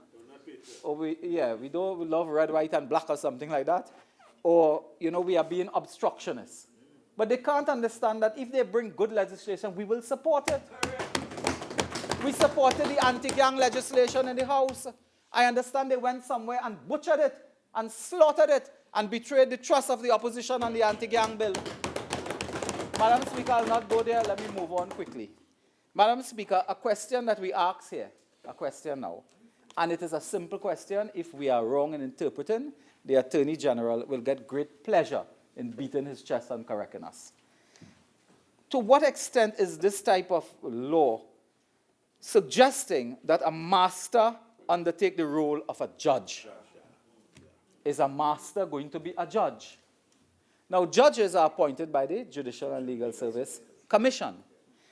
[SPEAKER 19] or we don't love red, white, and black or something like that, or, you know, we are being obstructionists. But they can't understand that if they bring good legislation, we will support it. We supported the anti-gang legislation in the House. I understand they went somewhere and butchered it and slaughtered it and betrayed the trust of the opposition on the anti-gang bill. Madam Speaker, I'll not go there. Let me move on quickly. Madam Speaker, a question that we ask here, a question now, and it is a simple question. If we are wrong in interpreting, the Attorney General will get great pleasure in beating his chest and correcting us. To what extent is this type of law suggesting that a master undertake the role of a judge? Is a master going to be a judge? Now, judges are appointed by the Judicial and Legal Service Commission.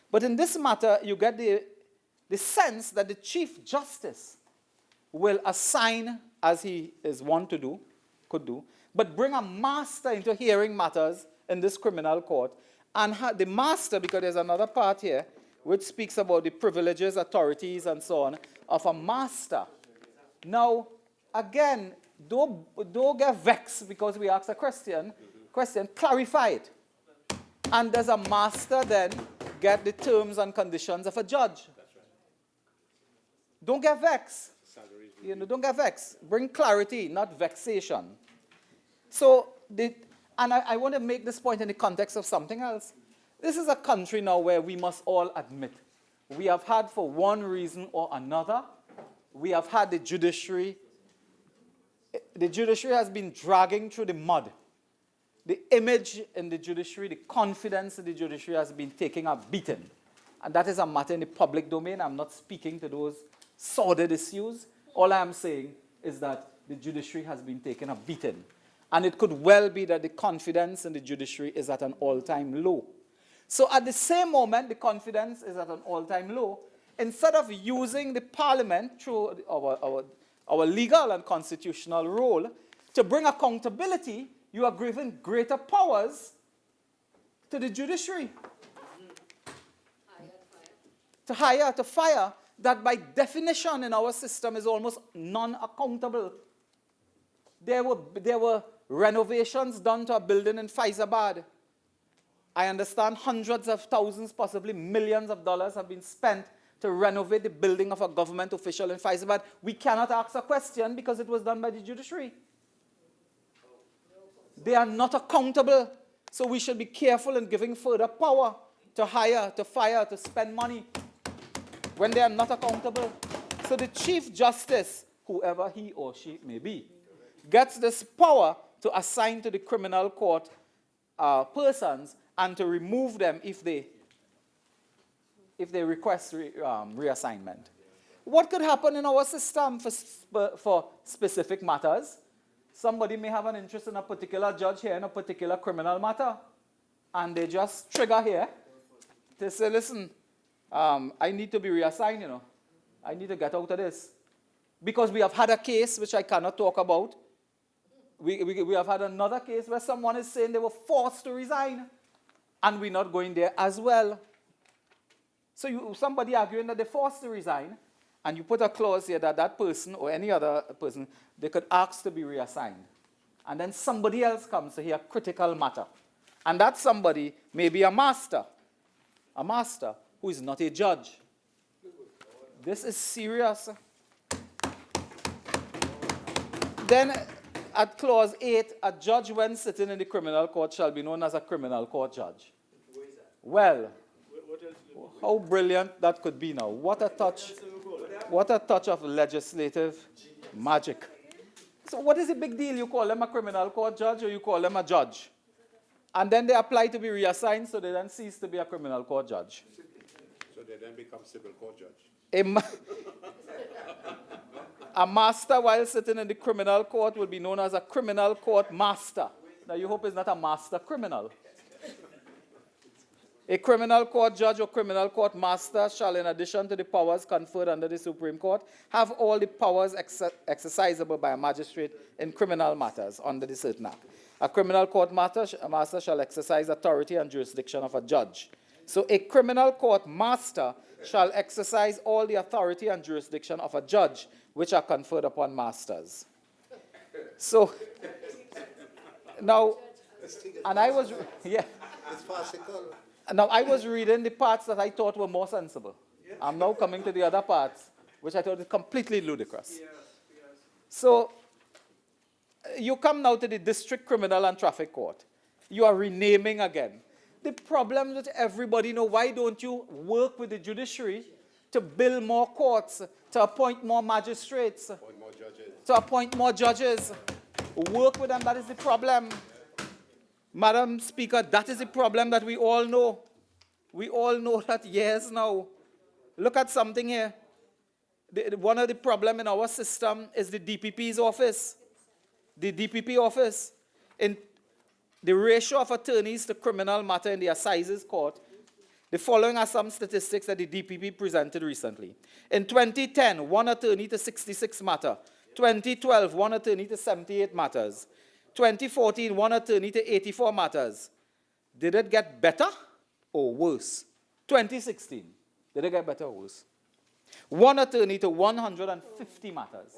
[SPEAKER 19] But in this matter, you get the sense that the Chief Justice will assign, as he is wont to do, could do, but bring a master into hearing matters in this criminal court. And the master, because there's another part here, which speaks about the privileges, authorities, and so on, of a master. Now, again, don't get vexed because we ask a question, clarify it. And does a master then get the terms and conditions of a judge? Don't get vexed. You know, don't get vexed. Bring clarity, not vexation. So, I want to make this point in the context of something else. This is a country now where we must all admit we have had, for one reason or another, we have had the judiciary. The judiciary has been dragging through the mud
[SPEAKER 7] the image in the judiciary, the confidence in the judiciary has been taking a beating. And that is a matter in the public domain. I'm not speaking to those sordid issues. All I am saying is that the judiciary has been taking a beating. And it could well be that the confidence in the judiciary is at an all-time low. So at the same moment, the confidence is at an all-time low. Instead of using the parliament through our legal and constitutional role to bring accountability, you are giving greater powers to the judiciary. To hire, to fire, that by definition in our system is almost non-accountable. There were renovations done to a building in Faizabad. I understand hundreds of thousands, possibly millions of dollars have been spent to renovate the building of a government official in Faizabad. We cannot ask a question because it was done by the judiciary. They are not accountable. So we should be careful in giving further power to hire, to fire, to spend money when they are not accountable. So the Chief Justice, whoever he or she may be, gets this power to assign to the criminal court persons and to remove them if they request reassignment. What could happen in our system for specific matters? Somebody may have an interest in a particular judge here in a particular criminal matter, and they just trigger here to say, listen, I need to be reassigned, you know. I need to get out of this. Because we have had a case, which I cannot talk about. We have had another case where someone is saying they were forced to resign, and we're not going there as well. So somebody arguing that they're forced to resign, and you put a clause here that that person or any other person, they could ask to be reassigned. And then somebody else comes to hear a critical matter. And that somebody may be a master who is not a judge. This is serious. Then at clause 8, a judge when sitting in the criminal court shall be known as a criminal court judge. Well, how brilliant that could be now. What a touch of legislative magic. So what is the big deal? You call them a criminal court judge or you call them a judge? And then they apply to be reassigned, so they then cease to be a criminal court judge.
[SPEAKER 12] So they then become civil court judge.
[SPEAKER 7] A master while sitting in the criminal court will be known as a criminal court master. Now you hope it's not a master criminal. A criminal court judge or criminal court master shall, in addition to the powers conferred under the Supreme Court, have all the powers exercisable by a magistrate in criminal matters under the certain act. A criminal court master shall exercise authority and jurisdiction of a judge. So a criminal court master shall exercise all the authority and jurisdiction of a judge, which are conferred upon masters. So, now, and I was, yeah.
[SPEAKER 12] It's farcical.
[SPEAKER 7] Now, I was reading the parts that I thought were more sensible. I'm now coming to the other parts, which I thought were completely ludicrous. So, you come now to the District Criminal and Traffic Court. You are renaming again. The problem with everybody, why don't you work with the judiciary to build more courts, to appoint more magistrates, to appoint more judges? Work with them, that is the problem. Madam Speaker, that is the problem that we all know. We all know that years now. Look at something here. One of the problems in our system is the DPP's office. The DPP office. In the ratio of attorneys to criminal matter in the Assizes Court, the following are some statistics that the DPP presented recently. In 2010, 1 attorney to 66 matter. 2012, 1 attorney to 78 matters. 2014, 1 attorney to 84 matters. Did it get better or worse? 2016, did it get better or worse? 1 attorney to 150 matters.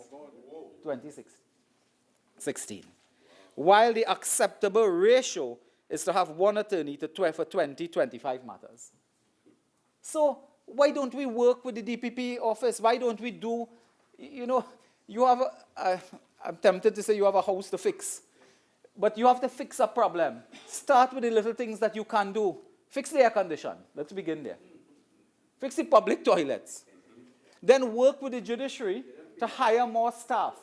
[SPEAKER 7] 2016. While the acceptable ratio is to have 1 attorney to 25 matters. So why don't we work with the DPP office? Why don't we do, you have I'm tempted to say you have a house to fix. But you have to fix a problem. Start with the little things that you can do. Fix the air condition. Let's begin there. Fix the public toilets. Then work with the judiciary to hire more staff,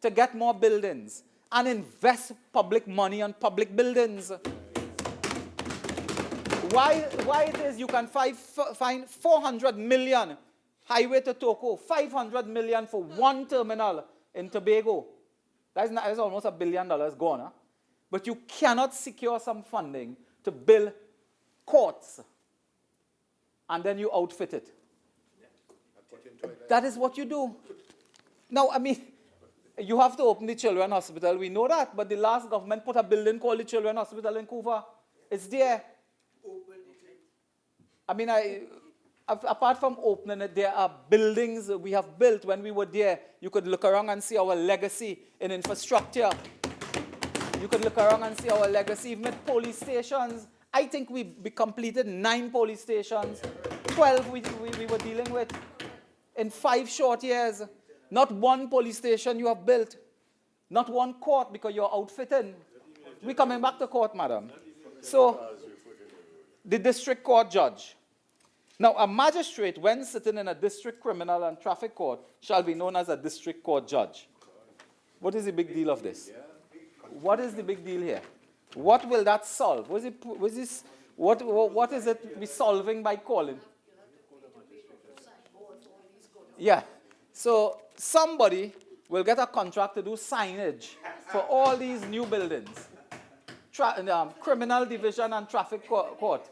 [SPEAKER 7] to get more buildings.
[SPEAKER 19] and invest public money on public buildings. Why it is you can find 400 million highway to Toko, 500 million for one terminal in Tobago. That is almost $1 billion gone. Huh? But you cannot secure some funding to build courts and then you outfit it. That is what you do. Now, I mean, you have to open the Children's Hospital, we know that, but the last government put a building called the Children's Hospital in Couva. It's there. I mean, apart from opening it, there are buildings we have built. When we were there, you could look around and see our legacy in infrastructure. You could look around and see our legacy, even with police stations. I think we completed 9 police stations. 12 we were dealing with in 5 short years. Not one police station you have built. Not one court because you're outfitting. We're coming back to court, madam. So, the district court judge. Now, a magistrate, when sitting in a district criminal and traffic court, shall be known as a district court judge. What is the big deal of this? What is the big deal here? What will that solve? What is it we solving by calling? Yeah. So somebody will get a contract to do signage for all these new buildings. Criminal division and traffic court.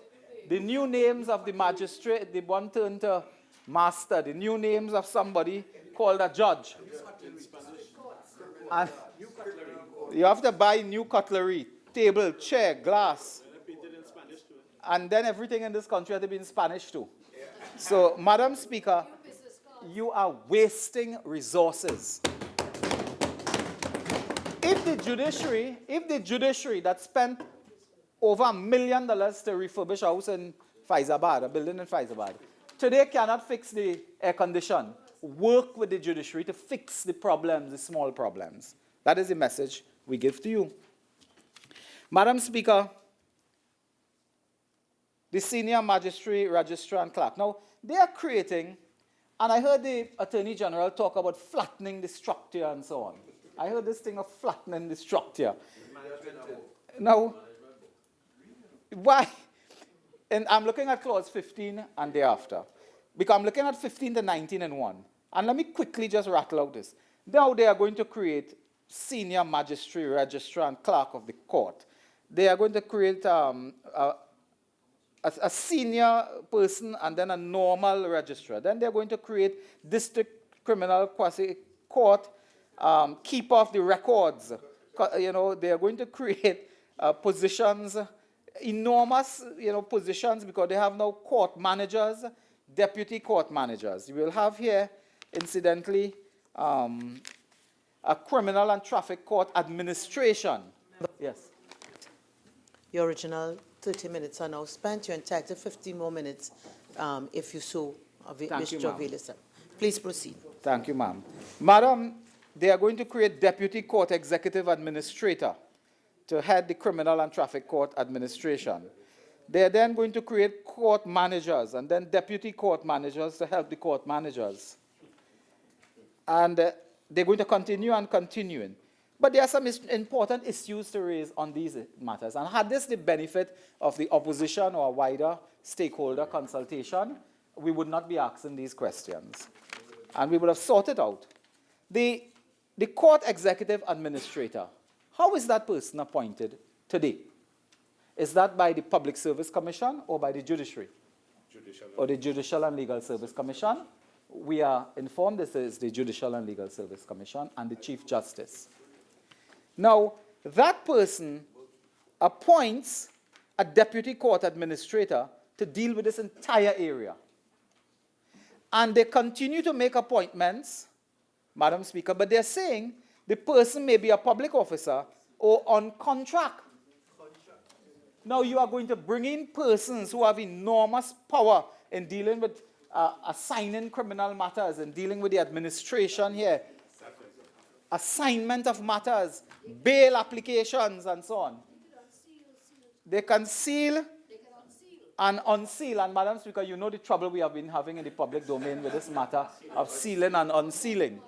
[SPEAKER 19] The new names of the magistrate, the one turned to master, the new names of somebody called a judge. And you have to buy new cutlery, table, chair, glass. And then everything in this country has to be in Spanish too. So, Madam Speaker, you are wasting resources. If the judiciary that spent over $1 million to refurbish a house in Faizabad, a building in Faizabad, today cannot fix the air condition, work with the judiciary to fix the problems, the small problems. That is the message we give to you. Madam Speaker, the senior magistrate, registrar, and clerk. Now, they are creating, and I heard the Attorney General talk about flattening the structure and so on. I heard this thing of flattening the structure. Now, why? And I'm looking at clause 15 and thereafter. Because I'm looking at 15 to 19 and 1. And let me quickly just rattle out this. Now they are going to create senior magistrate, registrar, and clerk of the court. They are going to create a senior person and then a normal registrar. Then they're going to create district criminal quasi-court, keeper of the records. You know, they are going to create positions, enormous, positions, because they have now court managers, deputy court managers. You will have here, incidentally, a criminal and traffic court administration. Yes.
[SPEAKER 1] Your original 30 minutes are now spent. You're entitled to 15 more minutes if you so wish to avail yourself. Please proceed.
[SPEAKER 19] Thank you, ma'am. Madam, they are going to create deputy court executive administrator to head the criminal and traffic court administration. They are then going to create court managers and then deputy court managers to help the court managers. And they're going to continue and continuing. But there are some important issues to raise on these matters. And had this the benefit of the opposition or a wider stakeholder consultation, we would not be asking these questions. And we would have sorted out. The court executive administrator, how is that person appointed today? Is that by the Public Service Commission or by the judiciary? Or the Judicial and Legal Service Commission? We are informed this is the Judicial and Legal Service Commission and the Chief Justice. Now, that person appoints a deputy court administrator to deal with this entire area. And they continue to make appointments, Madam Speaker, but they're saying the person may be a public officer or on contract. Now you are going to bring in persons who have enormous power in dealing with assigning criminal matters and dealing with the administration here. Assignment of matters, bail applications, and so on. They can seal and unseal. And Madam Speaker, you know the trouble we have been having in the public domain with this matter of sealing and unsealing.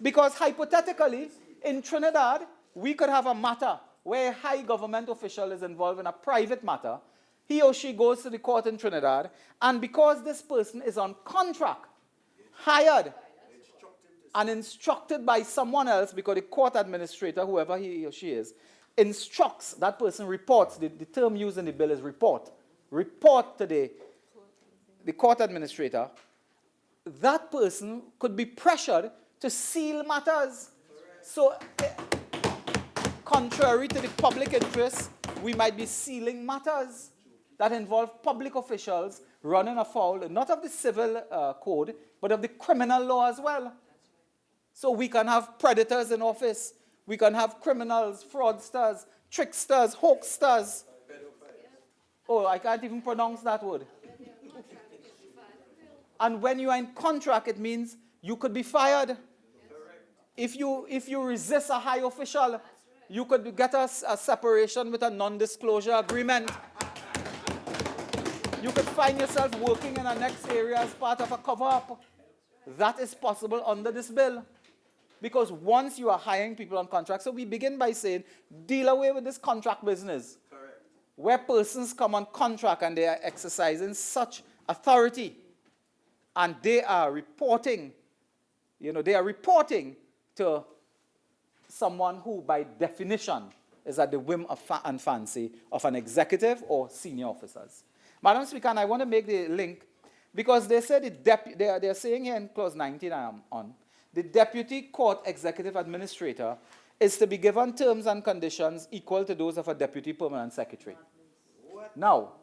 [SPEAKER 19] Because hypothetically, in Trinidad, we could have a matter where a high government official is involved in a private matter. He or she goes to the court in Trinidad, and because this person is on contract, hired, and instructed by someone else, because the court administrator, whoever he or she is, instructs that person, reports, the term used in the bill is report to the court administrator, that person could be pressured to seal matters. So, contrary to the public interest, we might be sealing matters that involve public officials running afoul, not of the civil code, but of the criminal law as well. So we can have predators in office. We can have criminals, fraudsters, tricksters, hoaxsters. Oh, I can't even pronounce that word. And when you are in contract, it means you could be fired. If you resist a high official, you could get a separation with a non-disclosure agreement. You could find yourself working in the next area as part of a cover-up. That is possible under this bill. Because once you are hiring people on contract, so we begin by saying, deal away with this contract business. Correct. Where persons come on contract and they are exercising such authority, and they are reporting, to someone who by definition is at the whim and fancy of an executive or senior officers. Madam Speaker, and I want to make the link, because they said they're saying here in clause 19 I am on, the deputy court executive administrator is to be given terms and conditions equal to those of a deputy permanent secretary. What? Now,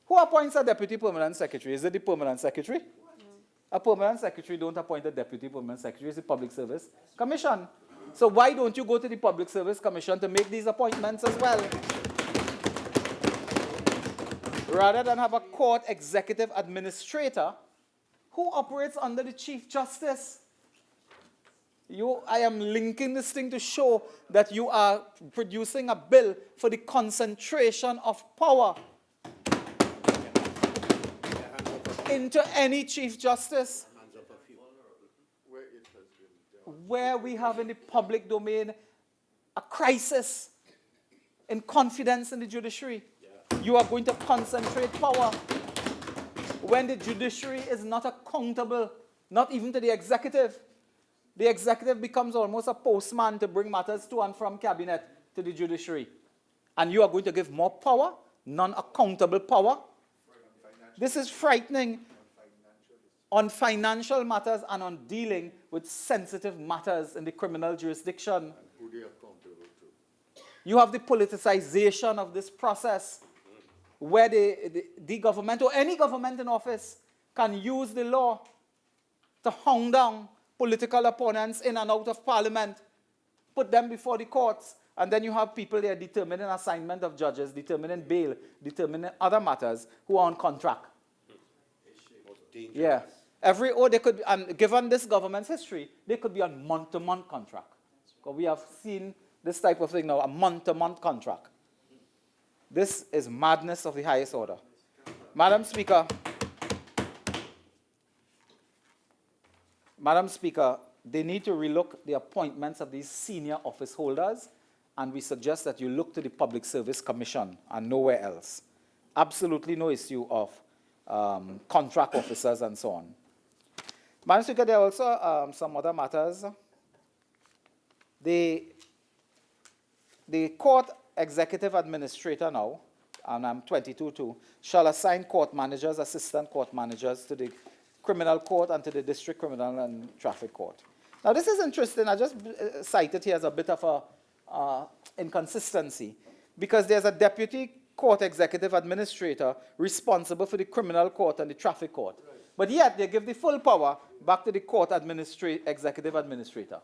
[SPEAKER 19] who appoints a deputy permanent secretary? Is it the permanent secretary? A permanent secretary don't appoint a deputy permanent secretary. It's the Public Service Commission. So why don't you go to the Public Service Commission to make these appointments as well? Rather than have a court executive administrator who operates under the Chief Justice. I am linking this thing to show that you are producing a bill for the concentration of power into any Chief Justice. Where we have in the public domain a crisis in confidence in the judiciary. You are going to concentrate power when the judiciary is not accountable, not even to the executive. The executive becomes almost a postman to bring matters to and from cabinet to the judiciary. And you are going to give more power, non-accountable power. This is frightening on financial matters and on dealing with sensitive matters in the criminal jurisdiction.
[SPEAKER 11] Who they are accountable to.
[SPEAKER 19] You have the politicization of this process, where the government or any government in office can use the law to hound down political opponents in and out of parliament, put them before the courts, and then you have people there determining assignment of judges, determining bail, determining other matters who are on contract. Yeah. They could, and given this government's history, they could be on month-to-month contract. Because we have seen this type of thing now, a month-to-month contract. This is madness of the highest order. Madam Speaker, they need to relook the appointments of these senior office holders, and we suggest that you look to the Public Service Commission and nowhere else. Absolutely no issue of contract officers and so on. Madam Speaker, there are also some other matters. The court executive administrator now, and I'm 22.2, shall assign court managers, assistant court managers to the criminal court and to the district criminal and traffic court. Now this is interesting. I just cite it here as a bit of a inconsistency, because there's a deputy court executive administrator responsible for the criminal court and the traffic court. Right. But yet they give the full power back to the court executive administrator.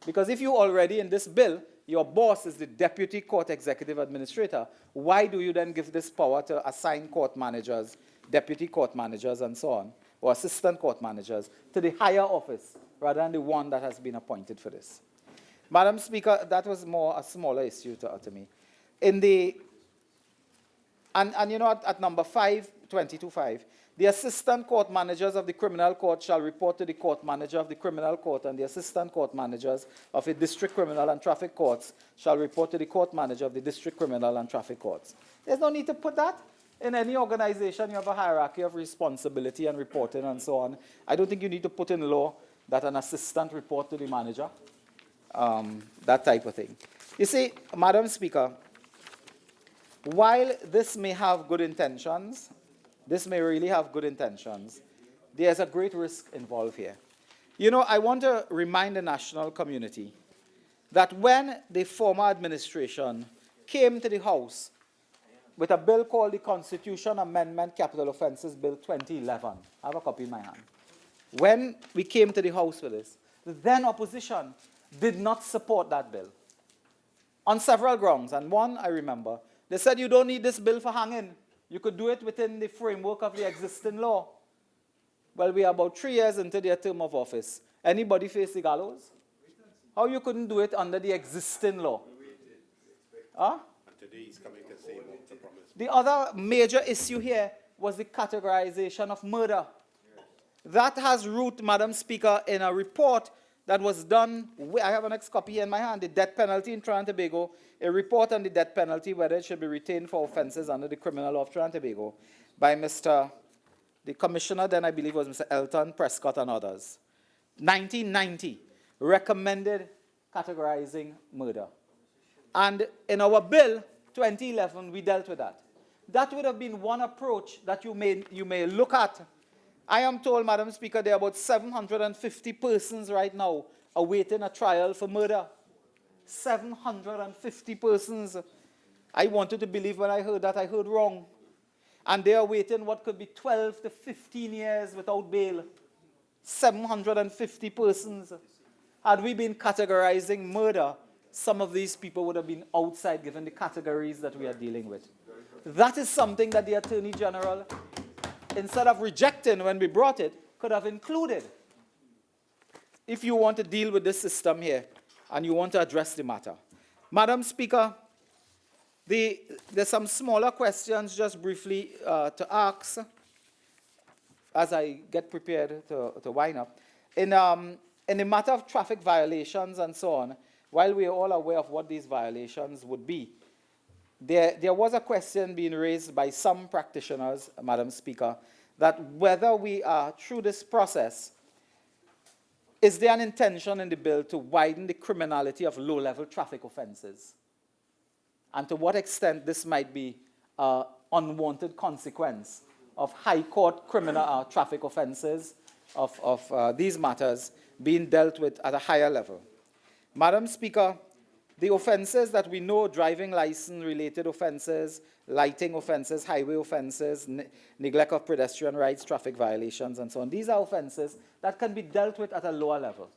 [SPEAKER 19] Because if you already in this bill, your boss is the deputy court executive administrator, why do you then give this power to assign court managers, deputy court managers and so on, or assistant court managers to the higher office rather than the one that has been appointed for this? Madam Speaker, that was more a smaller issue to me. In the, and you know, at number 5, 22.5,
[SPEAKER 7] The assistant court managers of the criminal court shall report to the court manager of the criminal court, and the assistant court managers of the district criminal and traffic courts shall report to the court manager of the district criminal and traffic courts. There's no need to put that. In any organization, you have a hierarchy of responsibility and reporting and so on. I don't think you need to put in law that an assistant report to the manager, that type of thing. You see, Madam Speaker, while this may have good intentions, this may really have good intentions, there's a great risk involved here. You know, I want to remind the national community that when the former administration came to the House with a bill called the Constitution Amendment Capital Offences Bill 2011, I have a copy in my hand. When we came to the House with this, the then opposition did not support that bill on several grounds. And one, I remember, they said you don't need this bill for hanging. You could do it within the framework of the existing law. Well, we are about 3 years into their term of office. Anybody face the gallows? How you couldn't do it under the existing law? Huh?
[SPEAKER 12] Today he's coming to say more to promise.
[SPEAKER 7] The other major issue here was the categorization of murder. That has root, Madam Speaker, in a report that was done, I have an next copy here in my hand, the death penalty in Trinidad and Tobago, a report on the death penalty, whether it should be retained for offences under the criminal law of Trinidad and Tobago, by the commissioner then I believe was Mr. Elton, Prescott, and others. 1990, recommended categorizing murder. And in our bill, 2011, we dealt with that. That would have been one approach that you may look at. I am told, Madam Speaker, there are about 750 persons right now awaiting a trial for murder. 750 persons. I wanted to believe when I heard that, I heard wrong. And they are waiting what could be 12 to 15 years without bail. 750 persons. Had we been categorizing murder, some of these people would have been outside given the categories that we are dealing with. That is something that the Attorney General, instead of rejecting when we brought it, could have included. If you want to deal with this system here and you want to address the matter. Madam Speaker, there's some smaller questions just briefly to ask as I get prepared to wind up. In the matter of traffic violations and so on, while we are all aware of what these violations would be, there was a question being raised by some practitioners, Madam Speaker, that whether we are through this process, is there an intention in the bill to widen the criminality of low-level traffic offenses? And to what extent this might be an unwanted consequence of high court criminal traffic offenses, of these matters being dealt with at a higher level. Madam Speaker, the offenses that we know, driving license-related offenses, lighting offenses, highway offenses, neglect of pedestrian rights, traffic violations, and so on, these are offenses that can be dealt with at a lower level.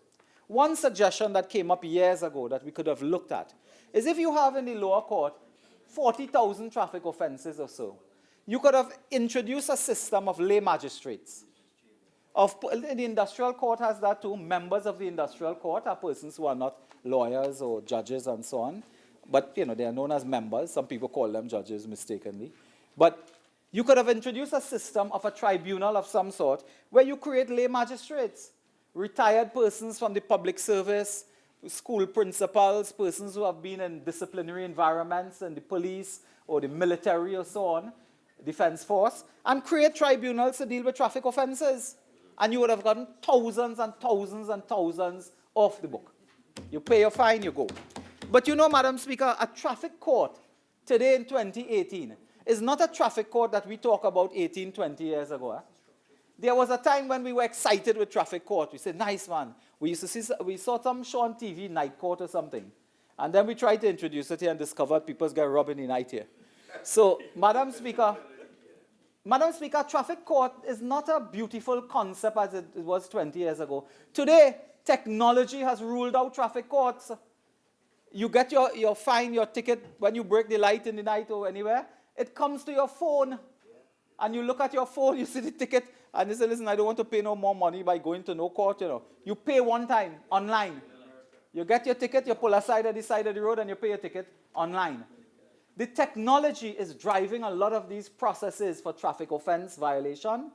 [SPEAKER 7] One suggestion that came up years ago that we could have looked at is if you have in the lower court 40,000 traffic offenses or so, you could have introduced a system of lay magistrates. The industrial court has that too. Members of the industrial court are persons who are not lawyers or judges and so on. But, they are known as members. Some people call them judges mistakenly. But you could have introduced a system of a tribunal of some sort where you create lay magistrates, retired persons from the public service, school principals, persons who have been in disciplinary environments in the police or the military or so on, defense force, and create tribunals to deal with traffic offenses. And you would have gotten thousands and thousands and thousands off the book. You pay your fine, you go. But Madam Speaker, a traffic court today in 2018 is not a traffic court that we talk about 18, 20 years ago. Eh? There was a time when we were excited with traffic court. We said, nice man. We saw some show on TV, night court or something. And then we tried to introduce it here and discovered people get robbed in the night here. So, Madam Speaker, traffic court is not a beautiful concept as it was 20 years ago. Today, technology has ruled out traffic courts. You get your fine, your ticket, when you break the light in the night or anywhere, it comes to your phone. And you look at your phone, you see the ticket, and you say, listen, I don't want to pay no more money by going to no court, You pay one time, online. You get your ticket, you pull aside at the side of the road, and you pay your ticket online. The technology is driving a lot of these processes for traffic offense violation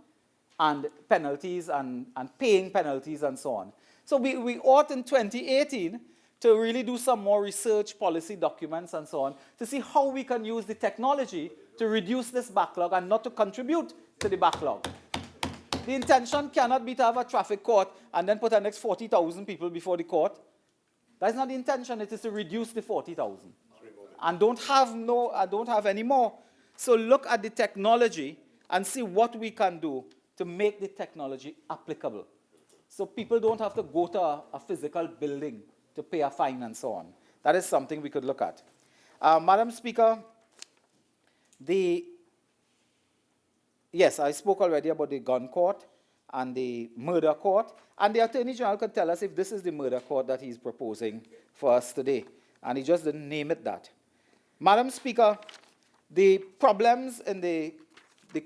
[SPEAKER 7] and penalties and paying penalties and so on. So we ought in 2018 to really do some more research, policy documents and so on, to see how we can use the technology to reduce this backlog and not to contribute to the backlog. The intention cannot be to have a traffic court and then put the next 40,000 people before the court. That's not the intention. It is to reduce the 40,000. And don't have any more. So look at the technology and see what we can do to make the technology applicable. So people don't have to go to a physical building to pay a fine and so on. That is something we could look at. Madam Speaker, yes, I spoke already about the gun court and the murder court, and the Attorney General could tell us if this is the murder court that he's proposing for us today, and he just didn't name it that. Madam Speaker, the problems in the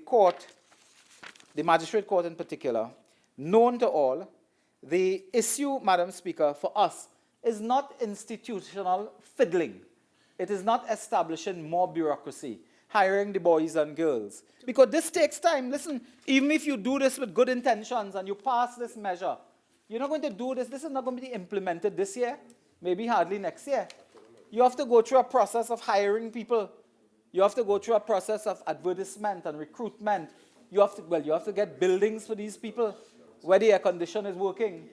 [SPEAKER 7] court, the magistrate court in particular, known to all, the issue, Madam Speaker, for us is not institutional fiddling. It is not establishing more bureaucracy, hiring the boys and girls. Because this takes time. Listen, even if you do this with good intentions and you pass this measure, you're not going to do this. This is not going to be implemented this year, maybe hardly next year. You have to go through a process of hiring people. You have to go through a process of advertisement and recruitment. You have to get buildings for these people where the air condition is working,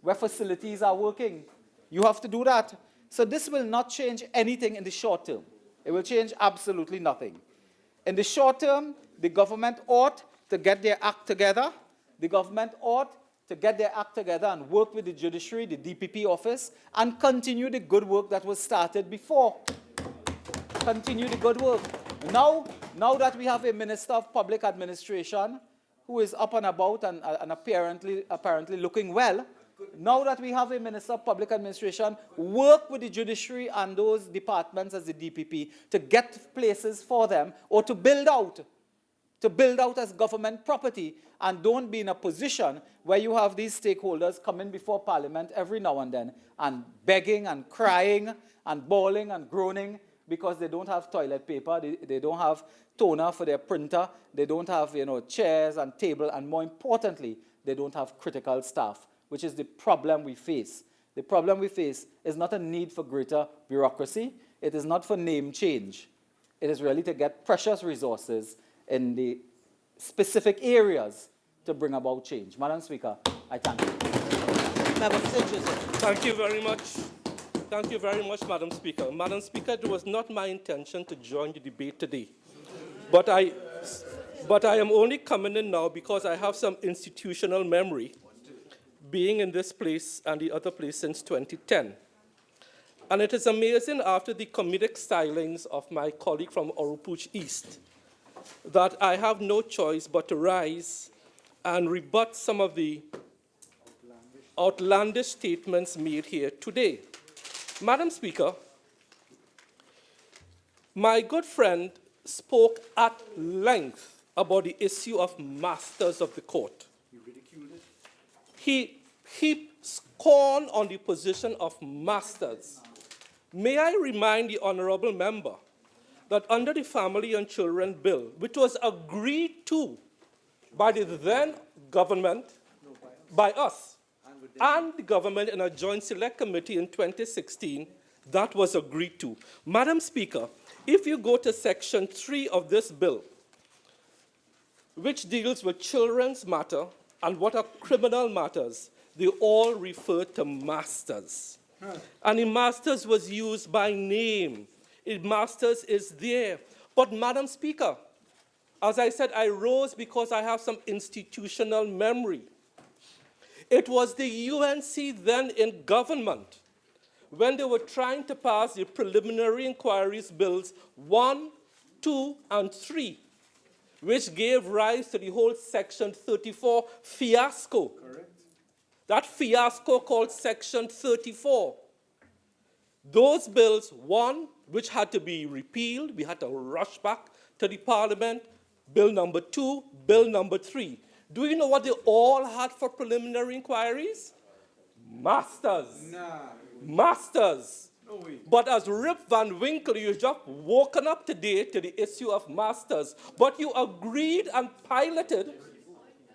[SPEAKER 7] where facilities are working. You have to do that. So this will not change anything in the short term. It will change absolutely nothing. In the short term, the government ought to get their act together. The government ought to get their act together and work with the judiciary, the DPP office, and continue the good work that was started before. Continue the good work. Now that we have a Minister of Public Administration who is up and about and apparently looking well, now that we have a Minister of Public Administration, work with the judiciary and those departments as the DPP to get places for them or to build out as government property, and don't be in a position where you have these stakeholders coming before Parliament every now and then and begging and crying and bawling and groaning because they don't have toilet paper, they don't have toner for their printer, they don't have chairs and table, and more importantly, they don't have critical staff, which is the problem we face. The problem we face is not a need for greater bureaucracy. It is not for name change. It is really to get precious resources in the specific areas to bring about change. Madam Speaker, I thank you.
[SPEAKER 4] Thank you very much. Thank you very much, Madam Speaker. Madam Speaker, it was not my intention to join the debate today. But I am only coming in now because I have some institutional memory, being in this place and the other place since 2010. And it is amazing, after the comedic stylings of my colleague from Oropouche East, that I have no choice but to rise and rebut some of the outlandish statements made here today. Madam Speaker, my good friend spoke at length about the issue of masters of the court. You ridiculed it? He scorned on the position of masters. May I remind the honorable member that under the Family and Children Bill, which was agreed to by the then government, by us, and the government in a joint select committee in 2016, that was agreed to. Madam Speaker, if you go to Section 3 of this bill, which deals with children's matter and what are criminal matters, they all refer to masters. And the masters was used by name. Masters is there. But Madam Speaker, as I said, I rose because I have some institutional memory. It was the UNC then in government when they were trying to pass the preliminary inquiries bills 1, 2, and 3, which gave rise to the whole Section 34 fiasco. Correct. That fiasco called Section 34. Those bills, one, which had to be repealed, we had to rush back to the Parliament, Bill number 2, Bill number 3. Do you know what they all had for preliminary inquiries? Masters. Nah. Masters. No way. But as Rip Van Winkle, you just woken up today to the issue of masters. But you agreed and piloted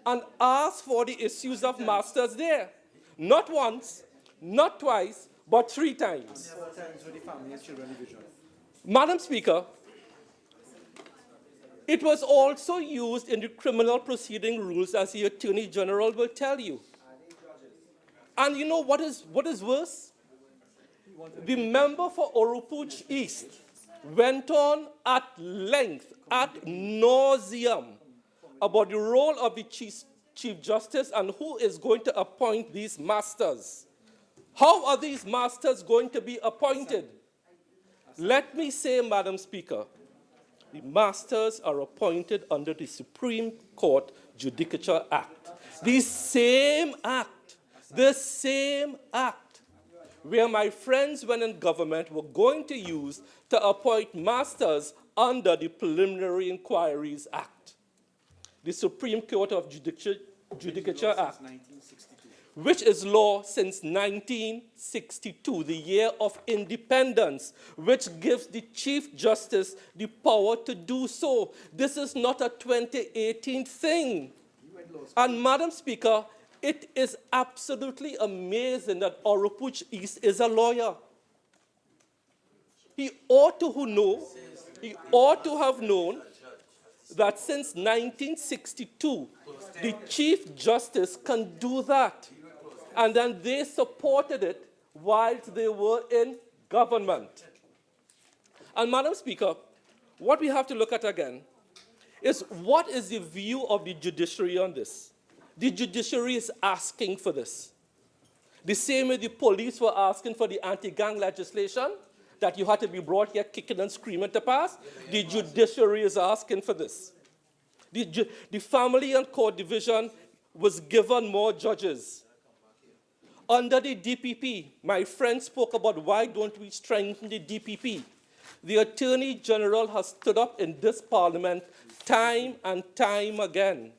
[SPEAKER 4] and asked for the issues of masters there. Not once, not twice, but 3 times.
[SPEAKER 19] 4 times with the Family and Children Division.
[SPEAKER 4] Madam Speaker, it was also used in the criminal proceeding rules, as the Attorney General will tell you. And you know what is worse? The member for Oropouche East went on at length, ad nauseum, about the role of the Chief Justice and who is going to appoint these masters. How are these masters going to be appointed? Let me say, Madam Speaker, the masters are appointed under the Supreme Court Judicature Act. The same act where my friends when in government were going to use to appoint masters under the Preliminary Inquiries Act. The Supreme Court of Judicature Act, which is law since 1962, the year of independence, which gives the Chief Justice the power to do so. This is not a 2018 thing. And Madam Speaker, it is absolutely amazing that Oropouche East is a lawyer. He ought to have known that since 1962, the Chief Justice can do that. And then they supported it whilst they were in government. And Madam Speaker, what we have to look at again is what is the view of the judiciary on this? The judiciary is asking for this. The same way the police were asking for the anti-gang legislation that you had to be brought here kicking and screaming to pass, the judiciary is asking for this. The Family and Court Division was given more judges. Under the DPP, my friend spoke about why don't we strengthen the DPP. The Attorney General has stood up in this Parliament time and time again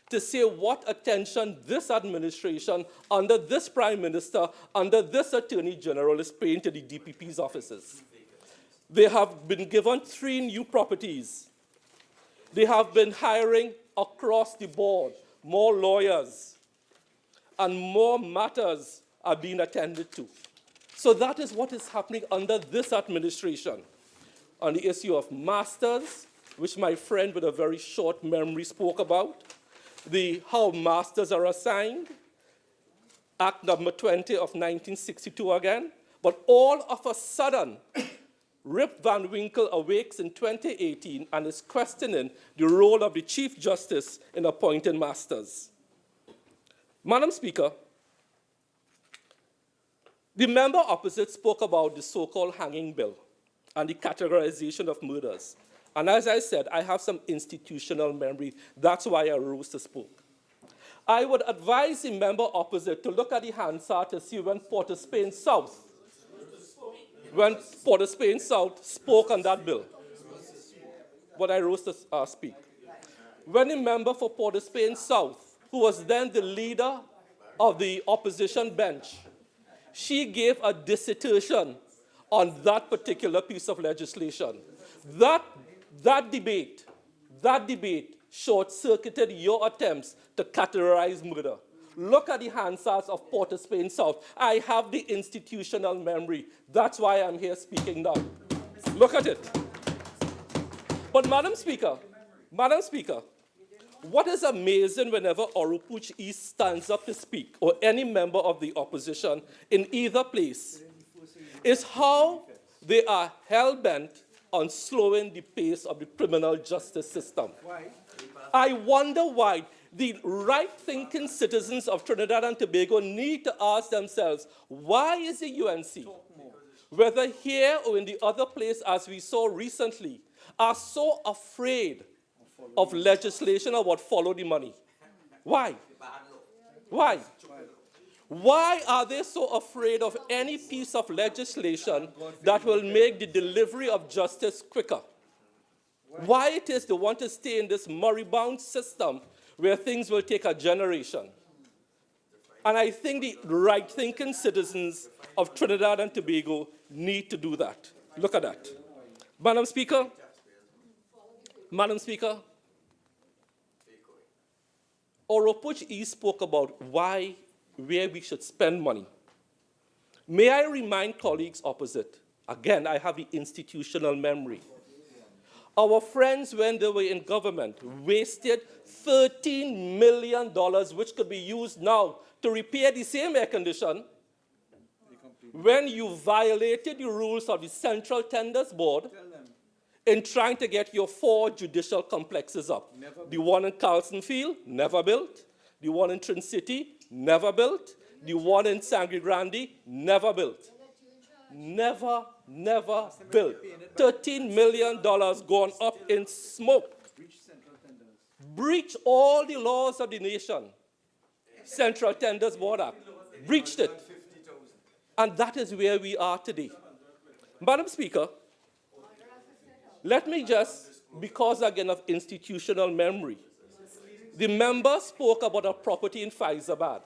[SPEAKER 4] to say what attention this administration, under this Prime Minister, under this Attorney General is paying to the DPP's offices. They have been given 3 new properties. They have been hiring across the board more lawyers, and more matters are being attended to. So that is what is happening under this administration. On the issue of masters, which my friend with a very short memory spoke about, how masters are assigned, Act number 20 of 1962 again, but all of a sudden, Rip Van Winkle awakes in 2018 and is questioning the role of the Chief Justice in appointing masters. Madam Speaker, the member opposite spoke about the so-called hanging bill and the categorization of murders. And as I said, I have some institutional memory. That's why I rose to speak. I would advise the member opposite to look at the Hansard to see when Port of Spain South spoke on that bill. But I rose to speak. When the member for Port of Spain South, who was then the leader of the opposition bench, she gave a dissertation on that particular piece of legislation. That debate short-circuited your attempts to categorize murder. Look at the Hansards of Port of Spain South. I have the institutional memory. That's why I'm here speaking now. Look at it. But Madam Speaker, what is amazing whenever Oropouche East stands up to speak, or any member of the opposition in either place, is how they are hell-bent on slowing the pace of the criminal justice system. Why? I wonder why. The right-thinking citizens of Trinidad and Tobago need to ask themselves, why is the UNC, whether here or in the other place as we saw recently, are so afraid of legislation about follow the money? Why? Why? Why are they so afraid of any piece of legislation that will make the delivery of justice quicker? Why it is they want to stay in this moribund system where things will take a generation? And I think the right-thinking citizens of Trinidad and Tobago need to do that. Look at that. Madam Speaker, Oropuch East spoke about where we should spend money. May I remind colleagues opposite, again, I have the institutional memory. Our friends, when they were in government, wasted $13 million, which could be used now to repair the same air condition, when you violated the rules of the Central Tenders Board in trying to get your 4 judicial complexes up. The one in Carlson Field, never built. The one in Trin City, never built. The one in Sangre Grande, never built. Never built. $13 million gone up in smoke. Breach all the laws of the nation. Central Tenders Board Act. Breached it. And that is where we are today. Madam Speaker, let me just, because again of institutional memory, the member spoke about a property in Faizabad.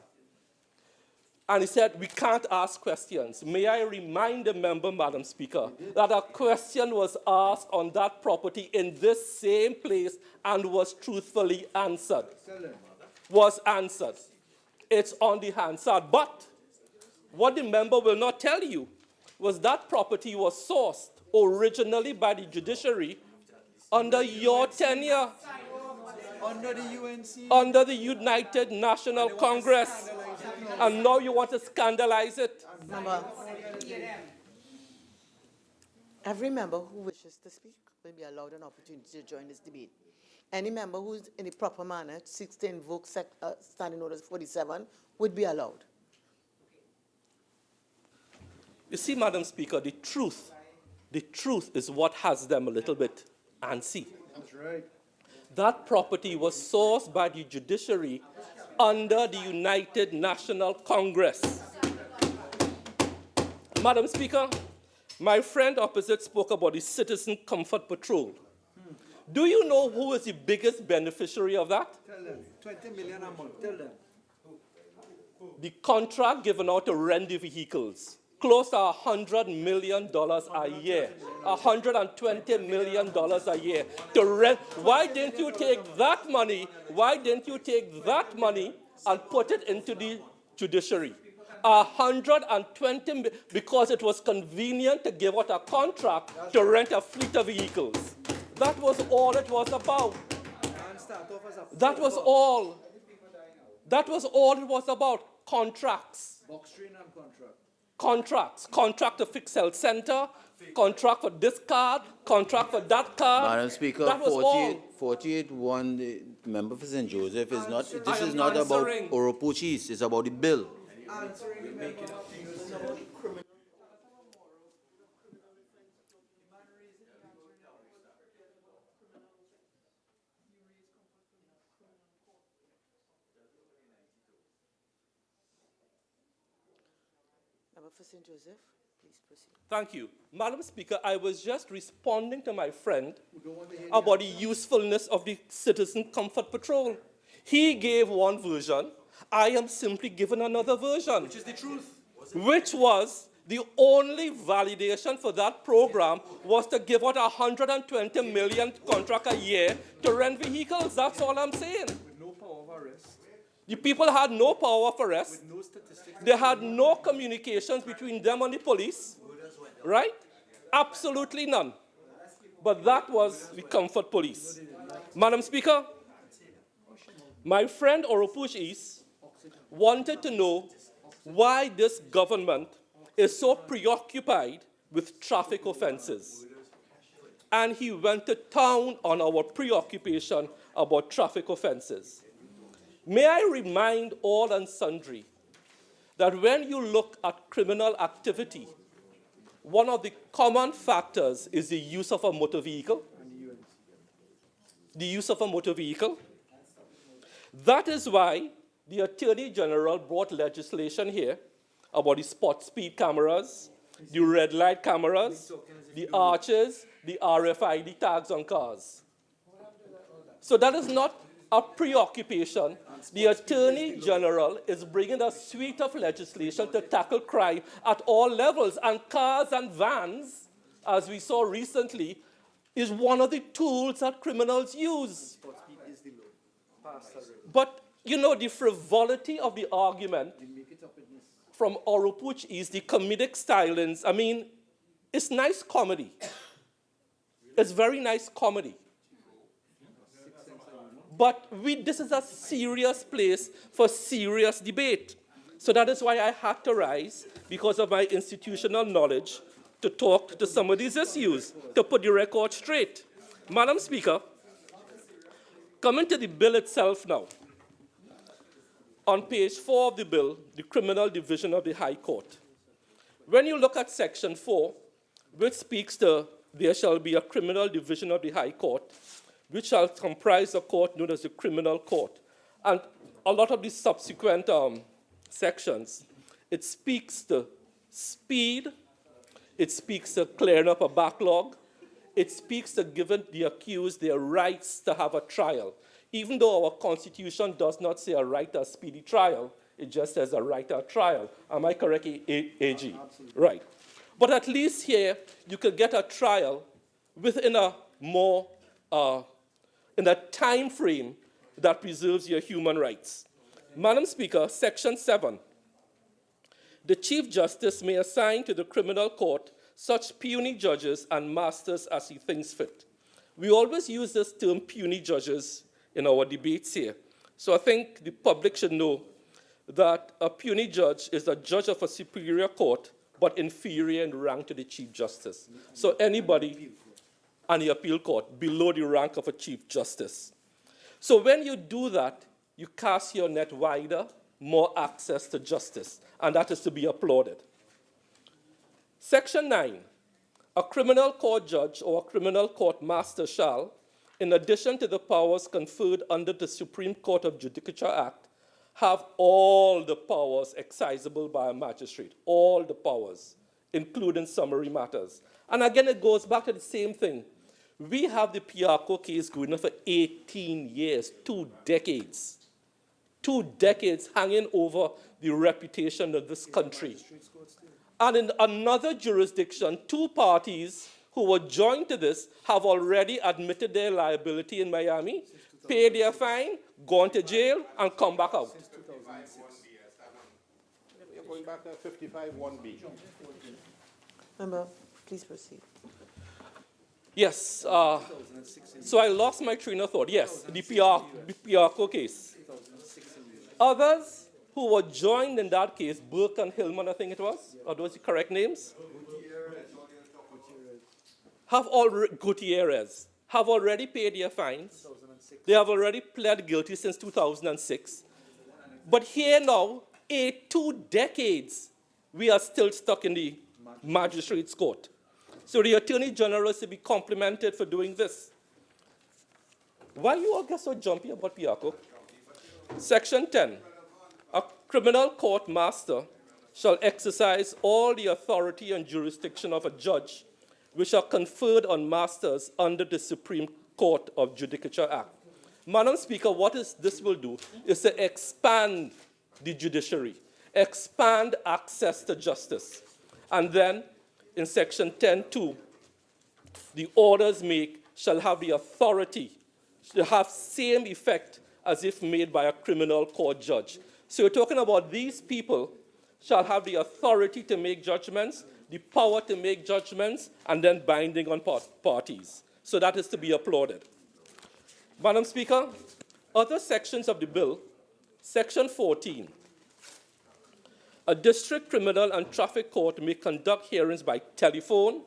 [SPEAKER 4] And he said, we can't ask questions. May I remind the member, Madam Speaker, that a question was asked on that property in this same place and was truthfully answered. Was answered. It's on the Hansard. But what the member will not tell you was that property was sourced originally by the judiciary under your tenure.
[SPEAKER 19] Under the UNC.
[SPEAKER 4] Under the United National Congress. And now you want to scandalize it.
[SPEAKER 1] Every member who wishes to speak will be allowed an opportunity to join this debate. Any member who is in a proper manner seeks to invoke Standing Orders 47 would be allowed.
[SPEAKER 4] You see, Madam Speaker, the truth is what has them a little bit antsy.
[SPEAKER 19] That's right.
[SPEAKER 4] That property was sourced by the judiciary under the United National Congress. Madam Speaker, my friend opposite spoke about the Citizen Comfort Patrol. Do you know who is the biggest beneficiary of that?
[SPEAKER 19] Tell them. 20 million a month. Tell them.
[SPEAKER 4] The contract given out to rent the vehicles. Close to $100 million a year, $120 million a year to rent. Why didn't you take that money? Why didn't you take that money and put it into the judiciary? 120, because it was convenient to give out a contract to rent a fleet of vehicles. That was all it was about. That was all. That was all it was about. Contracts.
[SPEAKER 19] Box train and contract.
[SPEAKER 4] Contracts. Contract to fix health center, contract for this card, contract for that card.
[SPEAKER 21] Madam Speaker,
[SPEAKER 4] that was
[SPEAKER 21] 48-1, the member for St. Joseph is not, this is not about Oropuch East, it's about the bill.
[SPEAKER 1] Member for St. Joseph, please proceed.
[SPEAKER 4] Thank you. Madam Speaker, I was just responding to my friend about the usefulness of the Citizen Comfort Patrol. He gave one version. I am simply giving another version.
[SPEAKER 19] Which is the truth.
[SPEAKER 4] Which was the only validation for that program was to give out $120 million contract a year to rent vehicles. That's all I'm saying.
[SPEAKER 19] With no power of arrest.
[SPEAKER 4] The people had no power of arrest.
[SPEAKER 19] With no statistics.
[SPEAKER 4] They had no communications between them and the police. Right? Absolutely none. But that was the Comfort Police. Madam Speaker, my friend Oropuch East wanted to know why this government is so preoccupied with traffic offenses. And he went to town on our preoccupation about traffic offenses. May I remind all and sundry that when you look at criminal activity, one of the common factors is the use of a motor vehicle. The use of a motor vehicle. That is why the Attorney General brought legislation here about the spot speed cameras, the red light cameras, the arches, the RFID tags on cars. So that is not a preoccupation. The Attorney General is bringing a suite of legislation to tackle crime at all levels, and cars and vans, as we saw recently, is one of the tools that criminals use. But you know, the frivolity of the argument from Oropuch is the comedic stylings. I mean, it's nice comedy. It's very nice comedy. But this is a serious place for serious debate. So that is why I had to rise, because of my institutional knowledge, to talk to some of these issues, to put the record straight. Madam Speaker, coming to the bill itself now. On page 4 of the bill, the Criminal Division of the High Court. When you look at section 4, which speaks to there shall be a criminal division of the High Court, which shall comprise a court known as the criminal court. And a lot of the subsequent sections, it speaks to speed, it speaks to clearing up a backlog, it speaks to giving the accused their rights to have a trial. Even though our Constitution does not say a right to a speedy trial, it just says a right to a trial. Am I correct, AG? Absolutely. Right. But at least here, you could get a trial within a more, in a time frame that preserves your human rights. Madam Speaker, Section 7. The Chief Justice may assign to the criminal court such puny judges and masters as he thinks fit. We always use this term puny judges in our debates here. So I think the public should know that a puny judge is a judge of a superior court, but inferior in rank to the Chief Justice. So anybody on the appeal court below the rank of a Chief Justice. So when you do that, you cast your net wider, more access to justice, and that is to be applauded. Section 9, a criminal court judge or a criminal court master shall, in addition to the powers conferred under the Supreme Court of Judicature Act, have all the powers exercisable by a magistrate, all the powers, including summary matters. And again, it goes back to the same thing. We have the Piarco case going on for 18 years, 2 decades. 2 decades hanging over the reputation of this country. And in another jurisdiction, 2 parties who were joined to this have already admitted their liability in Miami, paid their fine, gone to jail, and come back out.
[SPEAKER 12] You're going back to 55(1)(b).
[SPEAKER 1] Member, please proceed.
[SPEAKER 4] Yes, so I lost my train of thought. Yes, the Piarco case. Others who were joined in that case, Burke and Hillman, I think it was, are those the correct names? Gutierrez have already paid their fines. They have already pled guilty since 2006. But here now, 2 decades, we are still stuck in the magistrate's court. So the Attorney General should be complimented for doing this. Why you all get so jumpy about Piarco? Section 10, a criminal court master shall exercise all the authority and jurisdiction of a judge which are conferred on masters under the Supreme Court of Judicature Act. Madam Speaker, what this will do is to expand the judiciary, expand access to justice. And then in Section 10(2), the orders make shall have the authority to have same effect as if made by a criminal court judge. So you're talking about these people shall have the authority to make judgments, the power to make judgments, and then binding on parties. So that is to be applauded. Madam Speaker, other sections of the bill, Section 14, a district criminal and traffic court may conduct hearings by telephone,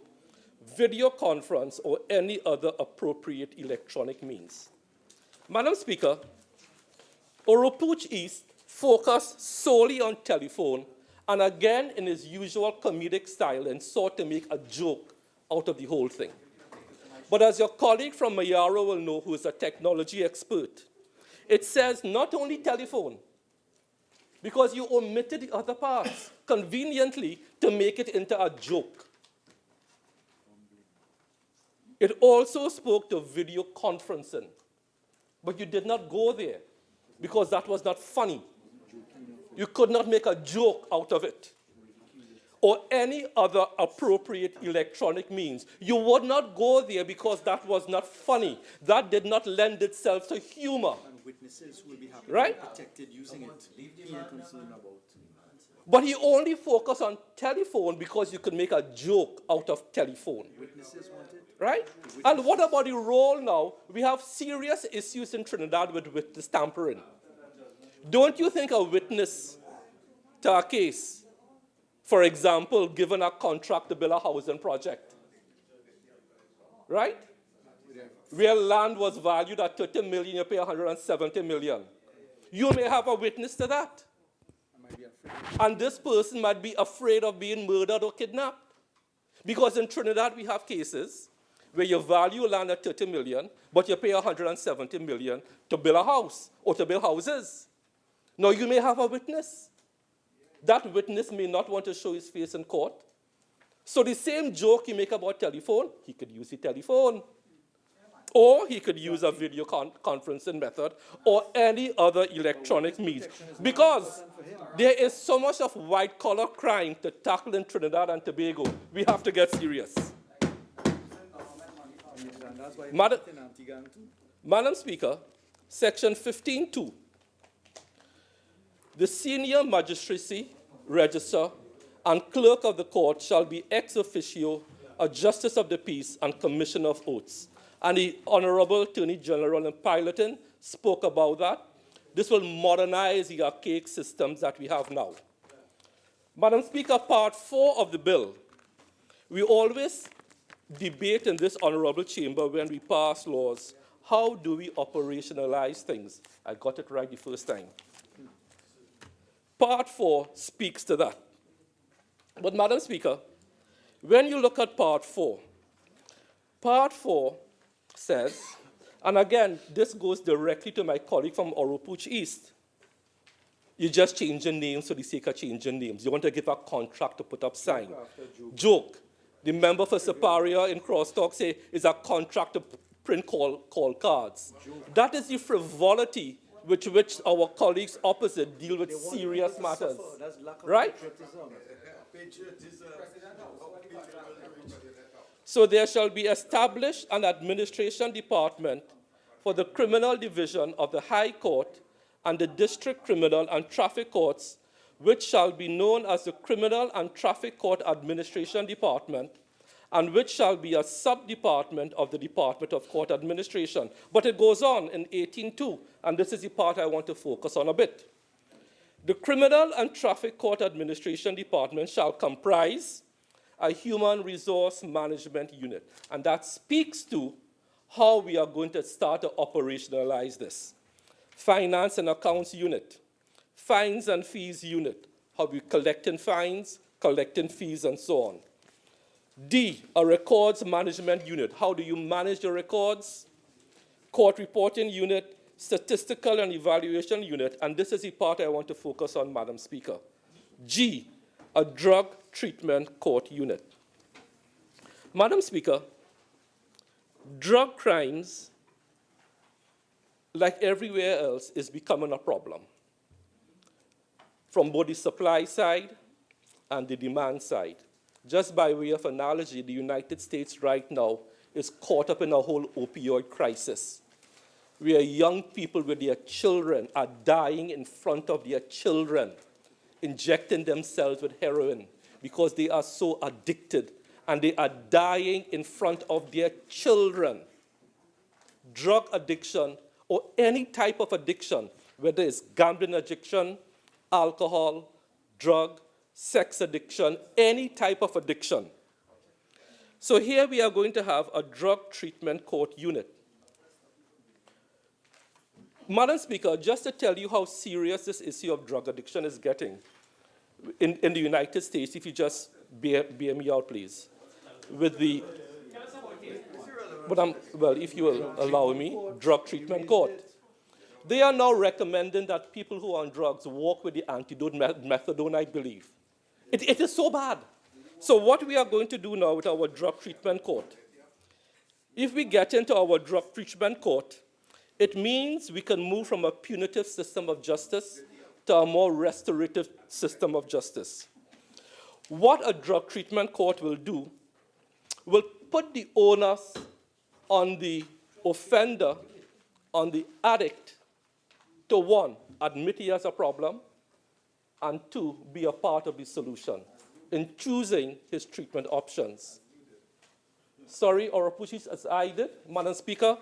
[SPEAKER 4] video conference, or any other appropriate electronic means. Madam Speaker, Oropuch East focused solely on telephone, and again, in his usual comedic style, and sought to make a joke out of the whole thing. But as your colleague from Mayaro will know, who is a technology expert, it says not only telephone, because you omitted the other parts conveniently to make it into a joke. It also spoke to video conferencing, but you did not go there because that was not funny. You could not make a joke out of it or any other appropriate electronic means. You would not go there because that was not funny. That did not lend itself to humor.
[SPEAKER 19] Witnesses will be happy
[SPEAKER 4] Right?
[SPEAKER 19] protected using it. He ain't concerned about.
[SPEAKER 4] But he only focused on telephone because you could make a joke out of telephone.
[SPEAKER 19] Witnesses want it.
[SPEAKER 4] Right? And what about the role now? We have serious issues in Trinidad with witness tampering. Don't you think a witness to a case, for example, given a contract to build a housing project, right? Where land was valued at 30 million, you pay 170 million. You may have a witness to that. And this person might be afraid of being murdered or kidnapped. Because in Trinidad, we have cases where you value land at 30 million, but you pay 170 million to build a house or to build houses. Now, you may have a witness. That witness may not want to show his face in court. So the same joke you make about telephone, he could use the telephone. Or he could use a video conferencing method or any other electronic means. Because there is so much of white-collar crime to tackle in Trinidad and Tobago, we have to get serious. Madam Speaker, Section 15.2. The senior magistracy, register, and clerk of the court shall be ex officio a justice of the peace and commissioner of oaths. And the Honorable Attorney General in piloting spoke about that. This will modernize the archaic systems that we have now. Madam Speaker, Part 4 of the bill, we always debate in this honorable chamber when we pass laws, how do we operationalize things? I got it right the first time. Part 4 speaks to that. But Madam Speaker, when you look at Part 4 says, and again, this goes directly to my colleague from Oropuch East. You just change your names for the sake of changing names. You want to give a contract to put up sign. Joke. The member for Superior in Crosstalk say it's a contract to print call cards. That is the frivolity with which our colleagues opposite deal with serious matters. Right? So there shall be established an administration department for the criminal division of the High Court and the District Criminal and Traffic Courts, which shall be known as the Criminal and Traffic Court Administration Department, and which shall be a sub-department of the Department of Court Administration. But it goes on in 18.2, and this is the part I want to focus on a bit. The Criminal and Traffic Court Administration Department shall comprise a human resource management unit. And that speaks to how we are going to start to operationalize this. Finance and accounts unit, fines and fees unit, how we collecting fines, collecting fees, and so on. D, a records management unit. How do you manage your records? Court reporting unit, statistical and evaluation unit, and this is the part I want to focus on, Madam Speaker. G, a drug treatment court unit. Madam Speaker, drug crimes, like everywhere else, is becoming a problem from both the supply side and the demand side. Just by way of analogy, the United States right now is caught up in a whole opioid crisis, where young people with their children are dying in front of their children, injecting themselves with heroin because they are so addicted, and they are dying in front of their children. Drug addiction, or any type of addiction, whether it's gambling addiction, alcohol, drug, sex addiction, any type of addiction. So here we are going to have a drug treatment court unit. Madam Speaker, just to tell you how serious this issue of drug addiction is getting in the United States, if you just bear me out, please, with the, well, if you will allow me, drug treatment court. They are now recommending that people who are on drugs walk with the antidote methadone, I believe. It is so bad. So what we are going to do now with our drug treatment court, if we get into our drug treatment court, it means we can move from a punitive system of justice to a more restorative system of justice. What a drug treatment court will do will put the onus on the offender, on the addict, to, one, admit he has a problem, and two, be a part of the solution in choosing his treatment options. Sorry, Oropuchi, as I did, Madam Speaker,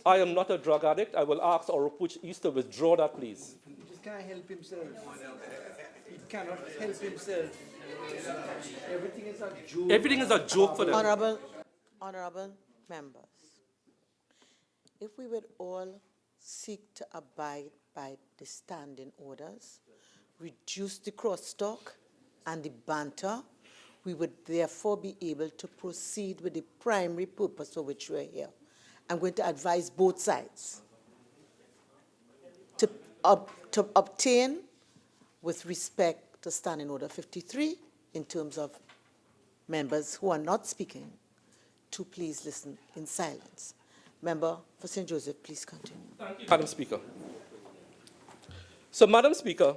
[SPEAKER 4] I am not a drug addict. I will ask Oropuchi East to withdraw that, please.
[SPEAKER 19] He just can't help himself. He cannot help himself. Everything is a joke.
[SPEAKER 4] Everything is a joke for them.
[SPEAKER 1] Honorable members, if we would all seek to abide by the standing orders, reduce the crosstalk and the banter, we would therefore be able to proceed with the primary purpose for which we're here. I'm going to advise both sides to obtain, with respect to Standing Order 53, in terms of members who are not speaking, to please listen in silence. Member for St. Joseph, please continue.
[SPEAKER 4] Thank you, Madam Speaker. So, Madam Speaker,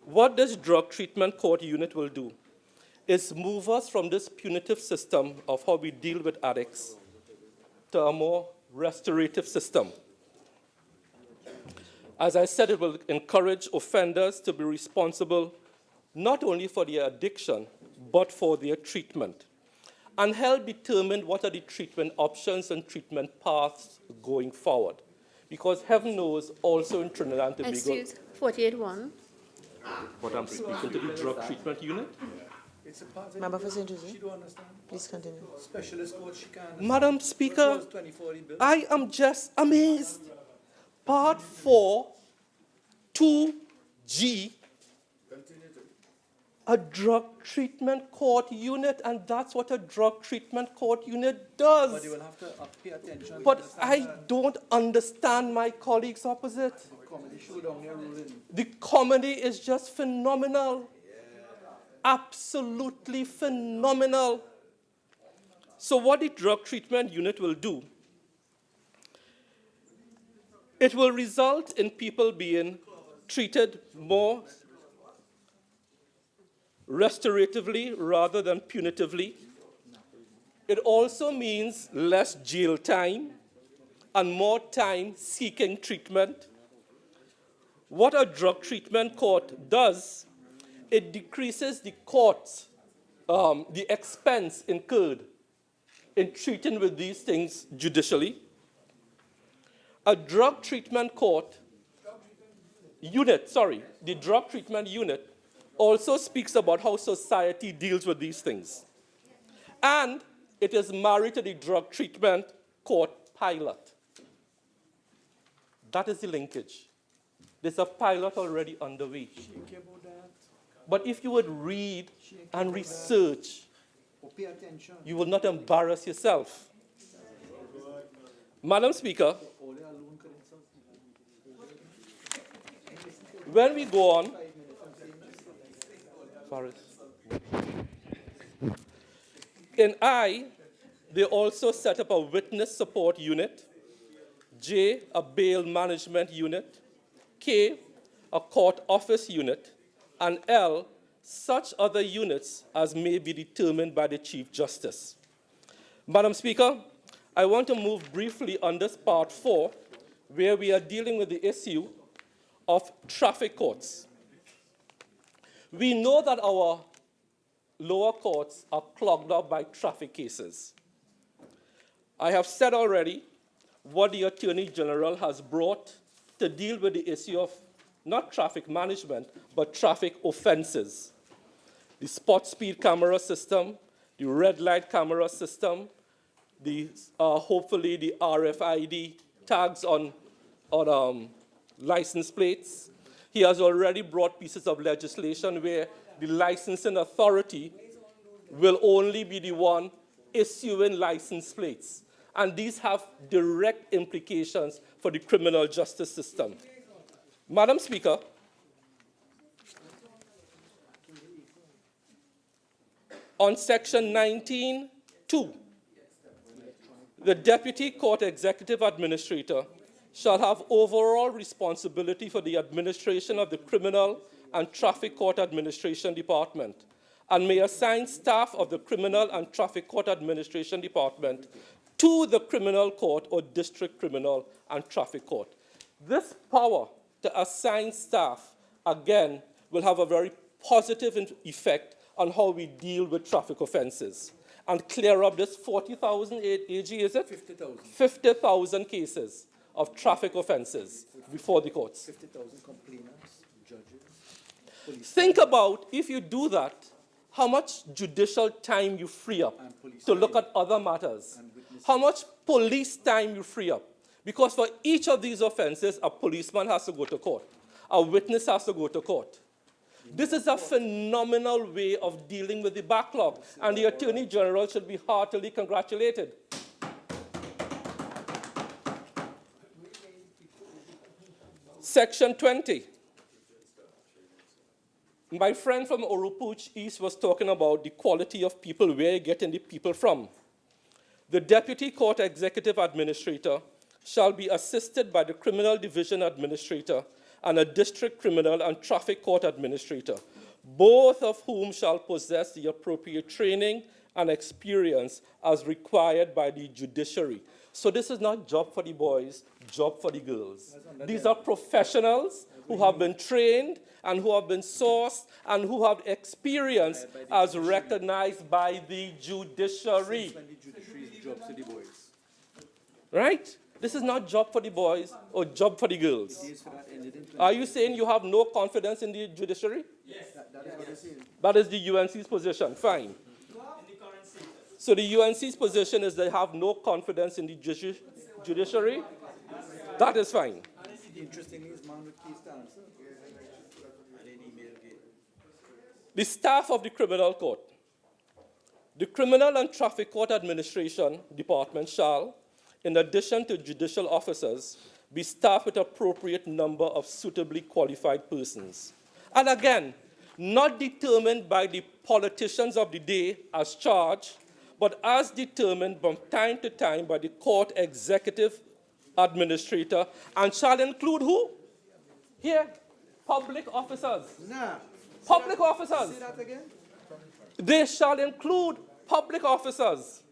[SPEAKER 4] what this drug treatment court unit will do is move us from this punitive system of how we deal with addicts to a more restorative system. As I said, it will encourage offenders to be responsible not only for their addiction, but for their treatment, and help determine what are the treatment options and treatment paths going forward. Because heaven knows, also in Trinidad and Tobago,
[SPEAKER 9] Excuse, 48-1.
[SPEAKER 4] But I'm speaking to the drug treatment unit.
[SPEAKER 19] It's a part
[SPEAKER 1] Member for St. Joseph,
[SPEAKER 19] she don't understand.
[SPEAKER 1] please continue.
[SPEAKER 19] Specialist court, she can't.
[SPEAKER 4] Madam Speaker,
[SPEAKER 19] 2040 bill.
[SPEAKER 4] I am just amazed. Part 4, 2G, a drug treatment court unit, and that's what a drug treatment court unit does.
[SPEAKER 19] But you will have to pay attention.
[SPEAKER 4] But I don't understand my colleagues opposite.
[SPEAKER 19] Comedy showdown, you're ruling.
[SPEAKER 4] The comedy is just phenomenal. Absolutely phenomenal. So what the drug treatment unit will do, it will result in people being treated more restoratively rather than punitively. It also means less jail time and more time seeking treatment. What a drug treatment court does, it decreases the court's, the expense incurred in treating with these things judicially. A drug treatment court unit, the drug treatment unit also speaks about how society deals with these things. And it is married to the drug treatment court pilot. That is the linkage. There's a pilot already underway. But if you would read and research,
[SPEAKER 19] Pay attention.
[SPEAKER 4] you will not embarrass yourself. Madam Speaker, when we go on, Faris. In I, they also set up a witness support unit, J, a bail management unit, K, a court office unit, and L, such other units as may be determined by the Chief Justice. Madam Speaker, I want to move briefly on this part 4, where we are dealing with the issue of traffic courts. We know that our lower courts are clogged up by traffic cases. I have said already what the Attorney General has brought to deal with the issue of not traffic management, but traffic offenses. The spot speed camera system, the red light camera system, hopefully the RFID tags on license plates. He has already brought pieces of legislation where the licensing authority will only be the one issuing license plates. And these have direct implications for the criminal justice system. Madam Speaker, on section 19(2), the Deputy Court Executive Administrator shall have overall responsibility for the administration of the Criminal and Traffic Court Administration Department, and may assign staff of the Criminal and Traffic Court Administration Department to the Criminal Court or District Criminal and Traffic Court. This power to assign staff, again, will have a very positive effect on how we deal with traffic offenses and clear up this 40,000 AG, is it?
[SPEAKER 19] 50,000.
[SPEAKER 4] 50,000 cases of traffic offenses before the courts.
[SPEAKER 19] 50,000 complainants, judges, police.
[SPEAKER 4] Think about, if you do that, how much judicial time you free up to look at other matters. How much police time you free up. Because for each of these offenses, a policeman has to go to court. A witness has to go to court. This is a phenomenal way of dealing with the backlog, and the Attorney General should be heartily congratulated. Section 20. My friend from Oropouche East was talking about the quality of people, where you're getting the people from. The Deputy Court Executive Administrator shall be assisted by the Criminal Division Administrator and a District Criminal and Traffic Court Administrator, both of whom shall possess the appropriate training and experience as required by the judiciary. So this is not job for the boys, job for the girls. These are professionals who have been trained and who have been sourced and who have experience as recognized by the judiciary. Right? This is not job for the boys or job for the girls. Are you saying you have no confidence in the judiciary?
[SPEAKER 19] Yes. That is what I'm saying.
[SPEAKER 4] That is the UNC's position. Fine. So the UNC's position is they have no confidence in the judiciary? That is fine.
[SPEAKER 19] Interestingly, his man with case to answer. And then email again.
[SPEAKER 4] The staff of the criminal court. The Criminal and Traffic Court Administration Department shall, in addition to judicial officers, be staffed with appropriate number of suitably qualified persons. And again, not determined by the politicians of the day as charged, but as determined from time to time by the court executive administrator, and shall include who? Here, public officers.
[SPEAKER 19] Nah.
[SPEAKER 4] Public officers.
[SPEAKER 19] Say that again.
[SPEAKER 4] They shall include public officers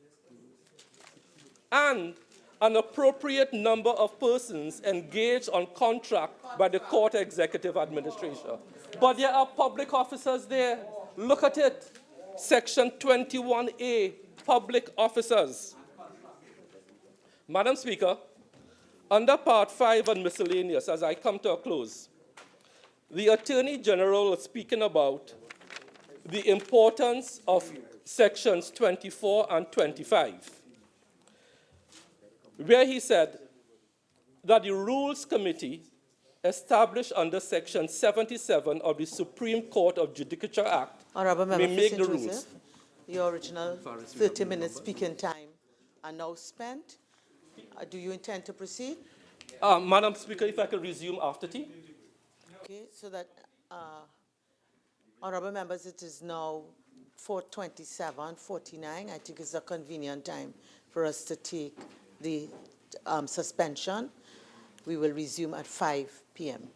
[SPEAKER 4] and an appropriate number of persons engaged on contract by the court executive administrator. But there are public officers there. Look at it. Section 21A, public officers. Madam Speaker, under Part 5 on miscellaneous, as I come to a close, the Attorney General is speaking about the importance of sections 24 and 25, where he said that the Rules Committee established under Section 77 of the Supreme Court of Judicature Act
[SPEAKER 1] Honorable
[SPEAKER 4] may
[SPEAKER 1] Member
[SPEAKER 4] make
[SPEAKER 1] for
[SPEAKER 4] the
[SPEAKER 1] St.
[SPEAKER 4] rules.
[SPEAKER 1] Joseph, your original 30-minute speaking time are now spent. Do you intend to proceed?
[SPEAKER 4] Madam Speaker, if I could resume after tea.
[SPEAKER 1] Okay, so that, honorable members, it is now 4:27:49. I think it's a convenient time for us to take the suspension. We will resume at 5 p.m.